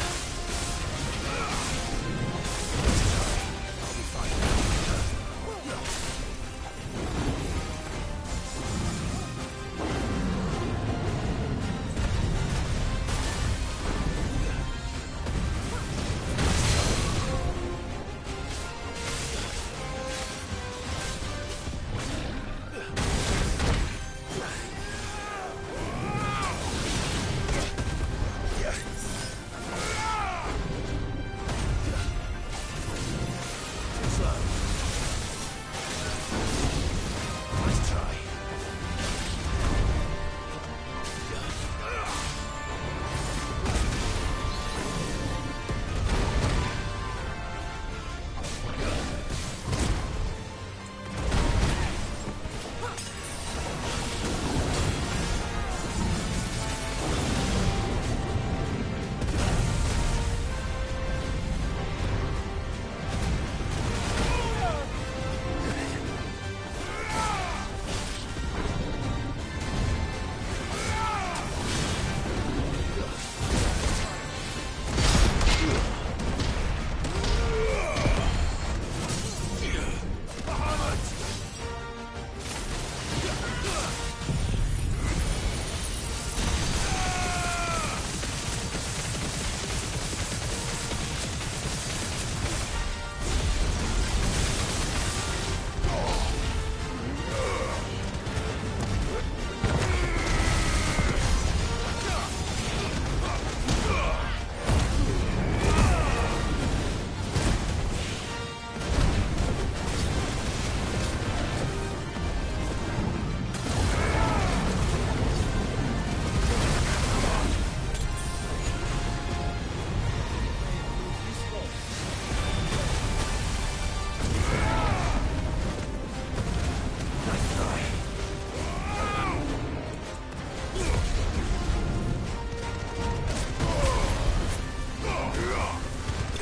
S1: I'll be fine.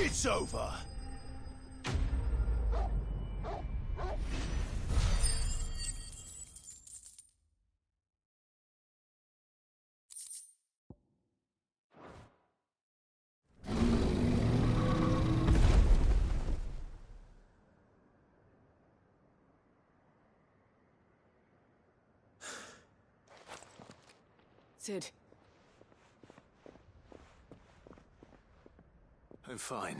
S18: It's over!
S16: Sid.
S1: I'm fine.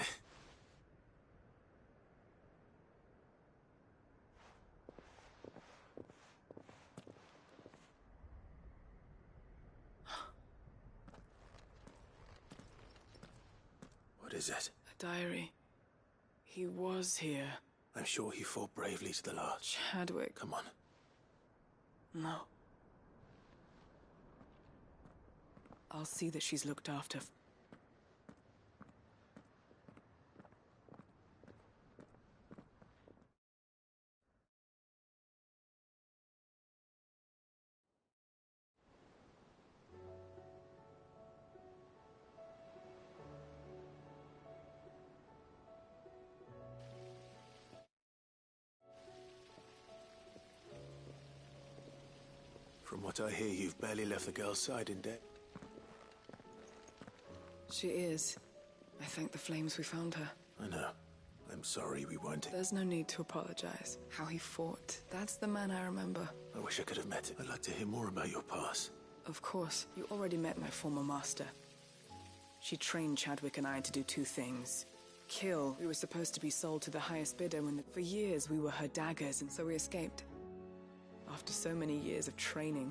S1: What is it?
S16: A diary. He was here.
S1: I'm sure he fought bravely to the last.
S16: Chadwick.
S1: Come on.
S16: No. I'll see that she's looked after.
S1: From what I hear, you've barely left the girl's side in debt.
S16: She is. I thank the flames we found her.
S1: I know. I'm sorry we weren't.
S16: There's no need to apologize. How he fought. That's the man I remember.
S1: I wish I could have met him. I'd like to hear more about your past.
S16: Of course. You already met my former master. She trained Chadwick and I to do two things. Kill. We were supposed to be sold to the highest bidder for years we were her daggers, and so we escaped. After so many years of training,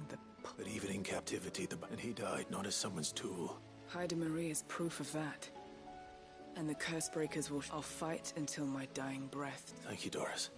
S1: But even in captivity, and he died not as someone's tool.
S16: Haida Marie is proof of that. And the curse breakers I'll fight until my dying breath.
S1: Thank you, Doris.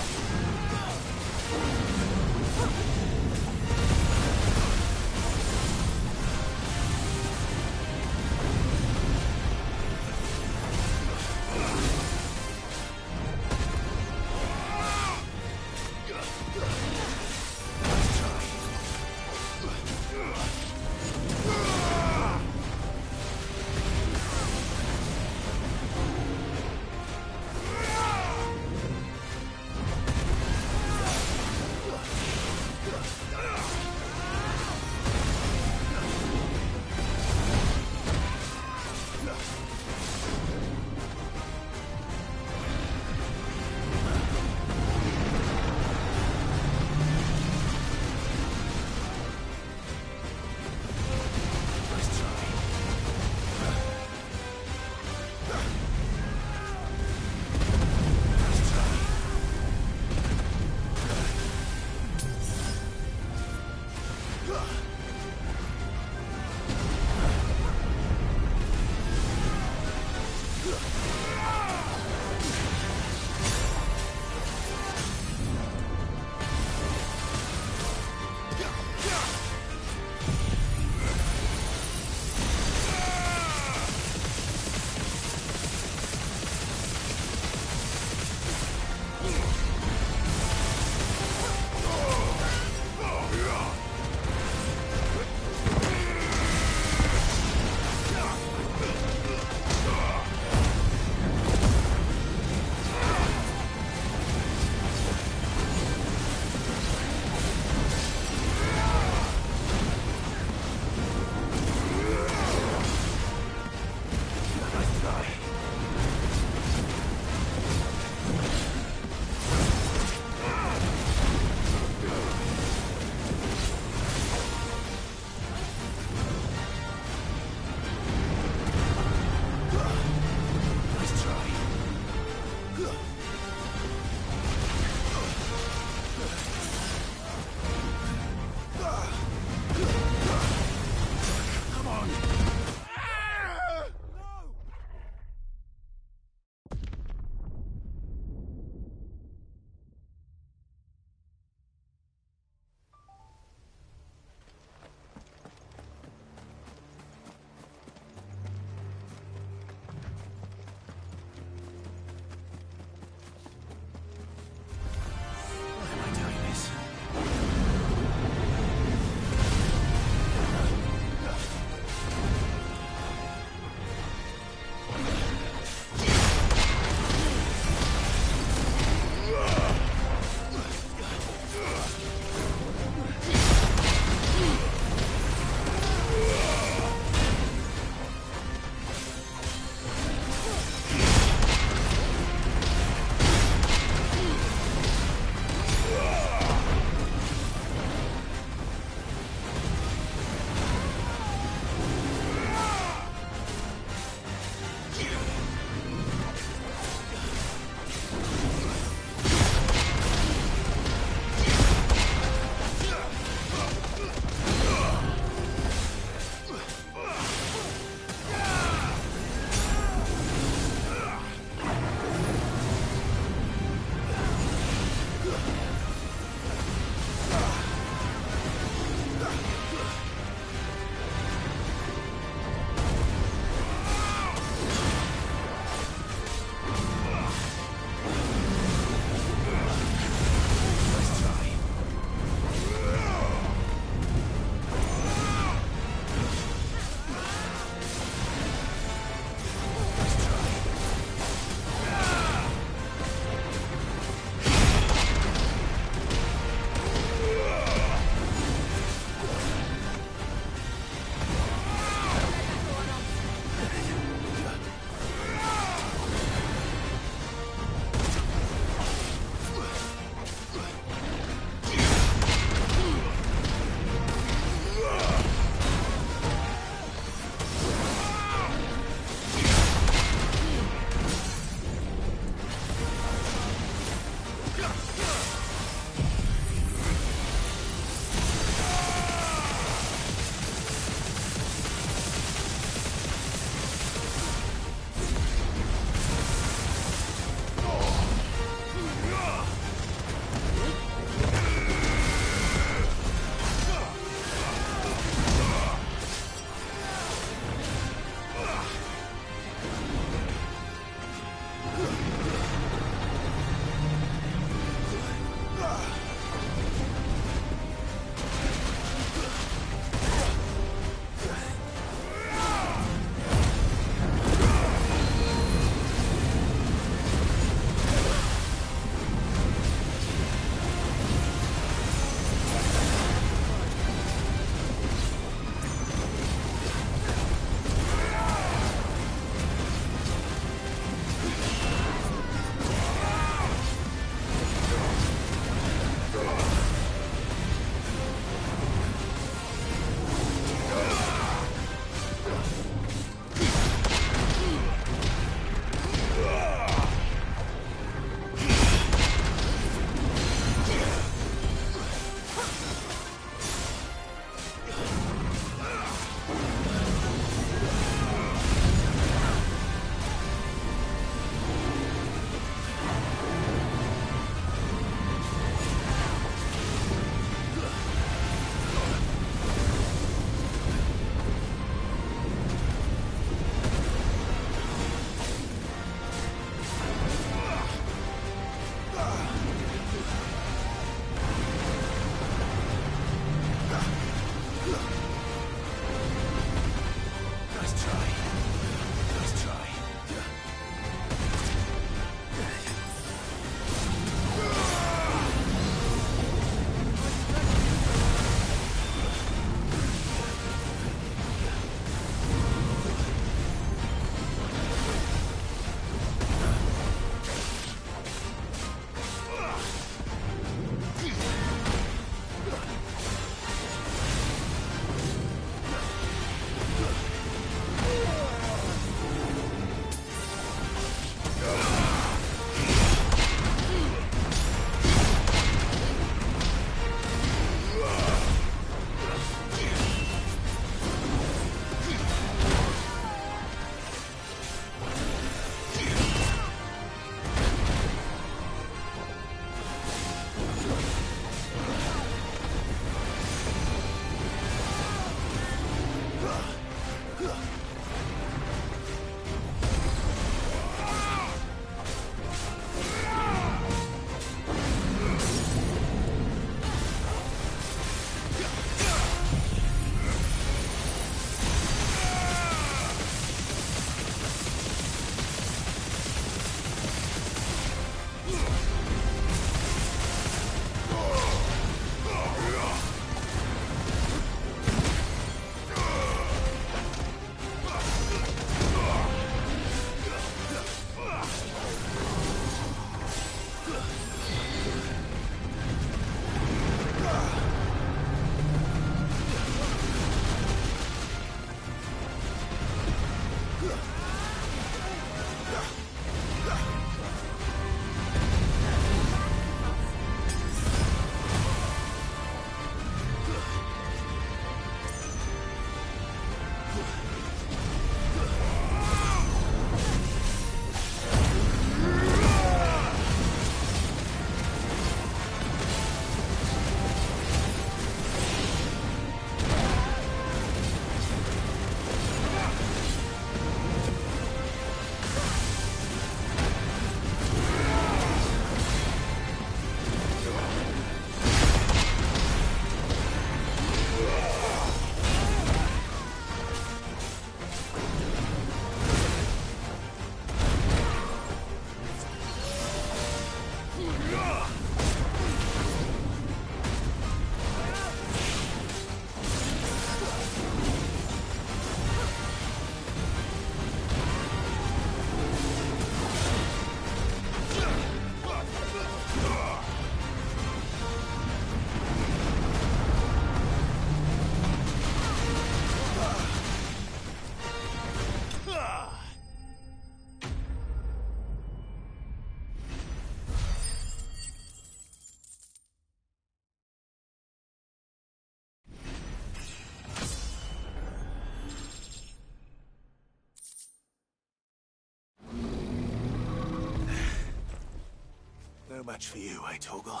S1: match for you, eh, Torgal?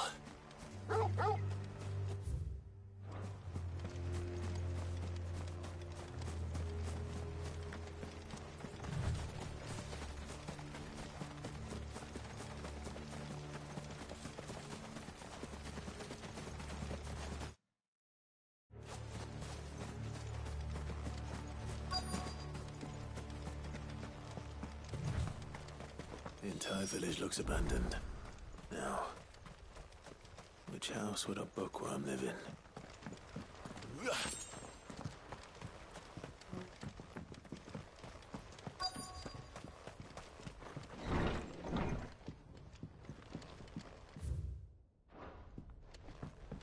S1: The entire village looks abandoned. Now, which house would a bookworm live in?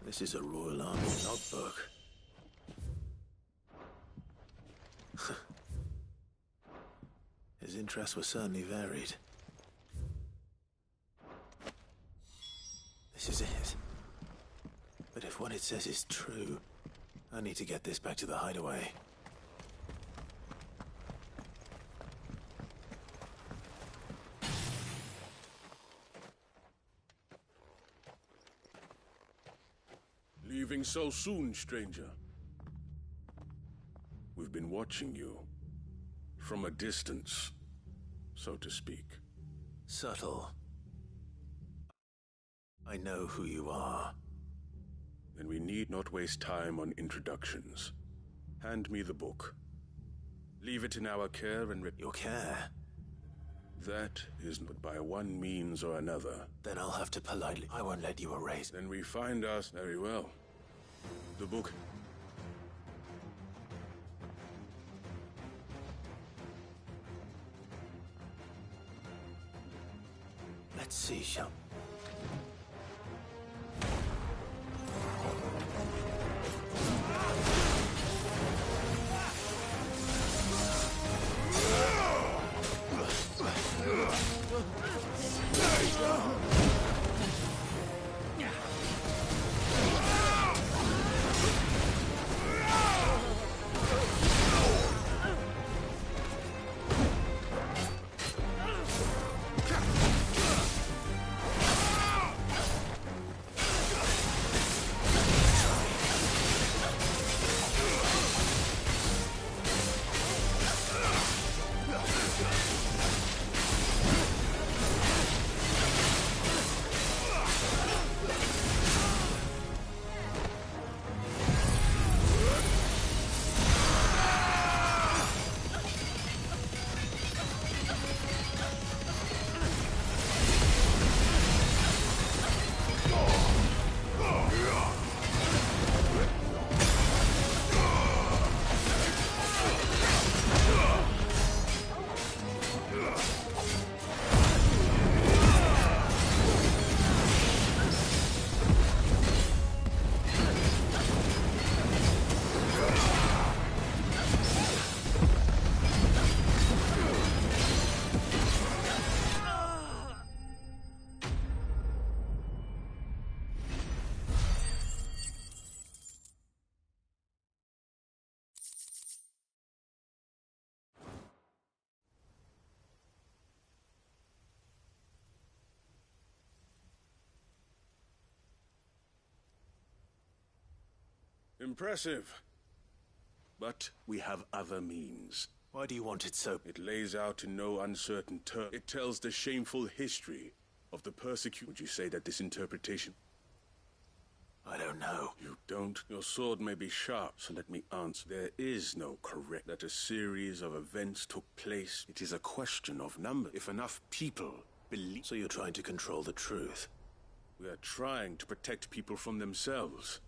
S1: This is a Royal Army logbook. His interests were certainly varied. This is it. But if what it says is true, I need to get this back to the hideaway.
S19: Leaving so soon, stranger? We've been watching you. From a distance, so to speak.
S1: Subtle. I know who you are.
S19: Then we need not waste time on introductions. Hand me the book. Leave it in our care and
S1: Your care?
S19: That is not by one means or another.
S1: Then I'll have to politely... I won't let you erase.
S19: Then we find us very well. The book.
S1: Let's see, shall...
S19: Impressive. But we have other means.
S1: Why do you want it so?
S19: It lays out in no uncertain terms. It tells the shameful history of the persecution. Would you say that this interpretation?
S1: I don't know.
S19: You don't? Your sword may be sharp, so let me answer. There is no correct that a series of events took place. It is a question of number. If enough people believe...
S1: So you're trying to control the truth?
S19: We are trying to protect people from themselves.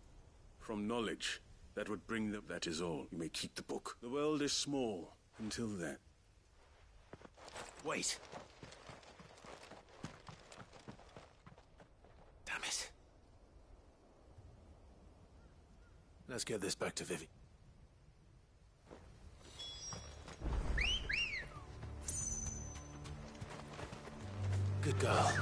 S19: From knowledge that would bring them... That is all. You may keep the book. The world is small. Until then.
S1: Wait. Damn it. Let's get this back to Vivi. Good girl.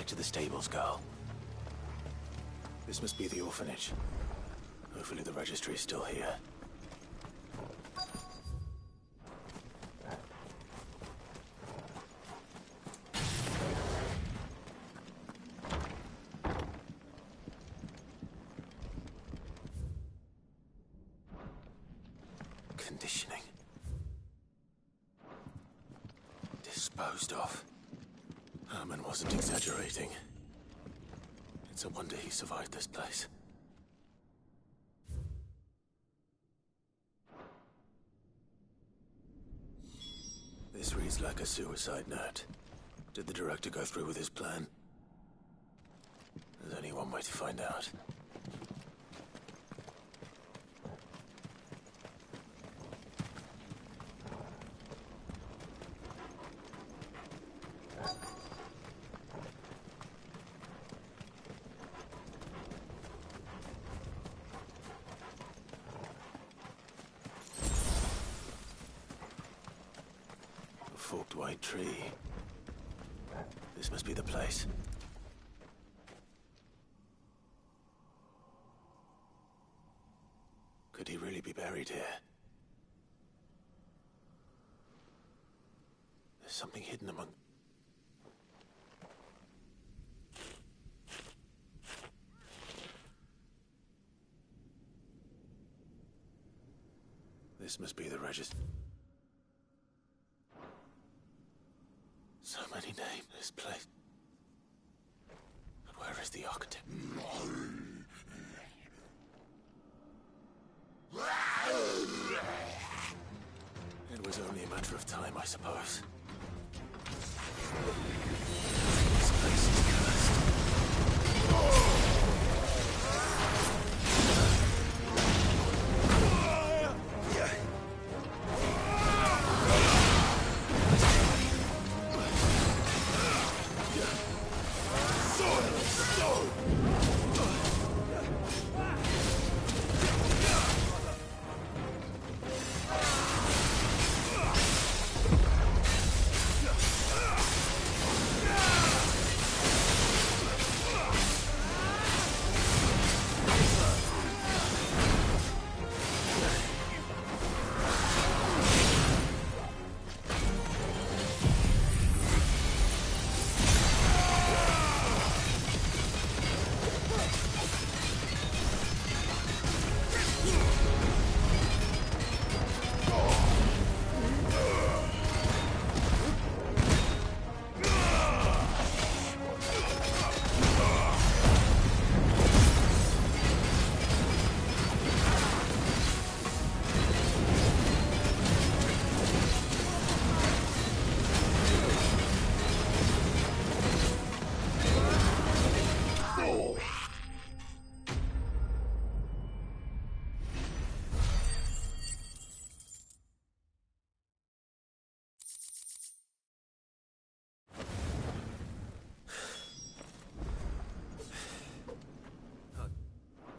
S1: back to the stables, girl. This must be the orphanage. Hopefully the registry is still here. Conditioning. Disposed of. Herman wasn't exaggerating. It's a wonder he survived this place. This reads like a suicide note. Did the director go through with his plan? There's only one way to find out. Forked white tree. This must be the place. Could he really be buried here? There's something hidden among... This must be the register. So many names, this place. But where is the architect? It was only a matter of time, I suppose. This place is cursed.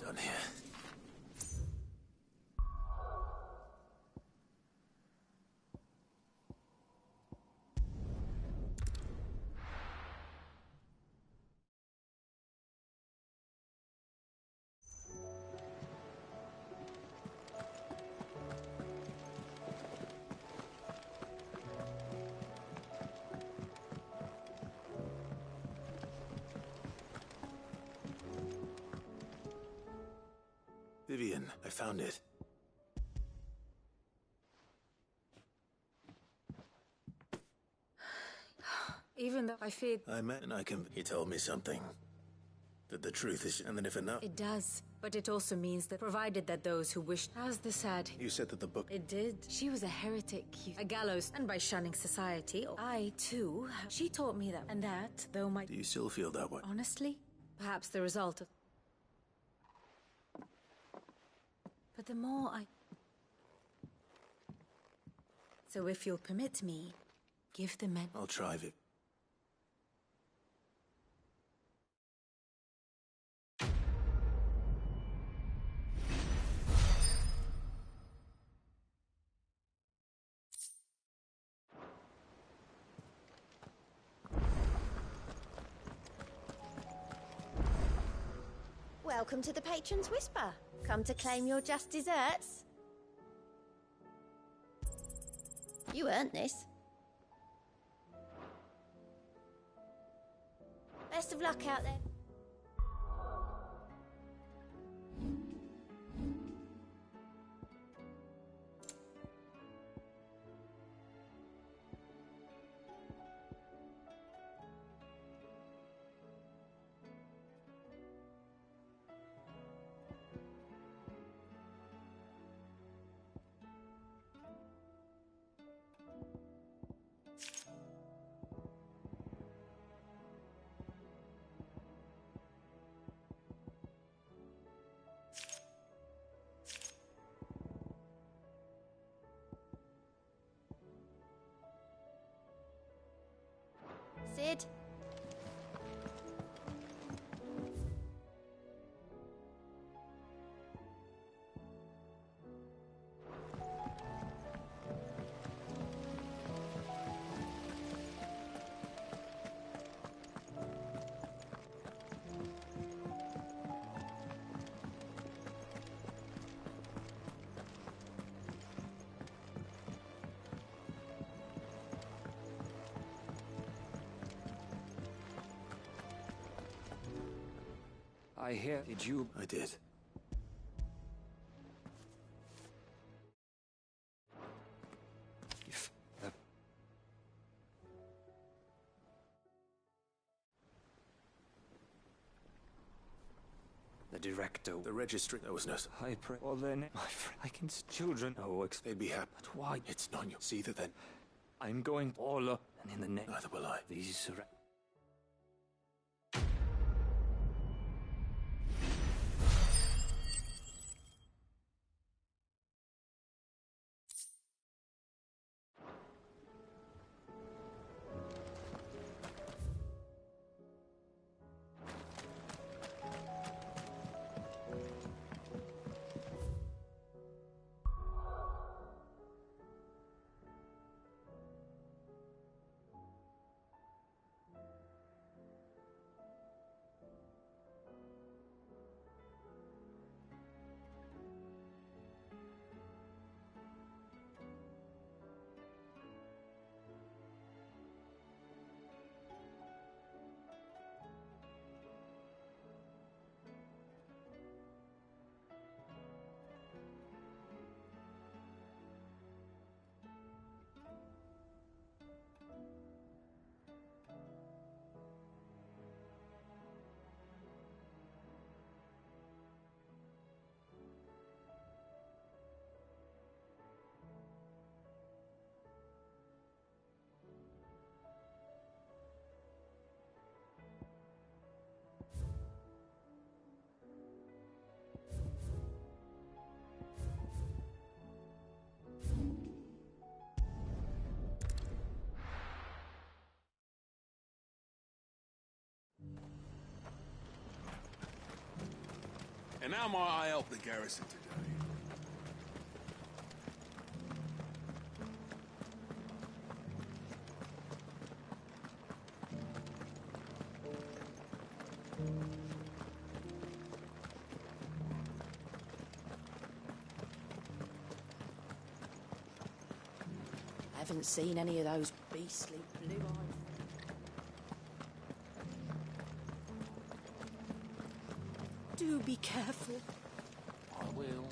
S1: Done here. Vivian, I found it.
S6: Even though I feared...
S1: I met and I can... He told me something. That the truth is... And then if enough...
S6: It does. But it also means that provided that those who wish... How's the sad?
S1: You said that the book...
S6: It did. She was a heretic. A gallows. And by shunning society, I, too... She taught me that. And that, though my...
S1: Do you still feel that way?
S6: Honestly? Perhaps the result of... But the more I... So if you'll permit me, give the men...
S1: I'll try, Viv.
S4: Welcome to the Patron's Whisper. Come to claim your just desserts? You earned this. Best of luck out there. Sid?
S13: I hear. Did you?
S1: I did.
S13: If the director,
S1: The registry. There was no.
S13: I pray. Well then, my friend, against children. Oh,
S1: They'd be happy.
S13: but why?
S1: It's not you. See that then.
S13: I'm going all up, and in the next.
S1: Neither will I.
S13: These.
S19: And how might I help the garrison today?
S8: I haven't seen any of those beastly blue-eyed... Do be careful.
S10: I will.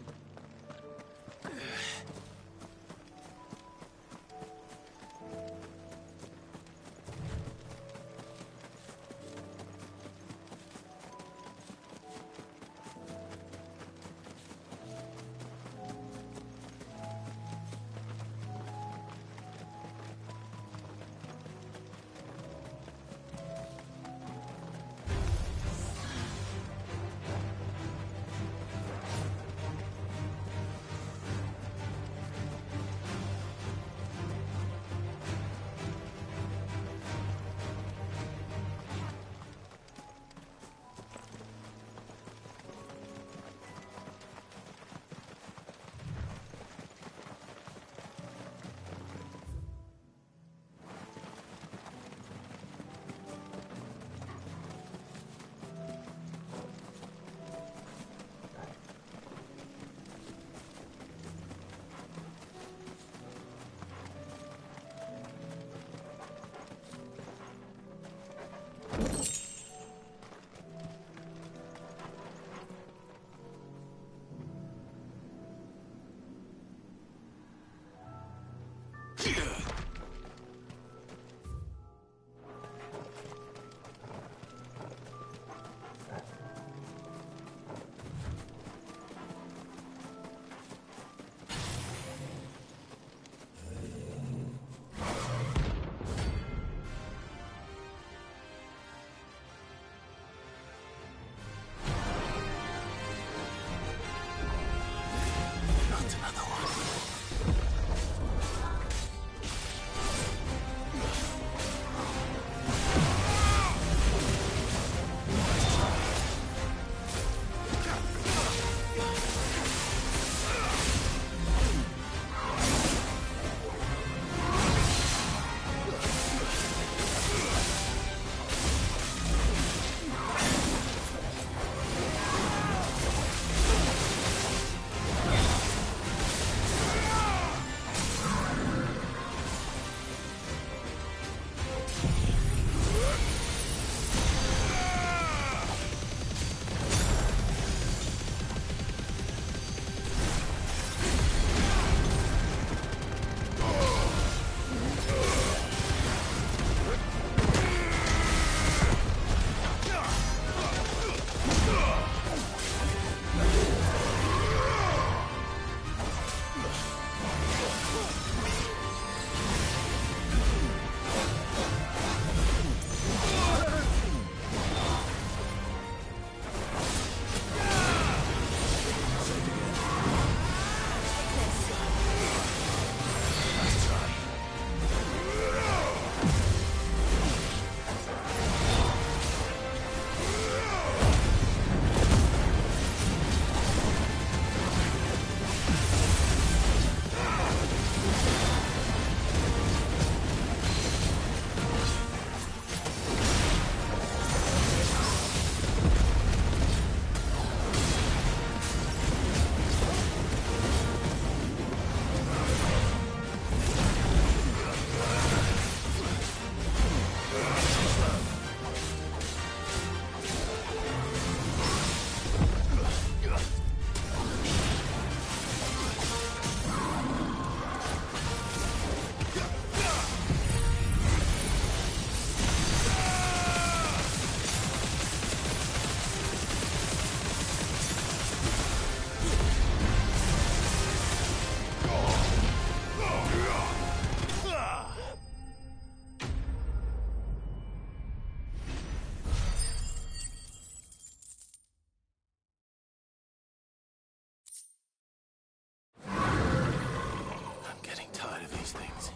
S1: getting tired of these things.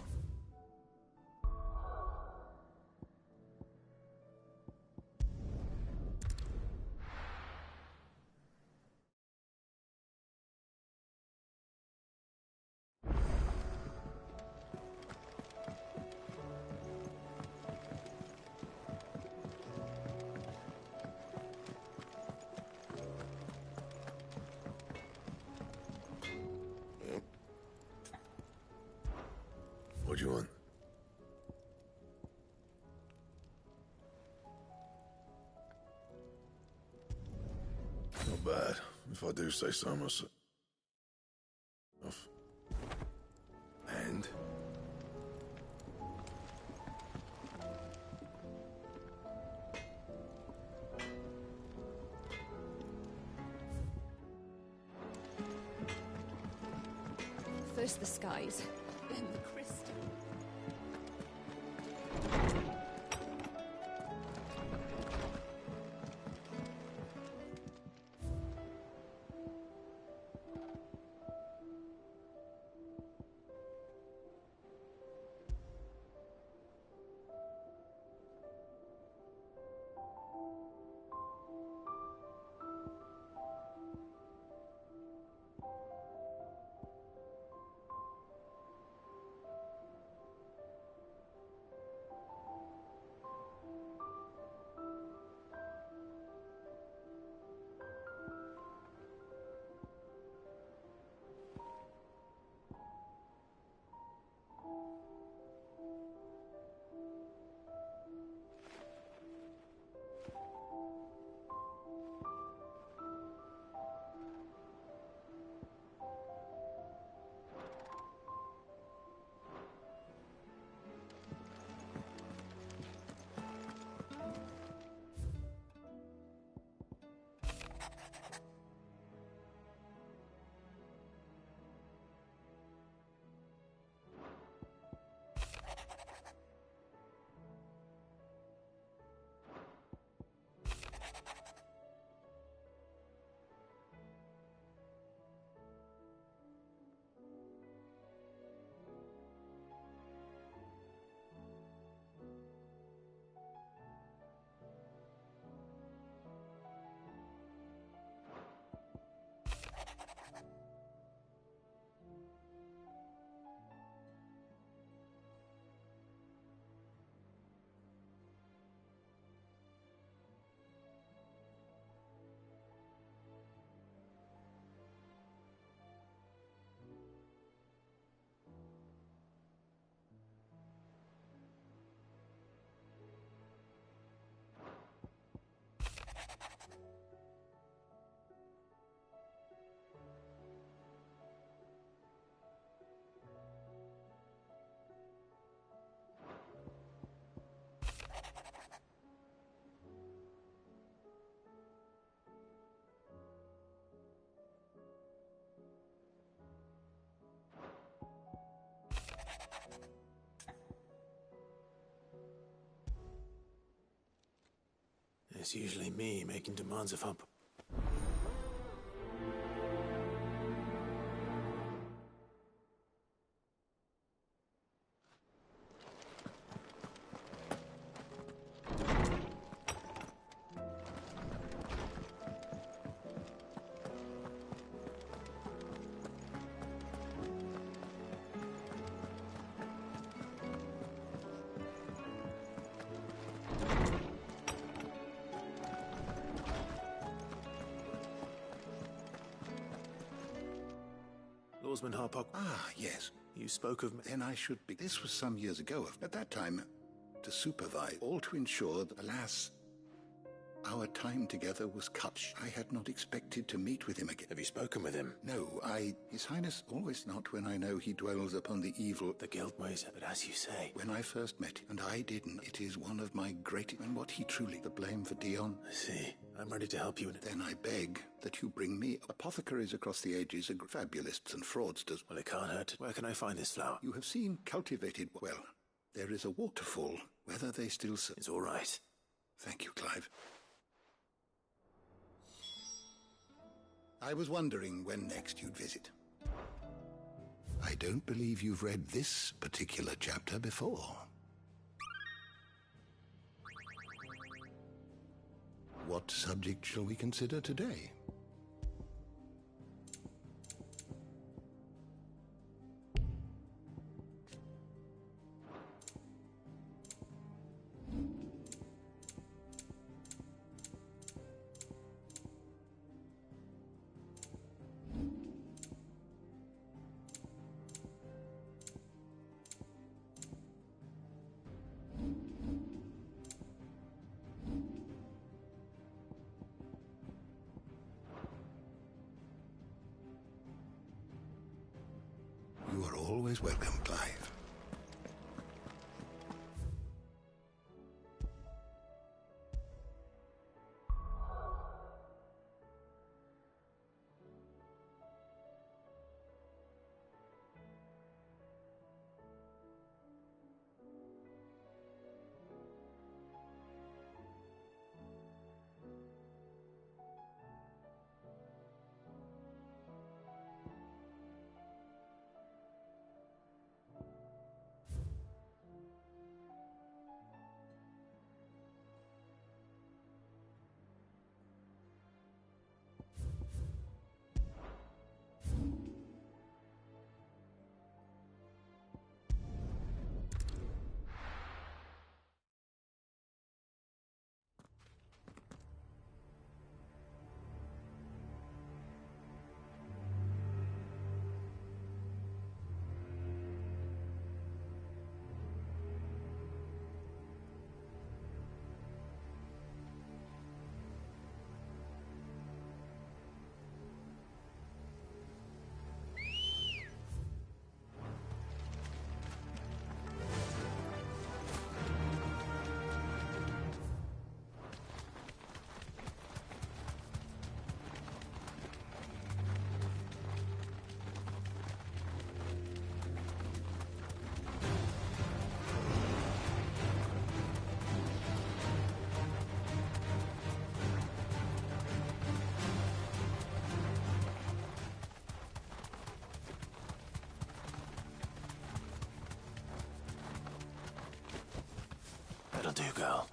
S9: What do you want? Not bad, if I do say so myself. And?
S6: First the skies, then the crystal.
S1: It's usually me making demands of her. Lawsman Harpock.
S11: Ah, yes.
S1: You spoke of me.
S11: Then I should be. This was some years ago. At that time, to supervise, all to ensure that, alas, our time together was cut. I had not expected to meet with him again.
S1: Have you spoken with him?
S11: No, His Highness always not when I know he dwells upon the evil.
S1: The Guildways, but as you say.
S11: When I first met him, and I didn't, it is one of my greatest, and what he truly, the blame for Dion.
S1: I see. I'm ready to help you.
S11: Then I beg that you bring me apothecaries across the ages, fabulists and fraudsters.
S1: Well, it can't hurt. Where can I find this flower?
S11: You have seen cultivated. Well, there is a waterfall. Whether they still serve.
S1: It's all right.
S11: Thank you, Clive. I was wondering when next you'd visit. I don't believe you've read this particular chapter before. What subject shall we consider today? You are always welcome, Clive.
S1: That'll do, girl.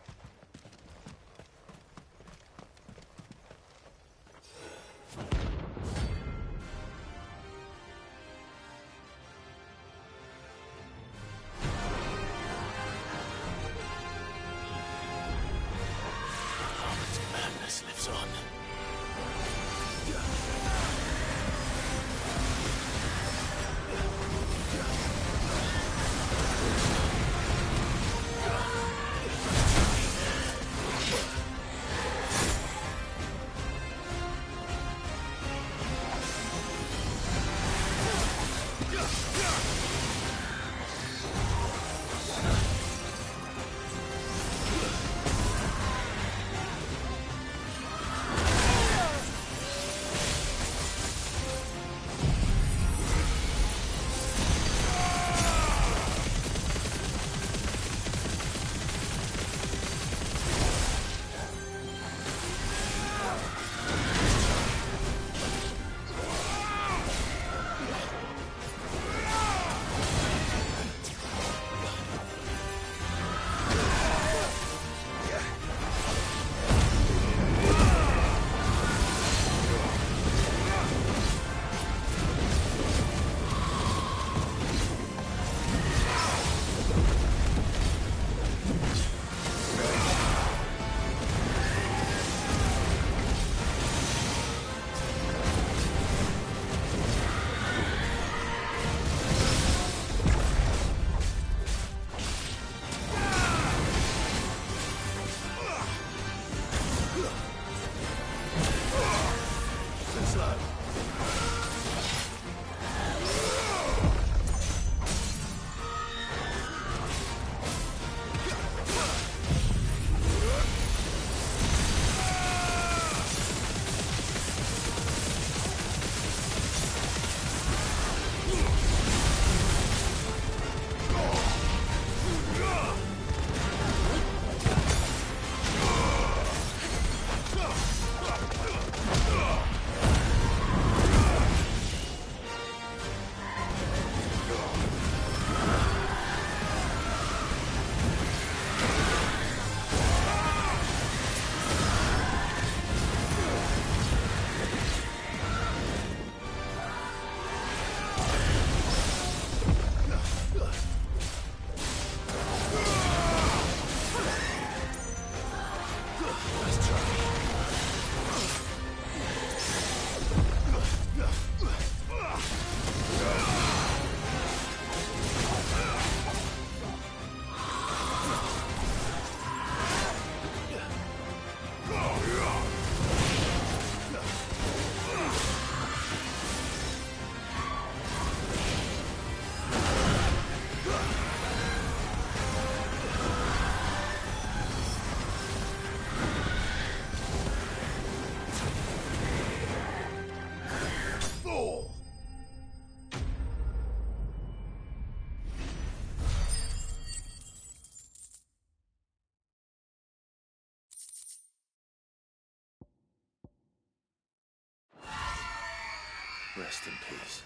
S1: Harmon's madness lives on. Rest in peace.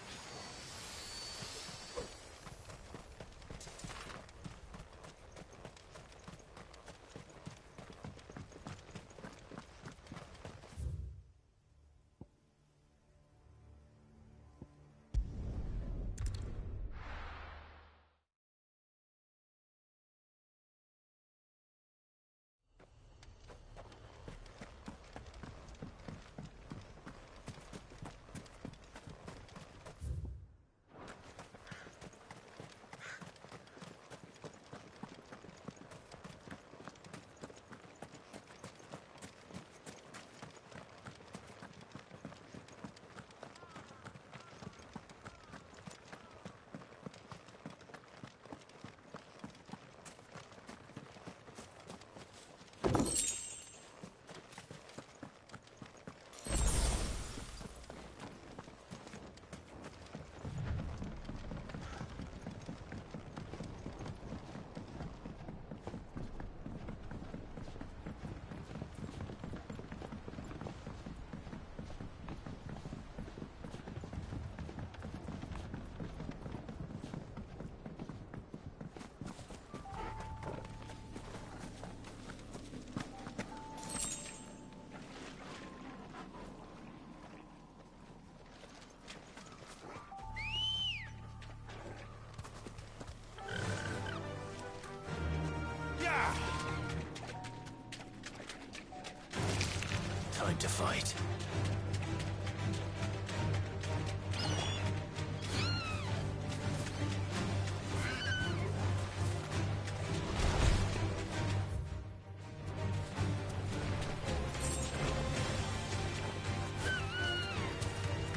S1: Time to fight.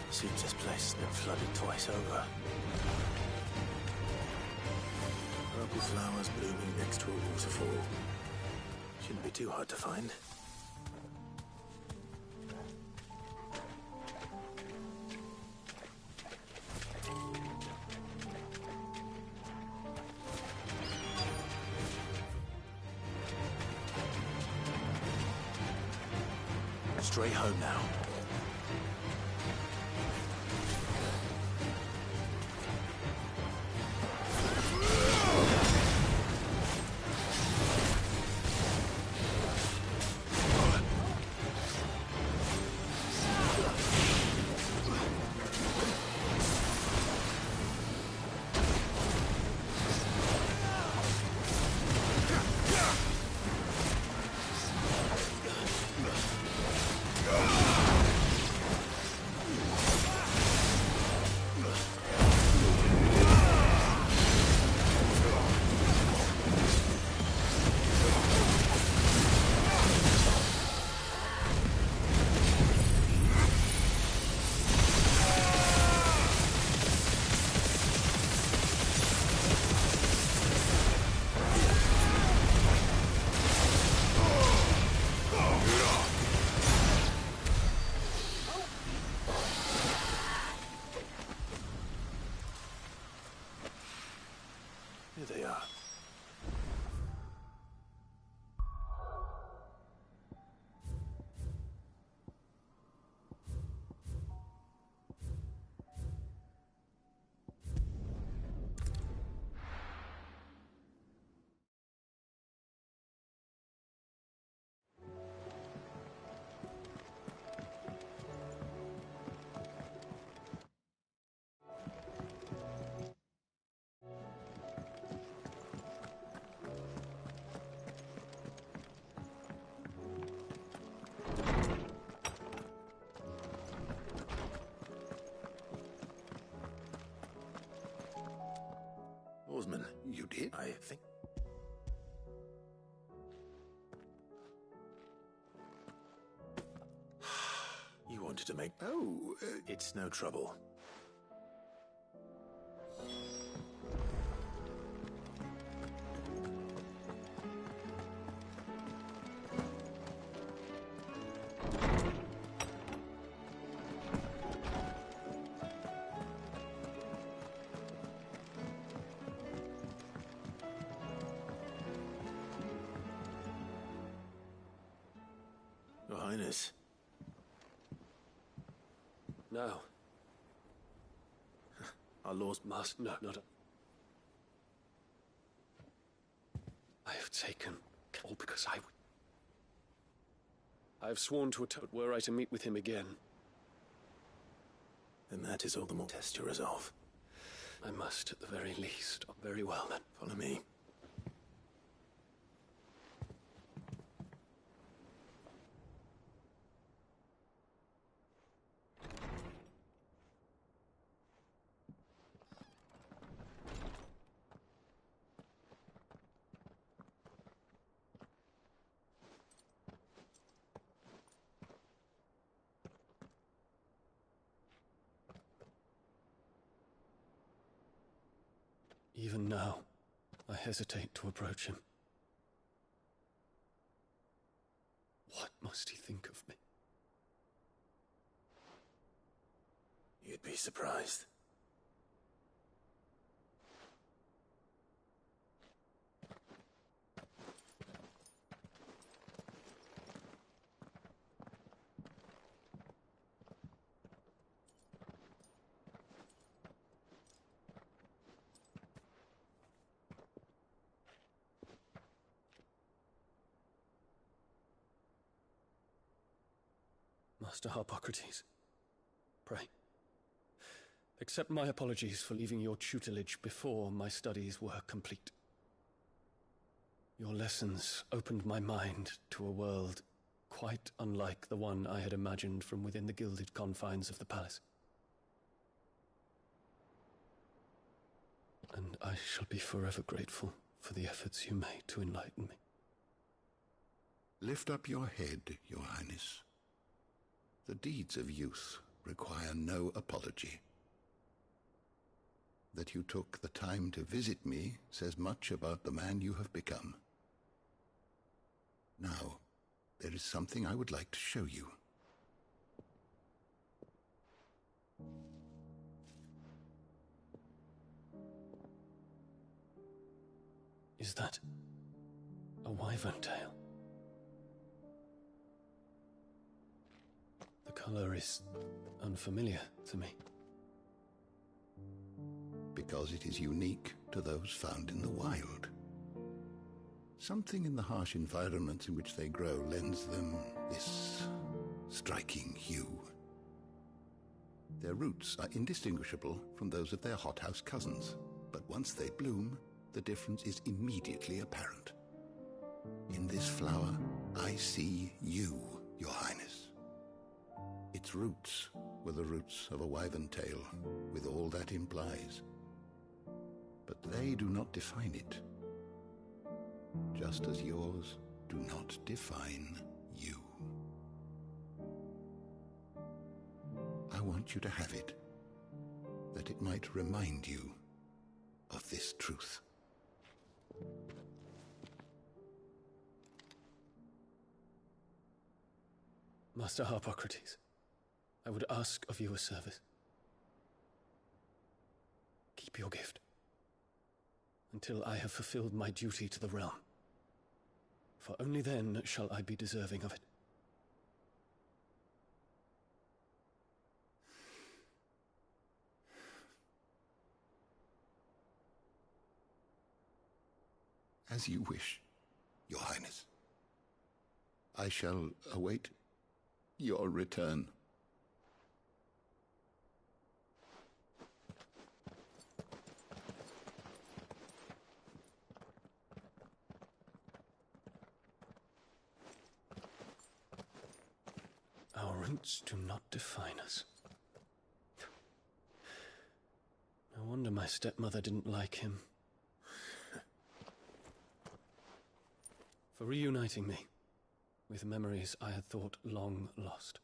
S1: Seems this place has been flooded twice over. Purple flowers blooming next to a waterfall. Shouldn't be too hard to find. Straight home now. Here they are. Oarsman.
S11: You did?
S1: I think. You wanted to make.
S11: Oh,
S1: it's no trouble. Your Highness.
S13: No.
S17: Our laws must... No, not... I have taken all because I have sworn to atone. Were I to meet with him again...
S1: Then that is all the more test your resolve.
S17: I must, at the very least. Very well, then.
S1: Follow me.
S17: Even now, I hesitate to approach him. What must he think of me?
S1: You'd be surprised.
S17: Master Harpocrates, pray, accept my apologies for leaving your tutelage before my studies were complete. Your lessons opened my mind to a world quite unlike the one I had imagined from within the gilded confines of the palace. And I shall be forever grateful for the efforts you made to enlighten me.
S11: Lift up your head, Your Highness. The deeds of youth require no apology. That you took the time to visit me says much about the man you have become. Now, there is something I would like to show you.
S17: Is that a wyvern tail? The color is unfamiliar to me.
S11: Because it is unique to those found in the wild. Something in the harsh environments in which they grow lends them this striking hue. Their roots are indistinguishable from those of their hothouse cousins, but once they bloom, the difference is immediately apparent. In this flower, I see you, Your Highness. Its roots were the roots of a wyvern tail, with all that implies. But they do not define it, just as yours do not define you. I want you to have it, that it might remind you of this truth.
S17: Master Harpocrates, I would ask of you a service. Keep your gift until I have fulfilled my duty to the realm, for only then shall I be deserving of it.
S11: As you wish, Your Highness. I shall await your return.
S17: Our roots do not define us. No wonder my stepmother didn't like him. For reuniting me with memories I had thought long lost.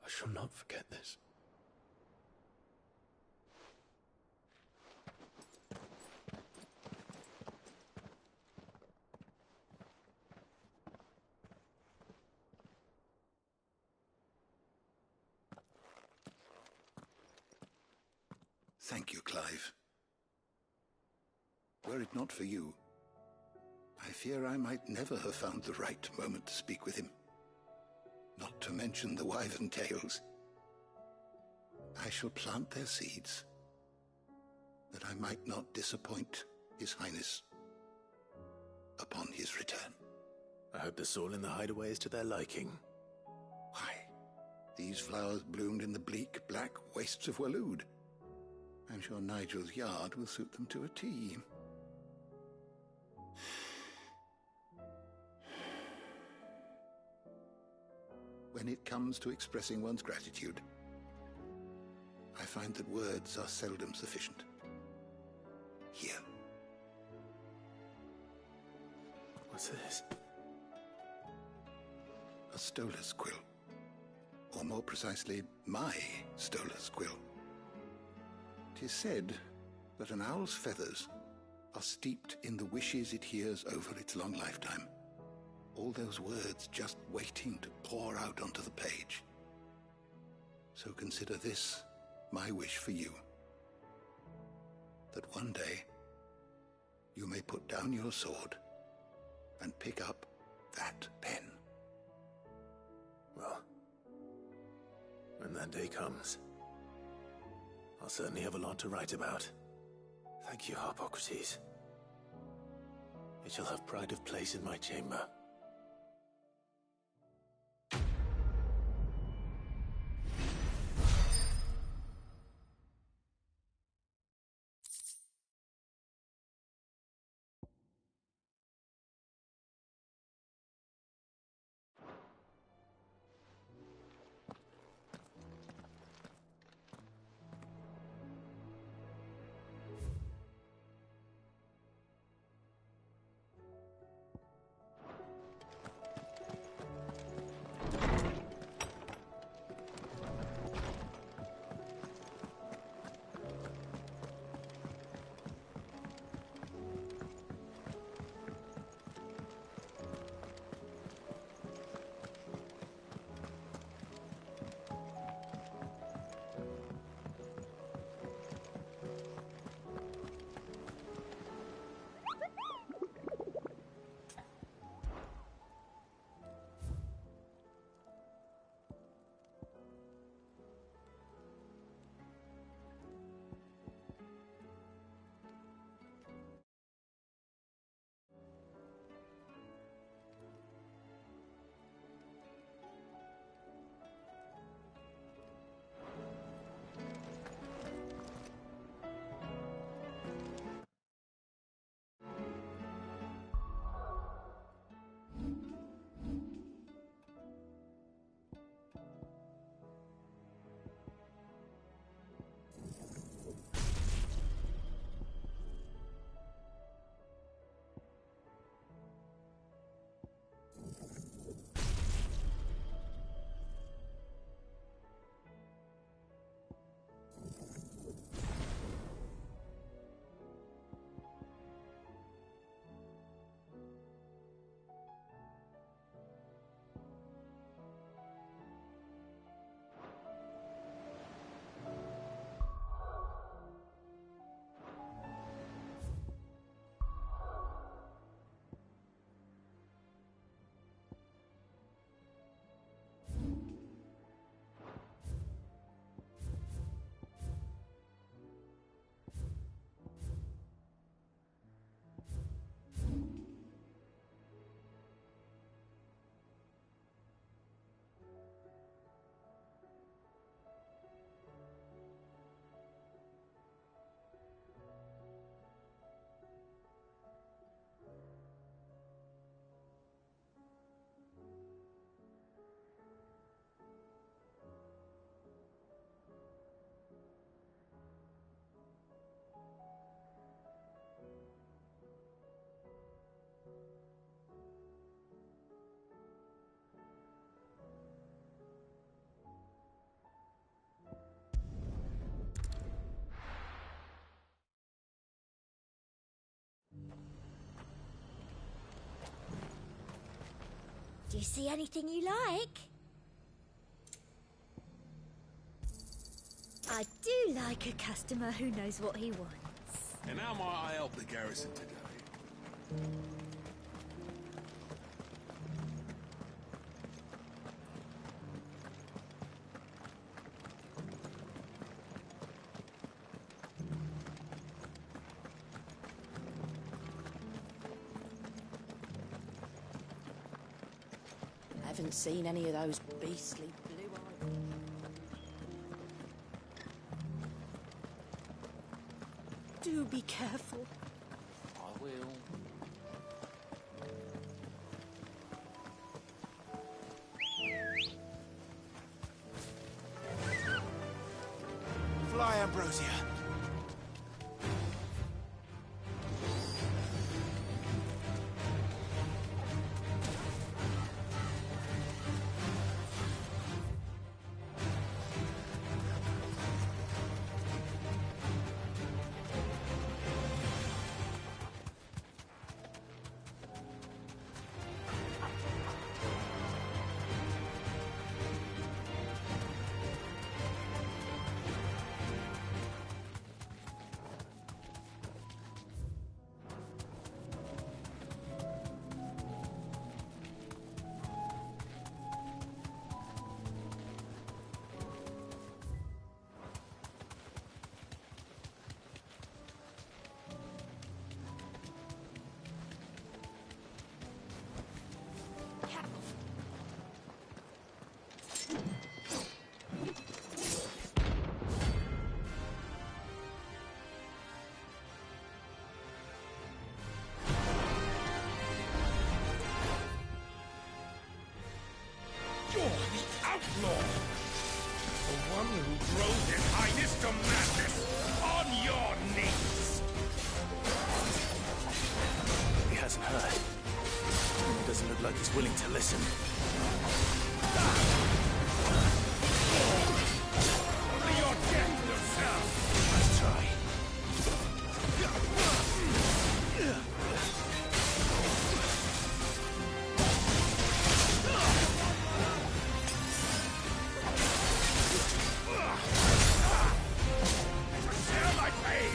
S17: I shall not forget this.
S11: Thank you, Clive. Were it not for you, I fear I might never have found the right moment to speak with him. not to mention the wyvern tails. I shall plant their seeds, that I might not disappoint His Highness upon his return.
S1: I hope the soil in the hideaway is to their liking.
S11: Why, these flowers bloomed in the bleak, black wastes of Waloed. I'm sure Nigel's yard will suit them to a T. When it comes to expressing one's gratitude, I find that words are seldom sufficient. Here.
S1: What's this?
S11: A stolas quill. Or more precisely, my stolas quill. 'Tis said that an owl's feathers are steeped in the wishes it hears over its long lifetime. All those words just waiting to pour out onto the page. So consider this my wish for you. That one day you may put down your sword and pick up that pen.
S1: Well, when that day comes, I'll certainly have a lot to write about. Thank you, Harpocrates. It shall have pride of place in my chamber.
S4: Do you see anything you like? I do like a customer who knows what he wants.
S18: And how might I help the garrison today?
S8: haven't seen any of those beastly blue-eyed... Do be careful.
S10: I will.
S3: Fly, Ambrosia.
S21: You're the outlaw! The one who drove His Highness to madness! On your knees!
S3: He hasn't heard. He doesn't look like he's willing to listen.
S21: Only your death will serve!
S3: Let's try.
S21: Share my pain!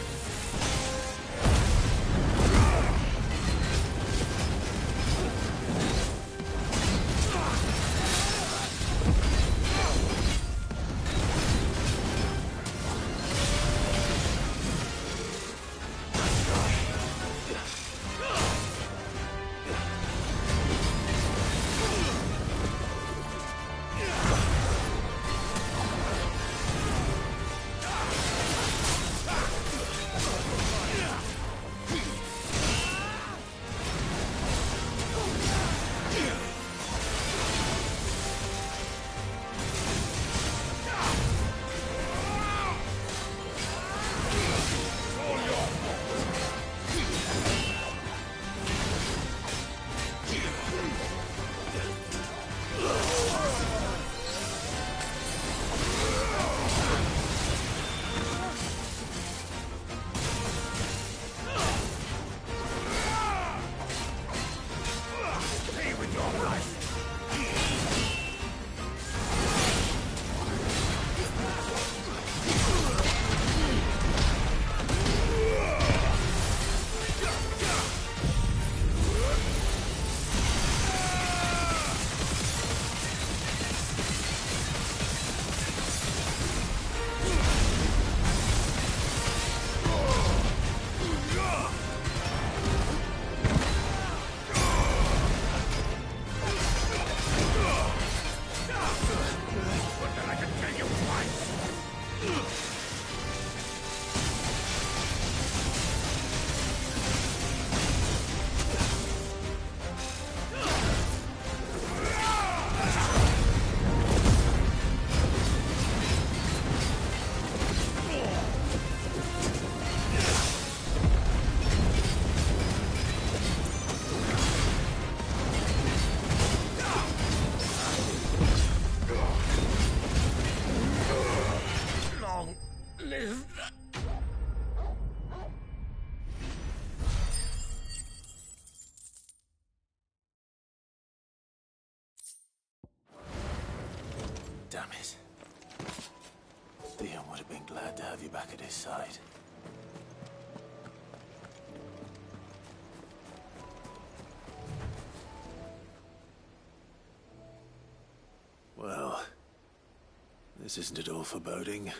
S3: Damn it. Theon would have been glad to have you back at his side. Well, this isn't at all foreboding.